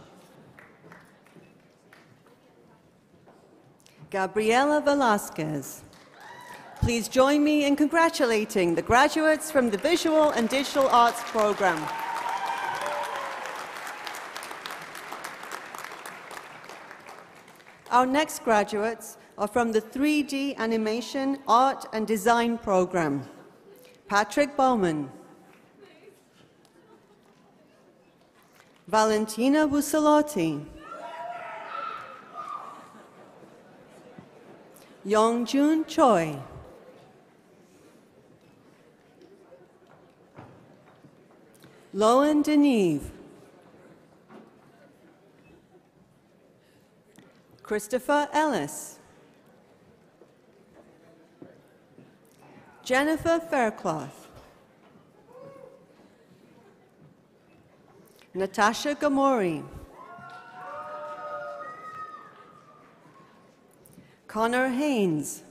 Gabriela Velasquez. Please join me in congratulating the graduates from the Visual and Digital Arts program. Our next graduates are from the 3D Animation, Art and Design program. Patrick Bowman, Valentina Busalotti, Yongjun Choi, Loan Deneve, Christopher Ellis, Jennifer Faircloth, Natasha Gamori, Connor Haynes,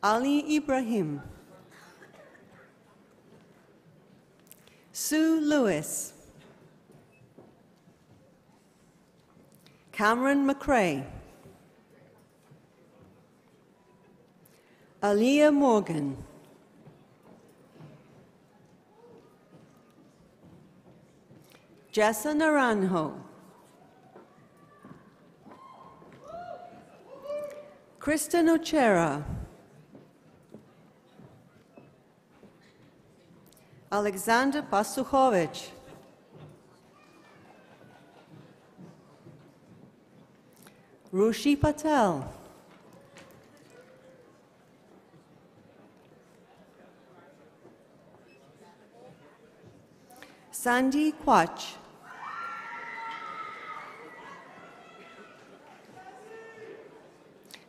Ali Ibrahim, Sue Lewis, Cameron McRae, Aaliyah Morgan, Jessa Naranjo, Kristen Ochera, Alexander Pasuchovic, Rushi Patel, Sandy Quach,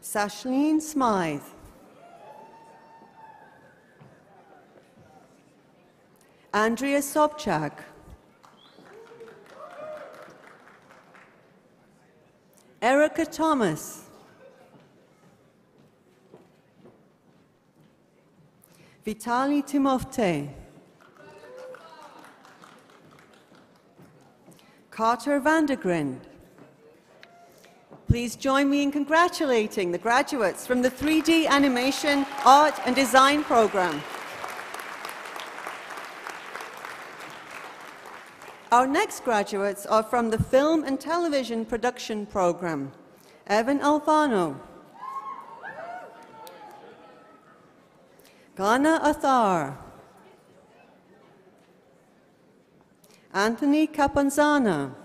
Sashleen Smythe, Andrea Sobchak, Erica Thomas, Vitali Timofte, Carter Vandergrind. Please join me in congratulating the graduates from the 3D Animation, Art and Design program. Our next graduates are from the Film and Television Production program. Evan Alfano, Ghana Athar, Anthony Capanzana,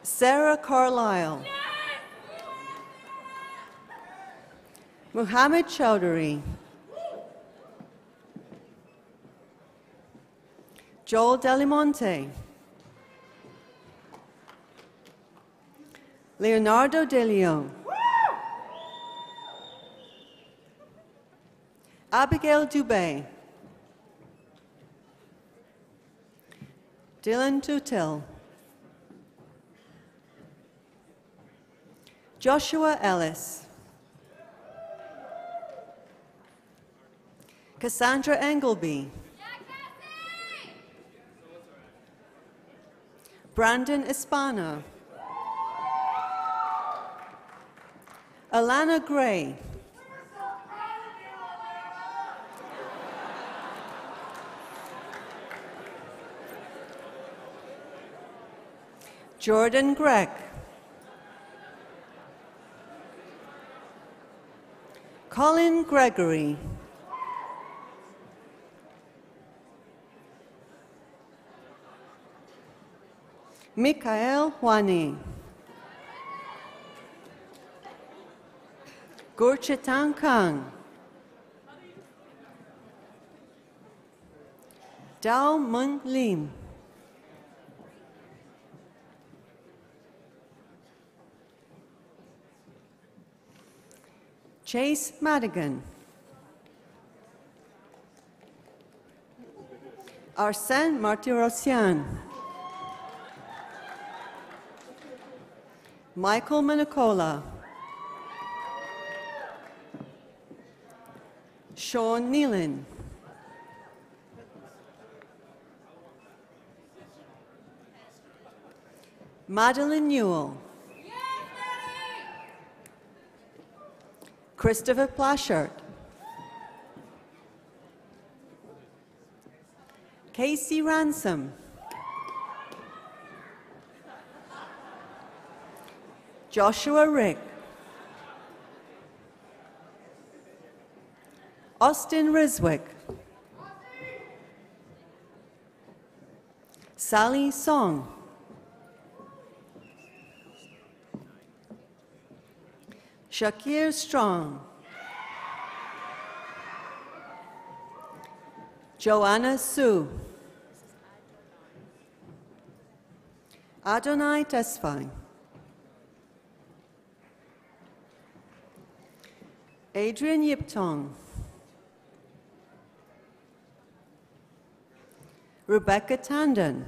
Sarah Carlisle, Muhammad Chowdhury, Joel Delimonte, Leonardo Delio, Abigail Dubé, Dylan Tutil, Joshua Ellis, Cassandra Engelby, Brandon Espana, Alana Gray, Jordan Gregg, Colin Gregory, Mikael Huani, Gurchetan Kang, Dao Meng Lim, Chase Madigan, Arsène Martirosyan, Michael Minicola, Sean Nealon, Madeline Newell. Christopher Plashert. Casey Ransom. Joshua Rick. Austin Riswick. Sally Song. Shakir Strong. Joanna Sue. Adonai Tesfaye. Adrian Yiptong. Rebecca Tandon.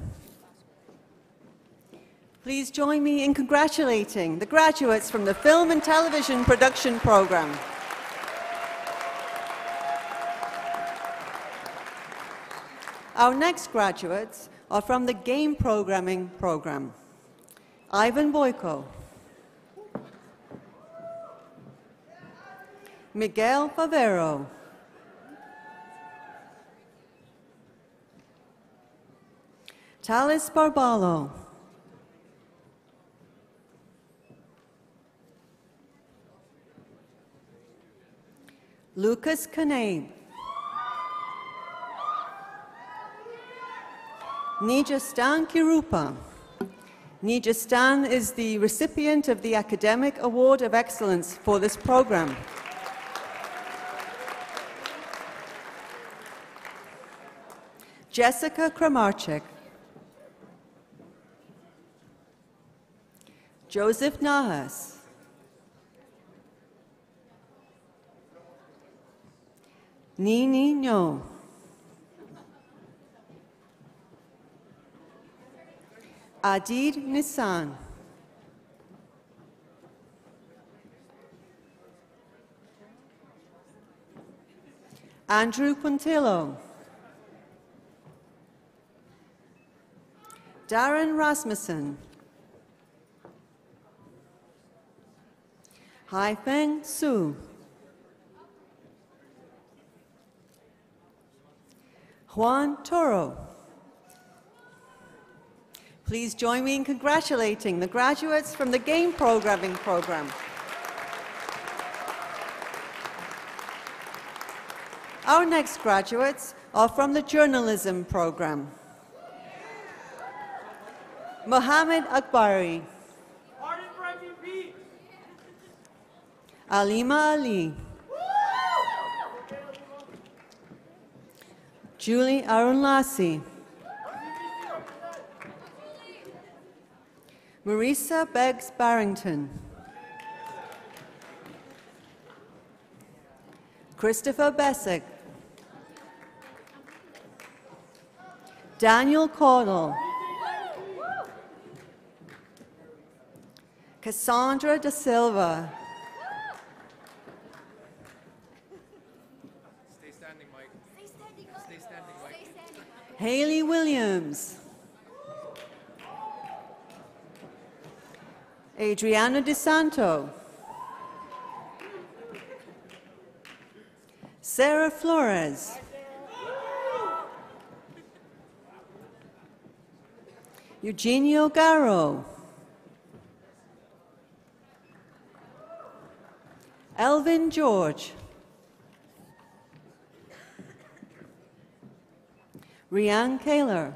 Please join me in congratulating the graduates from the Film and Television Production Program. Our next graduates are from the Game Programming Program. Ivan Boyko. Miguel Favero. Talis Barbalo. Lucas Kanabe. Nijastan Kirupa. Nijastan is the recipient of the Academic Award of Excellence for this program. Jessica Kramarczyk. Joseph Nahas. Nini Nyo. Adid Nissan. Andrew Puntillo. Darren Rasmussen. Haifeng Su. Juan Toro. Please join me in congratulating the graduates from the Game Programming Program. Our next graduates are from the Journalism Program. Mohammed Akbari. Alima Ali. Julie Arunlasi. Marisa Beggs Barrington. Christopher Bessick. Daniel Caudle. Cassandra Da Silva. Stay standing, Mike. Stay standing, Mike. Haley Williams. Adriana DeSanto. Sarah Flores. Eugenio Garro. Elvin George. Rianne Kaler.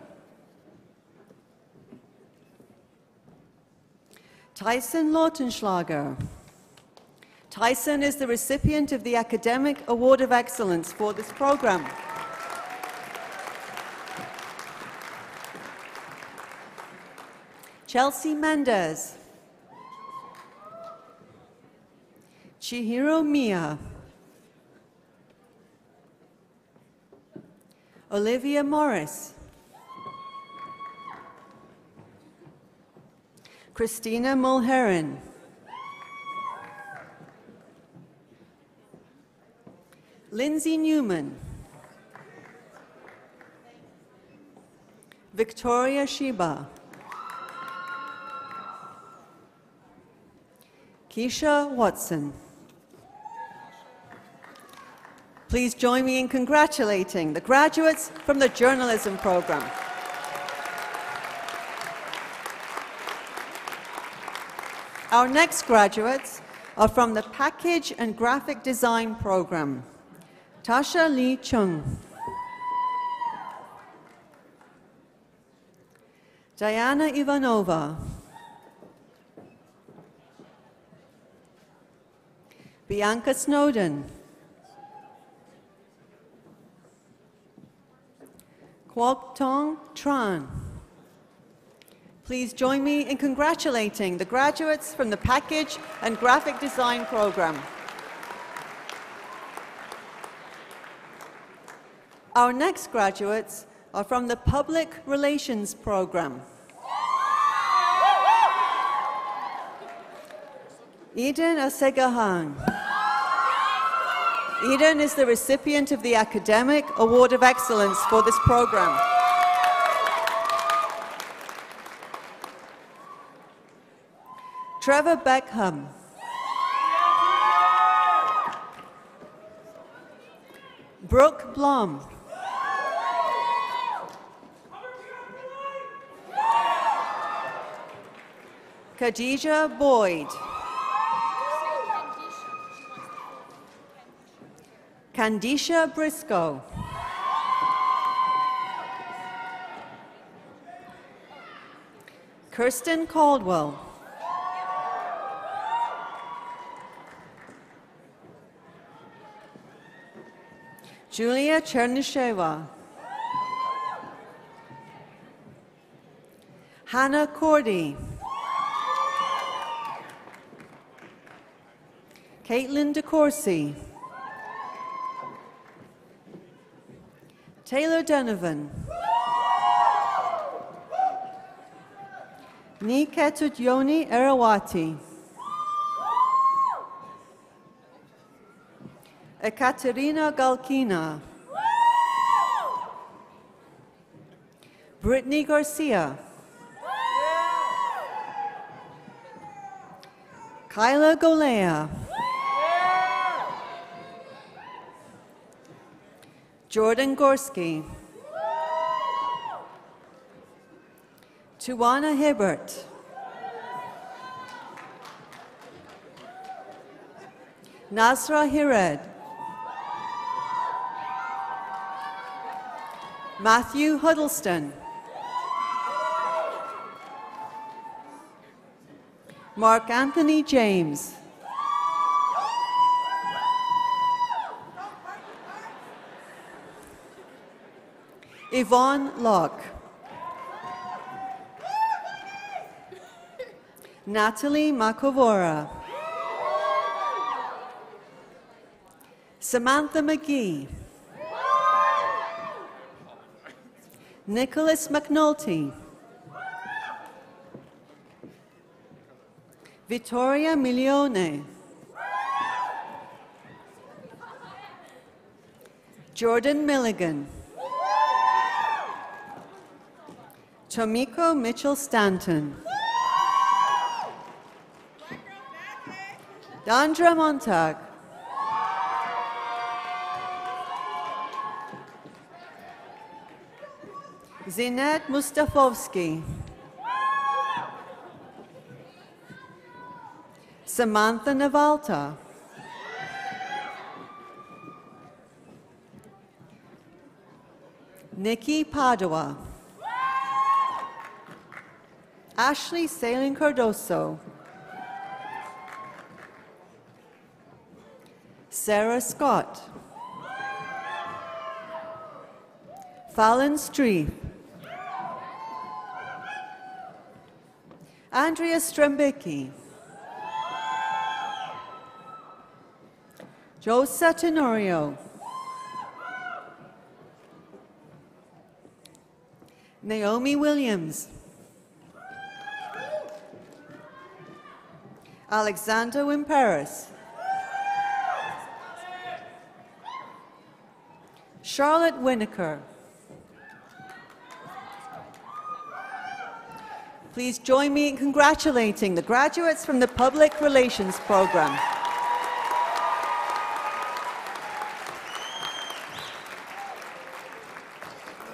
Tyson Lautenschlager. Tyson is the recipient of the Academic Award of Excellence for this program. Chelsea Mendez. Chihiro Mia. Olivia Morris. Christina Mulheron. Lindsay Newman. Victoria Shiba. Keisha Watson. Please join me in congratulating the graduates from the journalism program. Our next graduates are from the Package and Graphic Design program. Tasha Lee Chung. Diana Ivanova. Bianca Snowden. Kwok Tong Tran. Please join me in congratulating the graduates from the Package and Graphic Design program. Our next graduates are from the Public Relations program. Eden Asegahan. Eden is the recipient of the Academic Award of Excellence for this program. Trevor Beckham. Brooke Blum. Khadija Boyd. Candisha Briscoe. Kirsten Caldwell. Julia Chernysheva. Hannah Cordy. Caitlin DeCourcy. Taylor Donovan. Niketut Yoni Erawati. Ekaterina Galkina. Brittany Garcia. Kyla Golea. Jordan Gorski. Tuwana Hibbert. Nasra Hired. Matthew Huddleston. Mark Anthony James. Yvonne Locke. Natalie Makovora. Samantha McGee. Nicholas McNulty. Vittoria Milione. Jordan Milligan. Tomiko Mitchell-Stanton. Dandra Montag. Zinette Mustafovsky. Samantha Navalta. Nikki Padua. Ashley Salin Cardoso. Sarah Scott. Fallon Streep. Andrea Strembicki. Josa Tenorio. Naomi Williams. Alexander Wimperis. Charlotte Winokur. Please join me in congratulating the graduates from the Public Relations Program.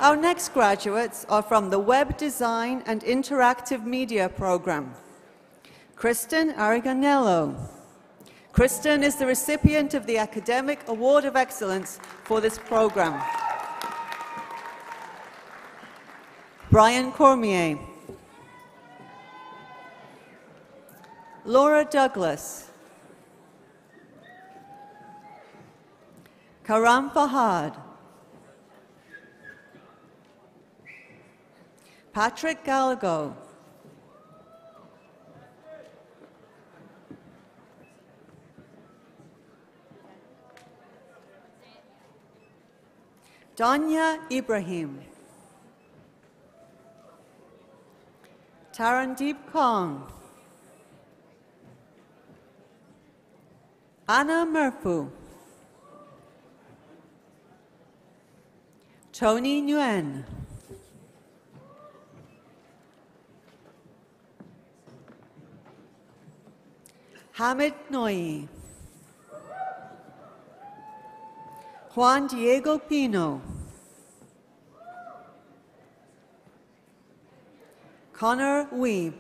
Our next graduates are from the Web Design and Interactive Media Program. Kristen Aragonello. Kristen is the recipient of the Academic Award of Excellence for this program. Brian Cormier. Laura Douglas. Karam Fahad. Patrick Gallego. Danya Ibrahim. Tarandeep Kong. Anna Murphu. Tony Nguyen. Hamid Noy. Juan Diego Pino. Connor Weeb.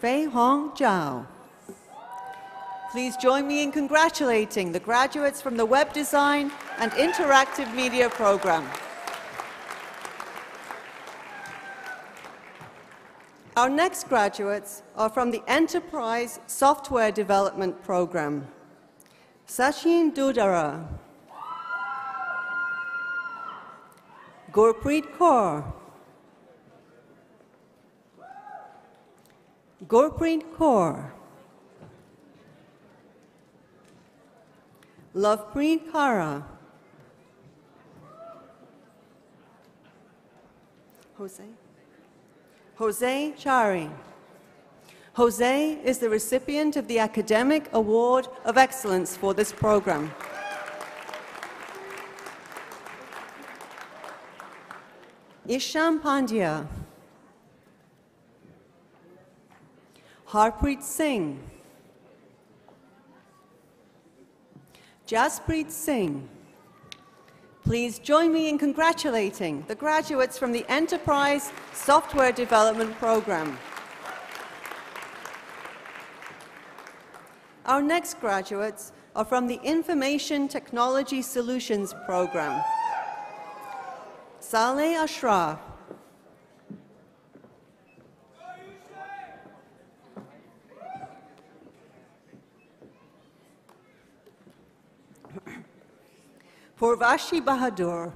Fei Hong Zhao. Please join me in congratulating the graduates from the Web Design and Interactive Media Program. Our next graduates are from the Enterprise Software Development Program. Sachin Dudara. Gurpreet Kaur. Gurpreet Kaur. Lovepreet Kara. Jose Chari. Jose is the recipient of the Academic Award of Excellence for this program. Isham Pandya. Harpreet Singh. Jaspreet Singh. Please join me in congratulating the graduates from the Enterprise Software Development Program. Our next graduates are from the Information Technology Solutions Program. Saleh Ashraf. Purvashi Bahadur.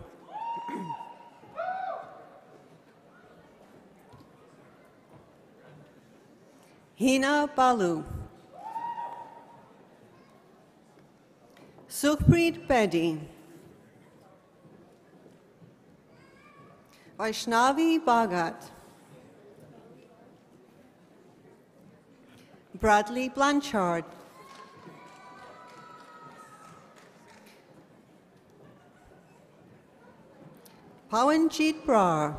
Hina Balu. Sukhpreet Bedi. Vaishnavi Bhagat. Bradley Blanchard. Pawanjit Brar.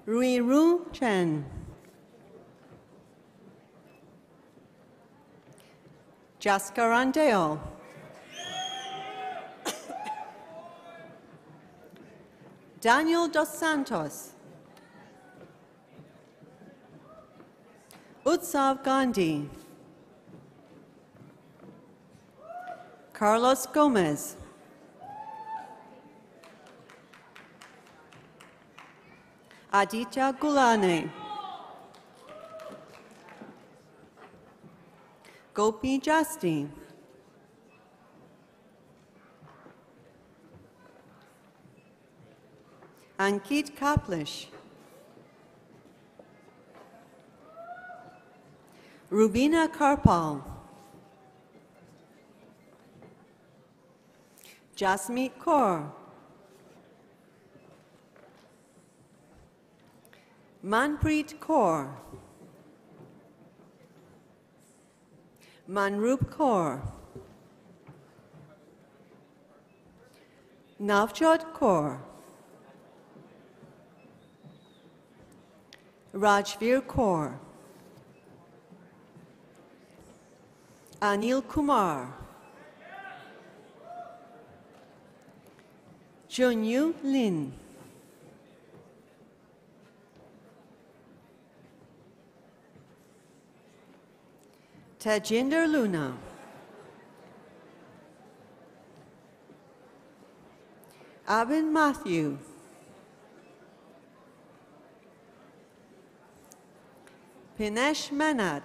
Ruiru Chen. Jaskarandeo. Daniel Dos Santos. Utsav Gandhi. Carlos Gomez. Aditya Gulane. Gopi Jasti. Ankit Kaplish. Rubina Karpal. Jasmeet Kaur. Manpreet Kaur. Manroop Kaur. Navjot Kaur, Rajveer Kaur, Anil Kumar, Junyu Lin, Tajinder Luna, Abin Matthew, Pinesh Manat,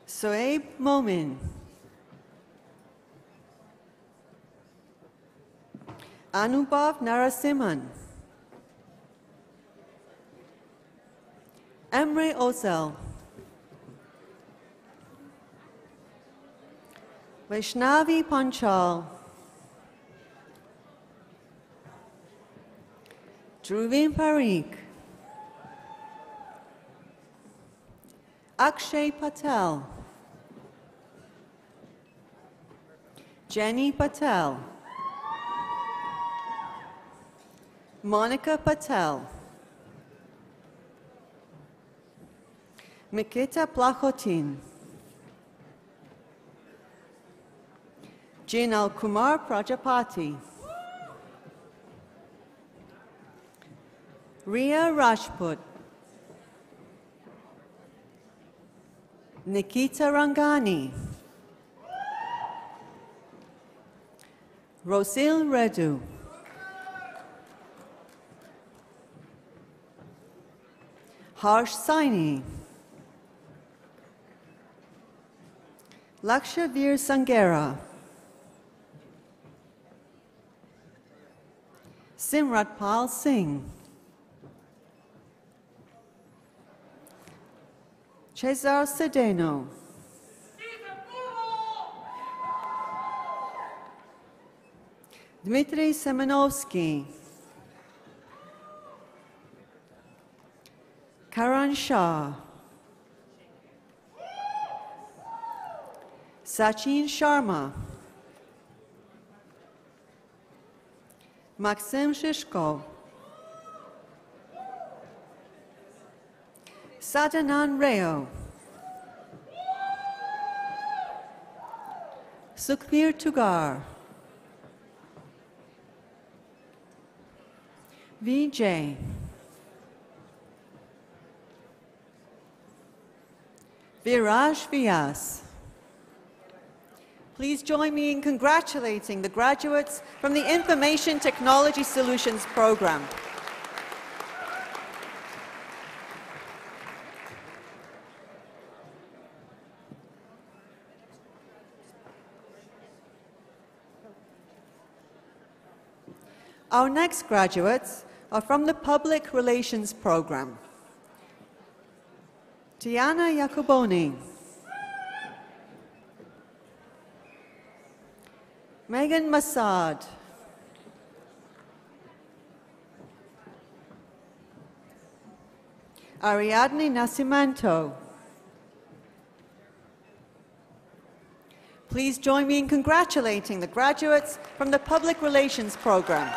Soeb Momin, Anubhav Narasimhan, Emre Ozel, Vaishnavi Panchal, Dhruvin Parikh, Akshay Patel, Jenny Patel, Monica Patel, Mikita Plachotin, Jinal Kumar Prajapati, Ria Rajput, Nikita Rangani, Rosil Reddu, Harsh Saini, Lakshavir Sangera, Simratpal Singh, Cesar Cedeno, Dmitry Semenovsky, Karan Shah, Sachin Sharma, Maxim Shishko, Sadanan Rao, Sukhbir Tugar, Vijay, Viraj Vyas. Please join me in congratulating the graduates from the Information Technology Solutions program. Our next graduates are from the Public Relations program. Tiana Jacoboni, Megan Massad, Ariadne Nascimento. Please join me in congratulating the graduates from the Public Relations program.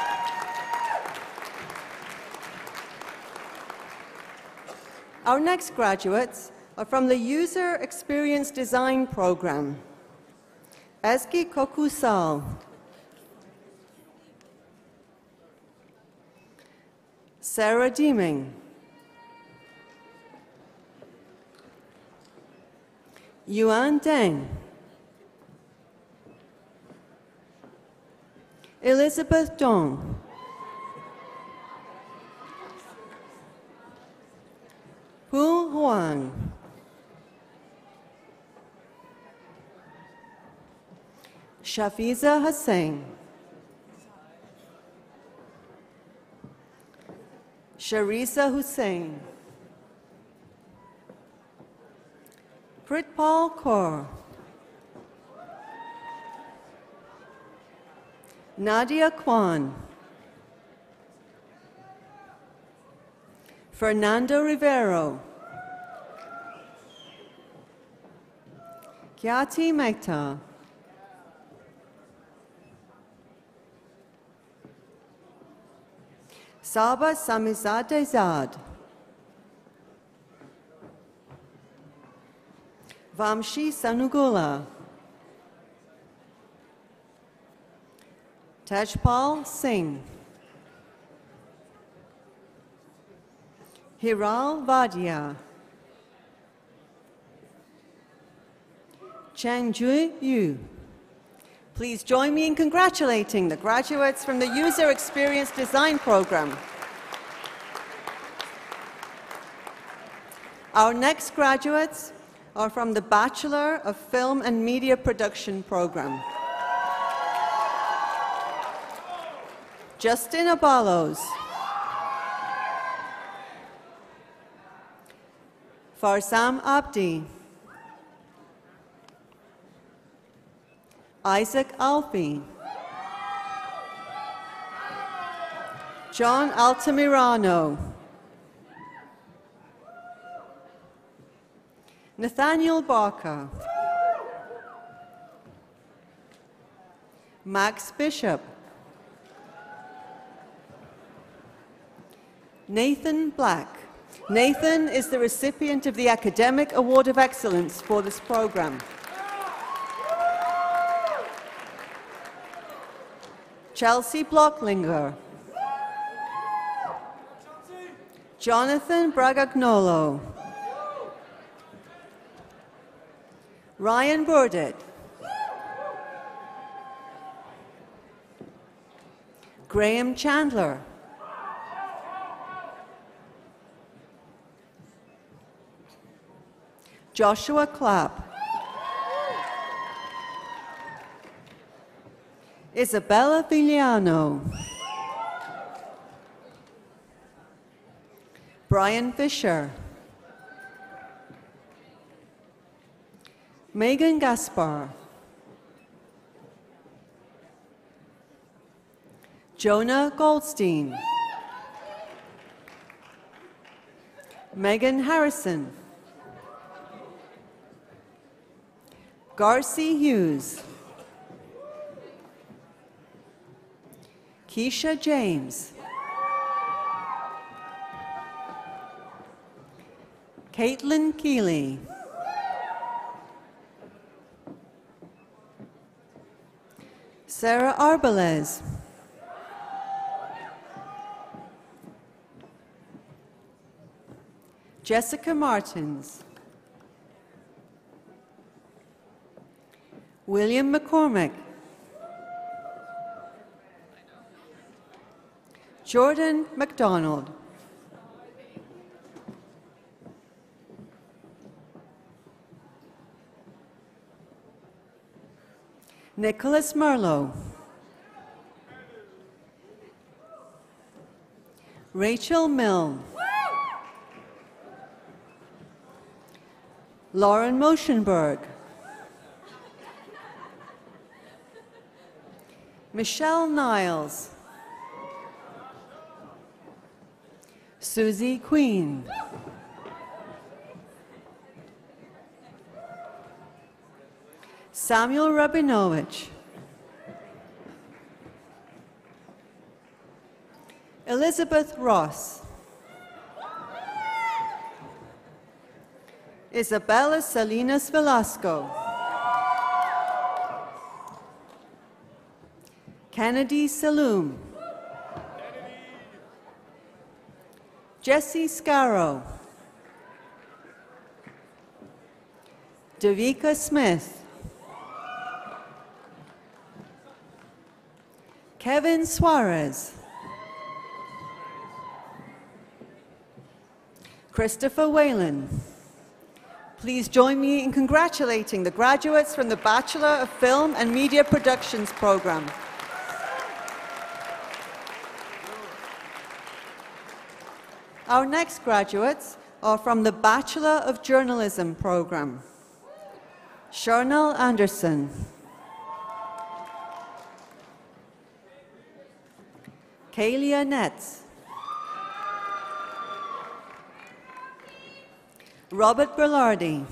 Our next graduates are from the User Experience Design program. Ezgi Kokusal, Sarah Deeming, Yuan Deng, Elizabeth Dong, Hu Huang, Shafiza Hussain, Sharisa Hussain, Pritpal Kaur, Nadia Kwan, Fernando Rivero, Kyati Mehta, Saba Samizade Zad. Vamshi Sanugula. Tejpal Singh. Hiral Vadia. Changju Yu. Please join me in congratulating the graduates from the User Experience Design Program. Our next graduates are from the Bachelor of Film and Media Production Program. Justin Abalos. Farsam Abdi. Isaac Alfie. John Altamirano. Nathaniel Barker. Max Bishop. Nathan Black. Nathan is the recipient of the Academic Award of Excellence for this program. Chelsea Blocklinger. Jonathan Bragagnolo. Ryan Burdett. Graham Chandler. Joshua Clapp. Isabella Villano. Brian Fisher. Megan Gaspar. Jonah Goldstein. Megan Harrison. Garci Hughes. Keisha James. Caitlin Keeley. Sarah Arbeles. Jessica Martins. William McCormick. Jordan McDonald. Nicholas Merlot. Rachel Milne. Lauren Moschenberg. Michelle Niles. Susie Queen. Samuel Rabinovich. Elizabeth Ross. Isabella Salinas Velasco. Kennedy Saloom. Jesse Scarrow. Davika Smith. Kevin Suarez. Christopher Whalen. Please join me in congratulating the graduates from the Bachelor of Film and Media Productions program. Our next graduates are from the Bachelor of Journalism program. Charnel Anderson. Kalia Netz. Robert Berlardi.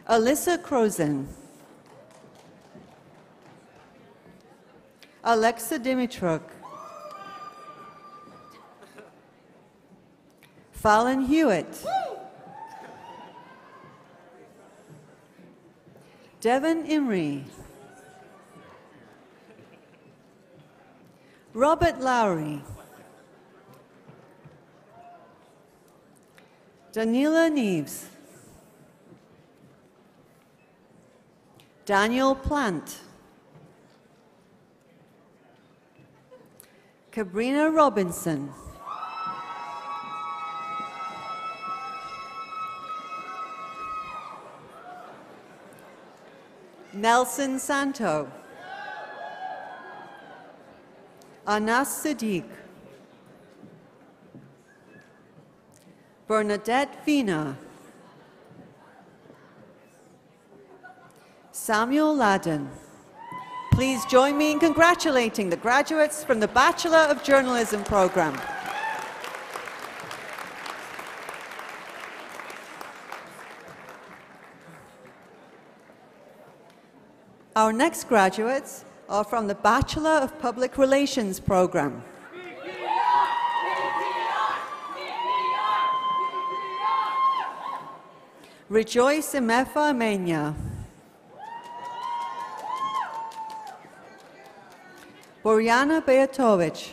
Alyssa Crozen. Alexa Dimitruk, Fallon Hewitt, Devon Imrie, Robert Lowry, Daniela Neves, Daniel Plant, Cabrina Robinson, Nelson Santo, Anas Siddiq, Bernadette Vina, Samuel Ladden. Please join me in congratulating the graduates from the Bachelor of Journalism program. Our next graduates are from the Bachelor of Public Relations program. Rejoice Emefa Amenya, Boriana Beatovich,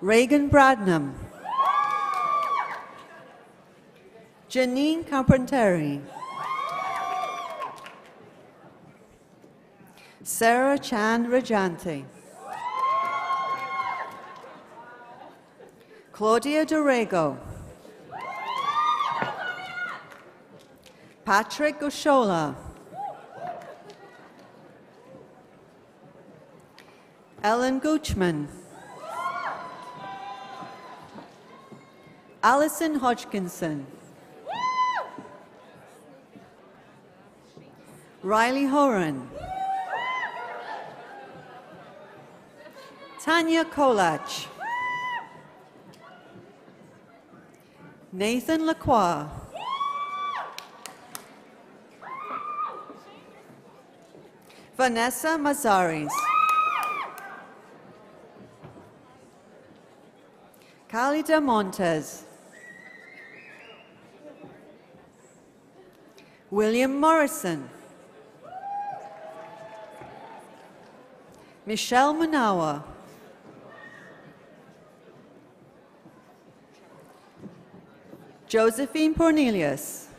Reagan Bradnam, Janine Carpenteri, Sarah Chan Rajanti, Claudia Dorego, Patrick Goshola, Ellen Goochman, Alison Hodgkinson, Riley Horan, Tanya Kolach, Nathan Lacroix, Vanessa Mazaris, Khalida Montes, William Morrison, Michelle Manawa, Josephine Cornelius,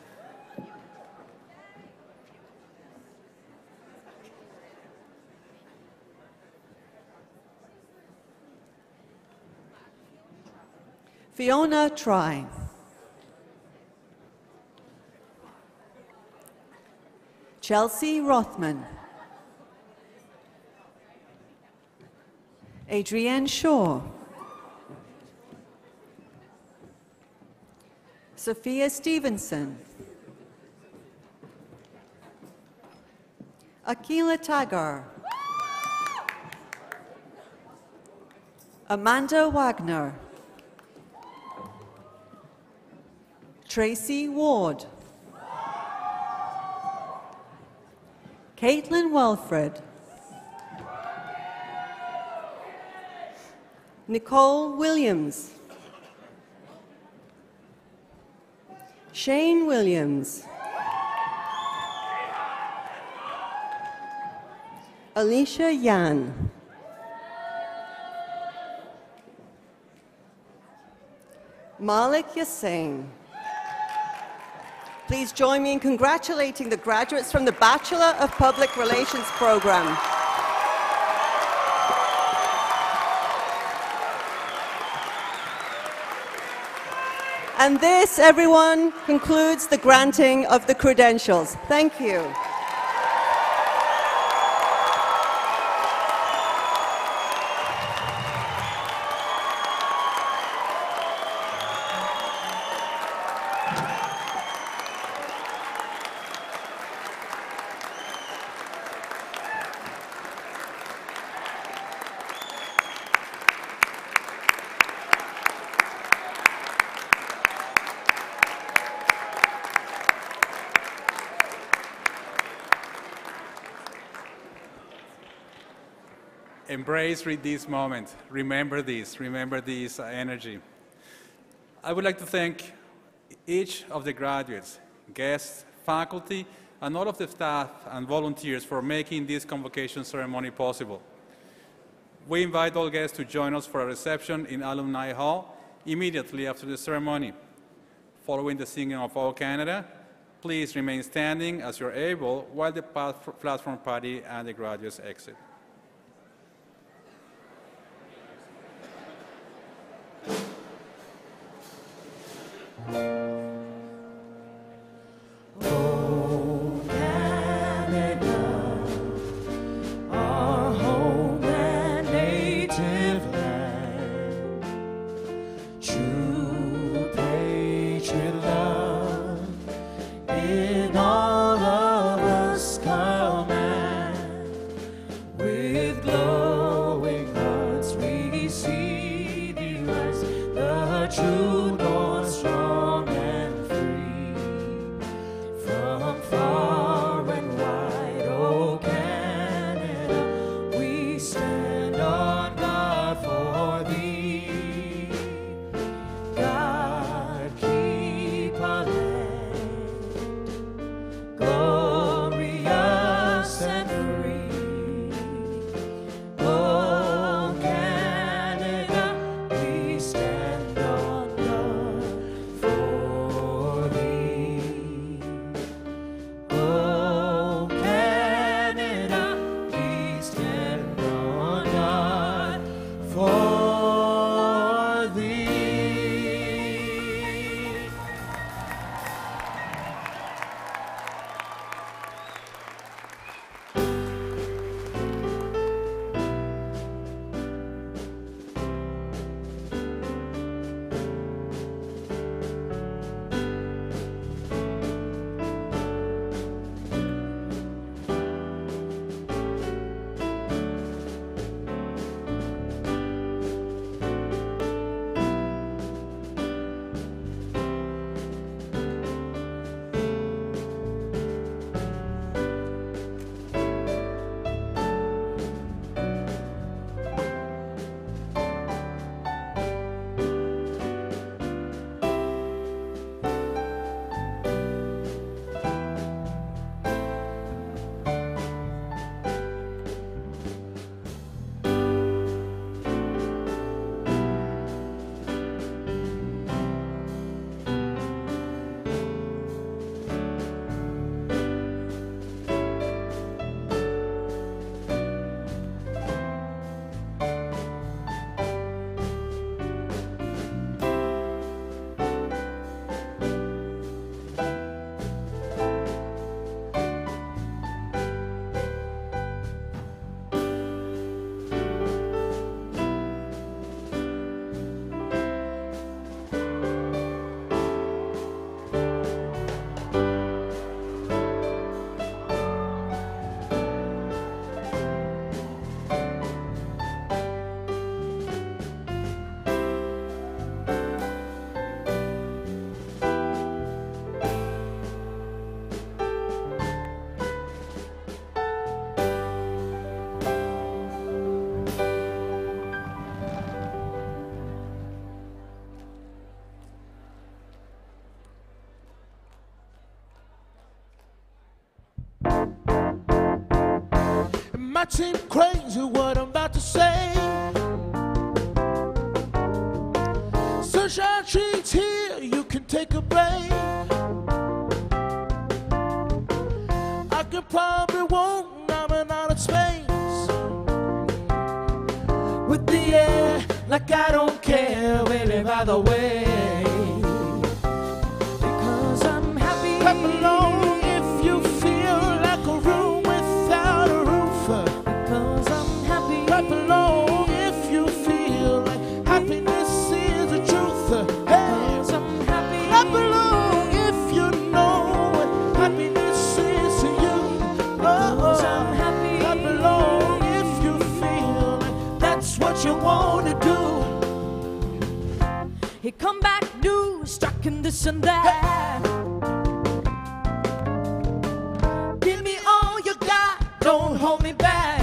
Fiona Try, Chelsea Rothman, Adrienne Shaw, Sophia Stevenson, Akila Tagar, Amanda Wagner, Tracy Ward, Caitlin Welfred, Nicole Williams, Shane Williams, Alicia Yan, Malik Yassin. Please join me in congratulating the graduates from the Bachelor of Public Relations program. And this, everyone, concludes the granting of the credentials. Thank you. Embrace this moment. Remember this energy. I would like to thank each of the graduates, guests, faculty, and all of the staff and volunteers for making this convocation ceremony possible. We invite all guests to join us for a reception in Alumni Hall immediately after the ceremony. Following the singing of All Canada, please remain standing as you're able while the platform party and the graduates exit. Might seem crazy what I'm about to say. Sunshine treats here, you can take a break. I could probably won't, I'm in outer space. With the air, like I don't care, really, by the way. Because I'm happy. Clap along if you feel like a room without a roof. Because I'm happy. Clap along if you feel like happiness is the truth. Because I'm happy. Clap along if you know what happiness is to you. Because I'm happy. Clap along if you feel like that's what you want to do. He come back new, stuck in this and that. Give me all you got, don't hold me back.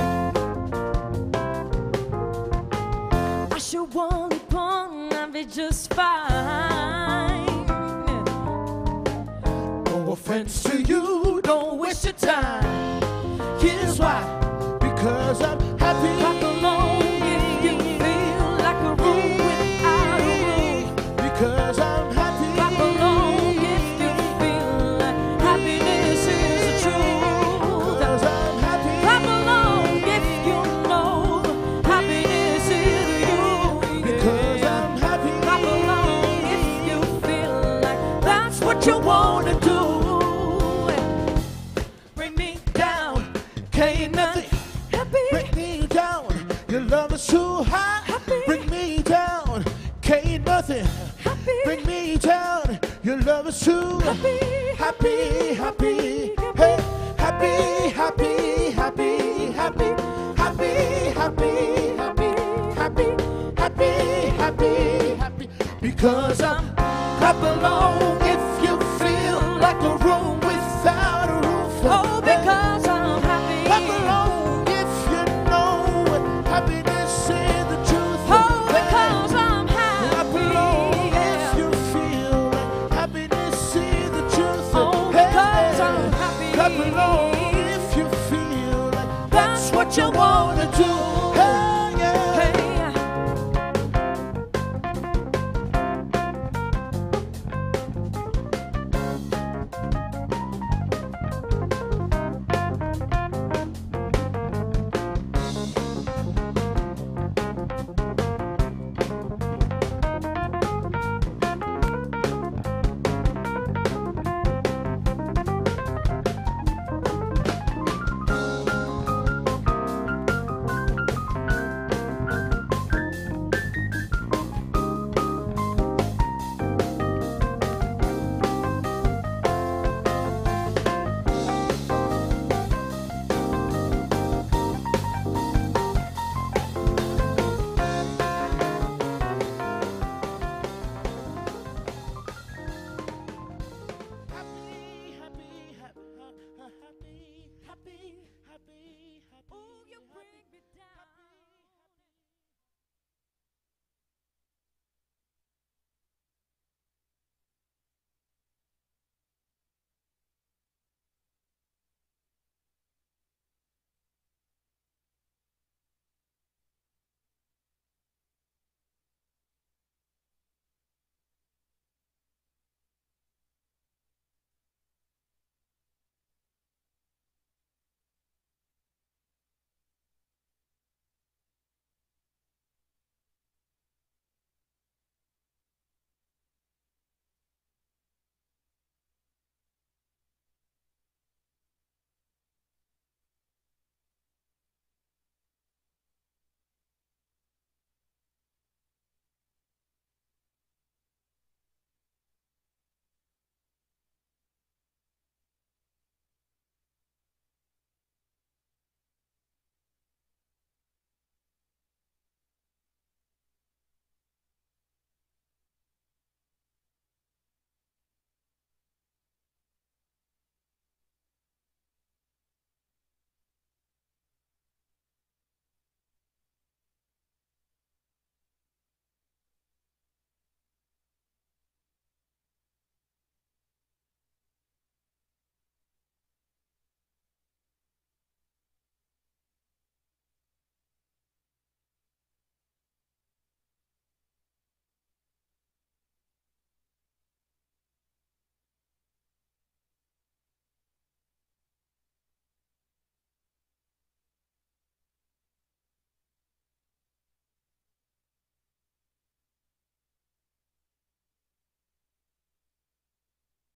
friends to you, don't waste your time. Here's why. Because I'm happy. Clap along if you feel like a room without a roof. Because I'm happy. Clap along if you feel like happiness is the truth. Because I'm happy. Clap along if you know happiness is you. Because I'm happy. Clap along if you feel like that's what you want to do. Bring me down, Can't nothing bring me down. Your love is too high. Bring me down. Can't nothing bring me down. Your love is too happy, happy, happy, hey, happy, happy, happy, happy, happy, happy, happy, happy, happy, happy. Because I'm clap along if you feel like a room without a roof. oh, because I'm happy. Clap along if you know happiness is the truth. Oh, because I'm happy. Clap along if you feel like happiness is the truth. Oh, because I'm happy. Clap along if you feel like That's what you want to do.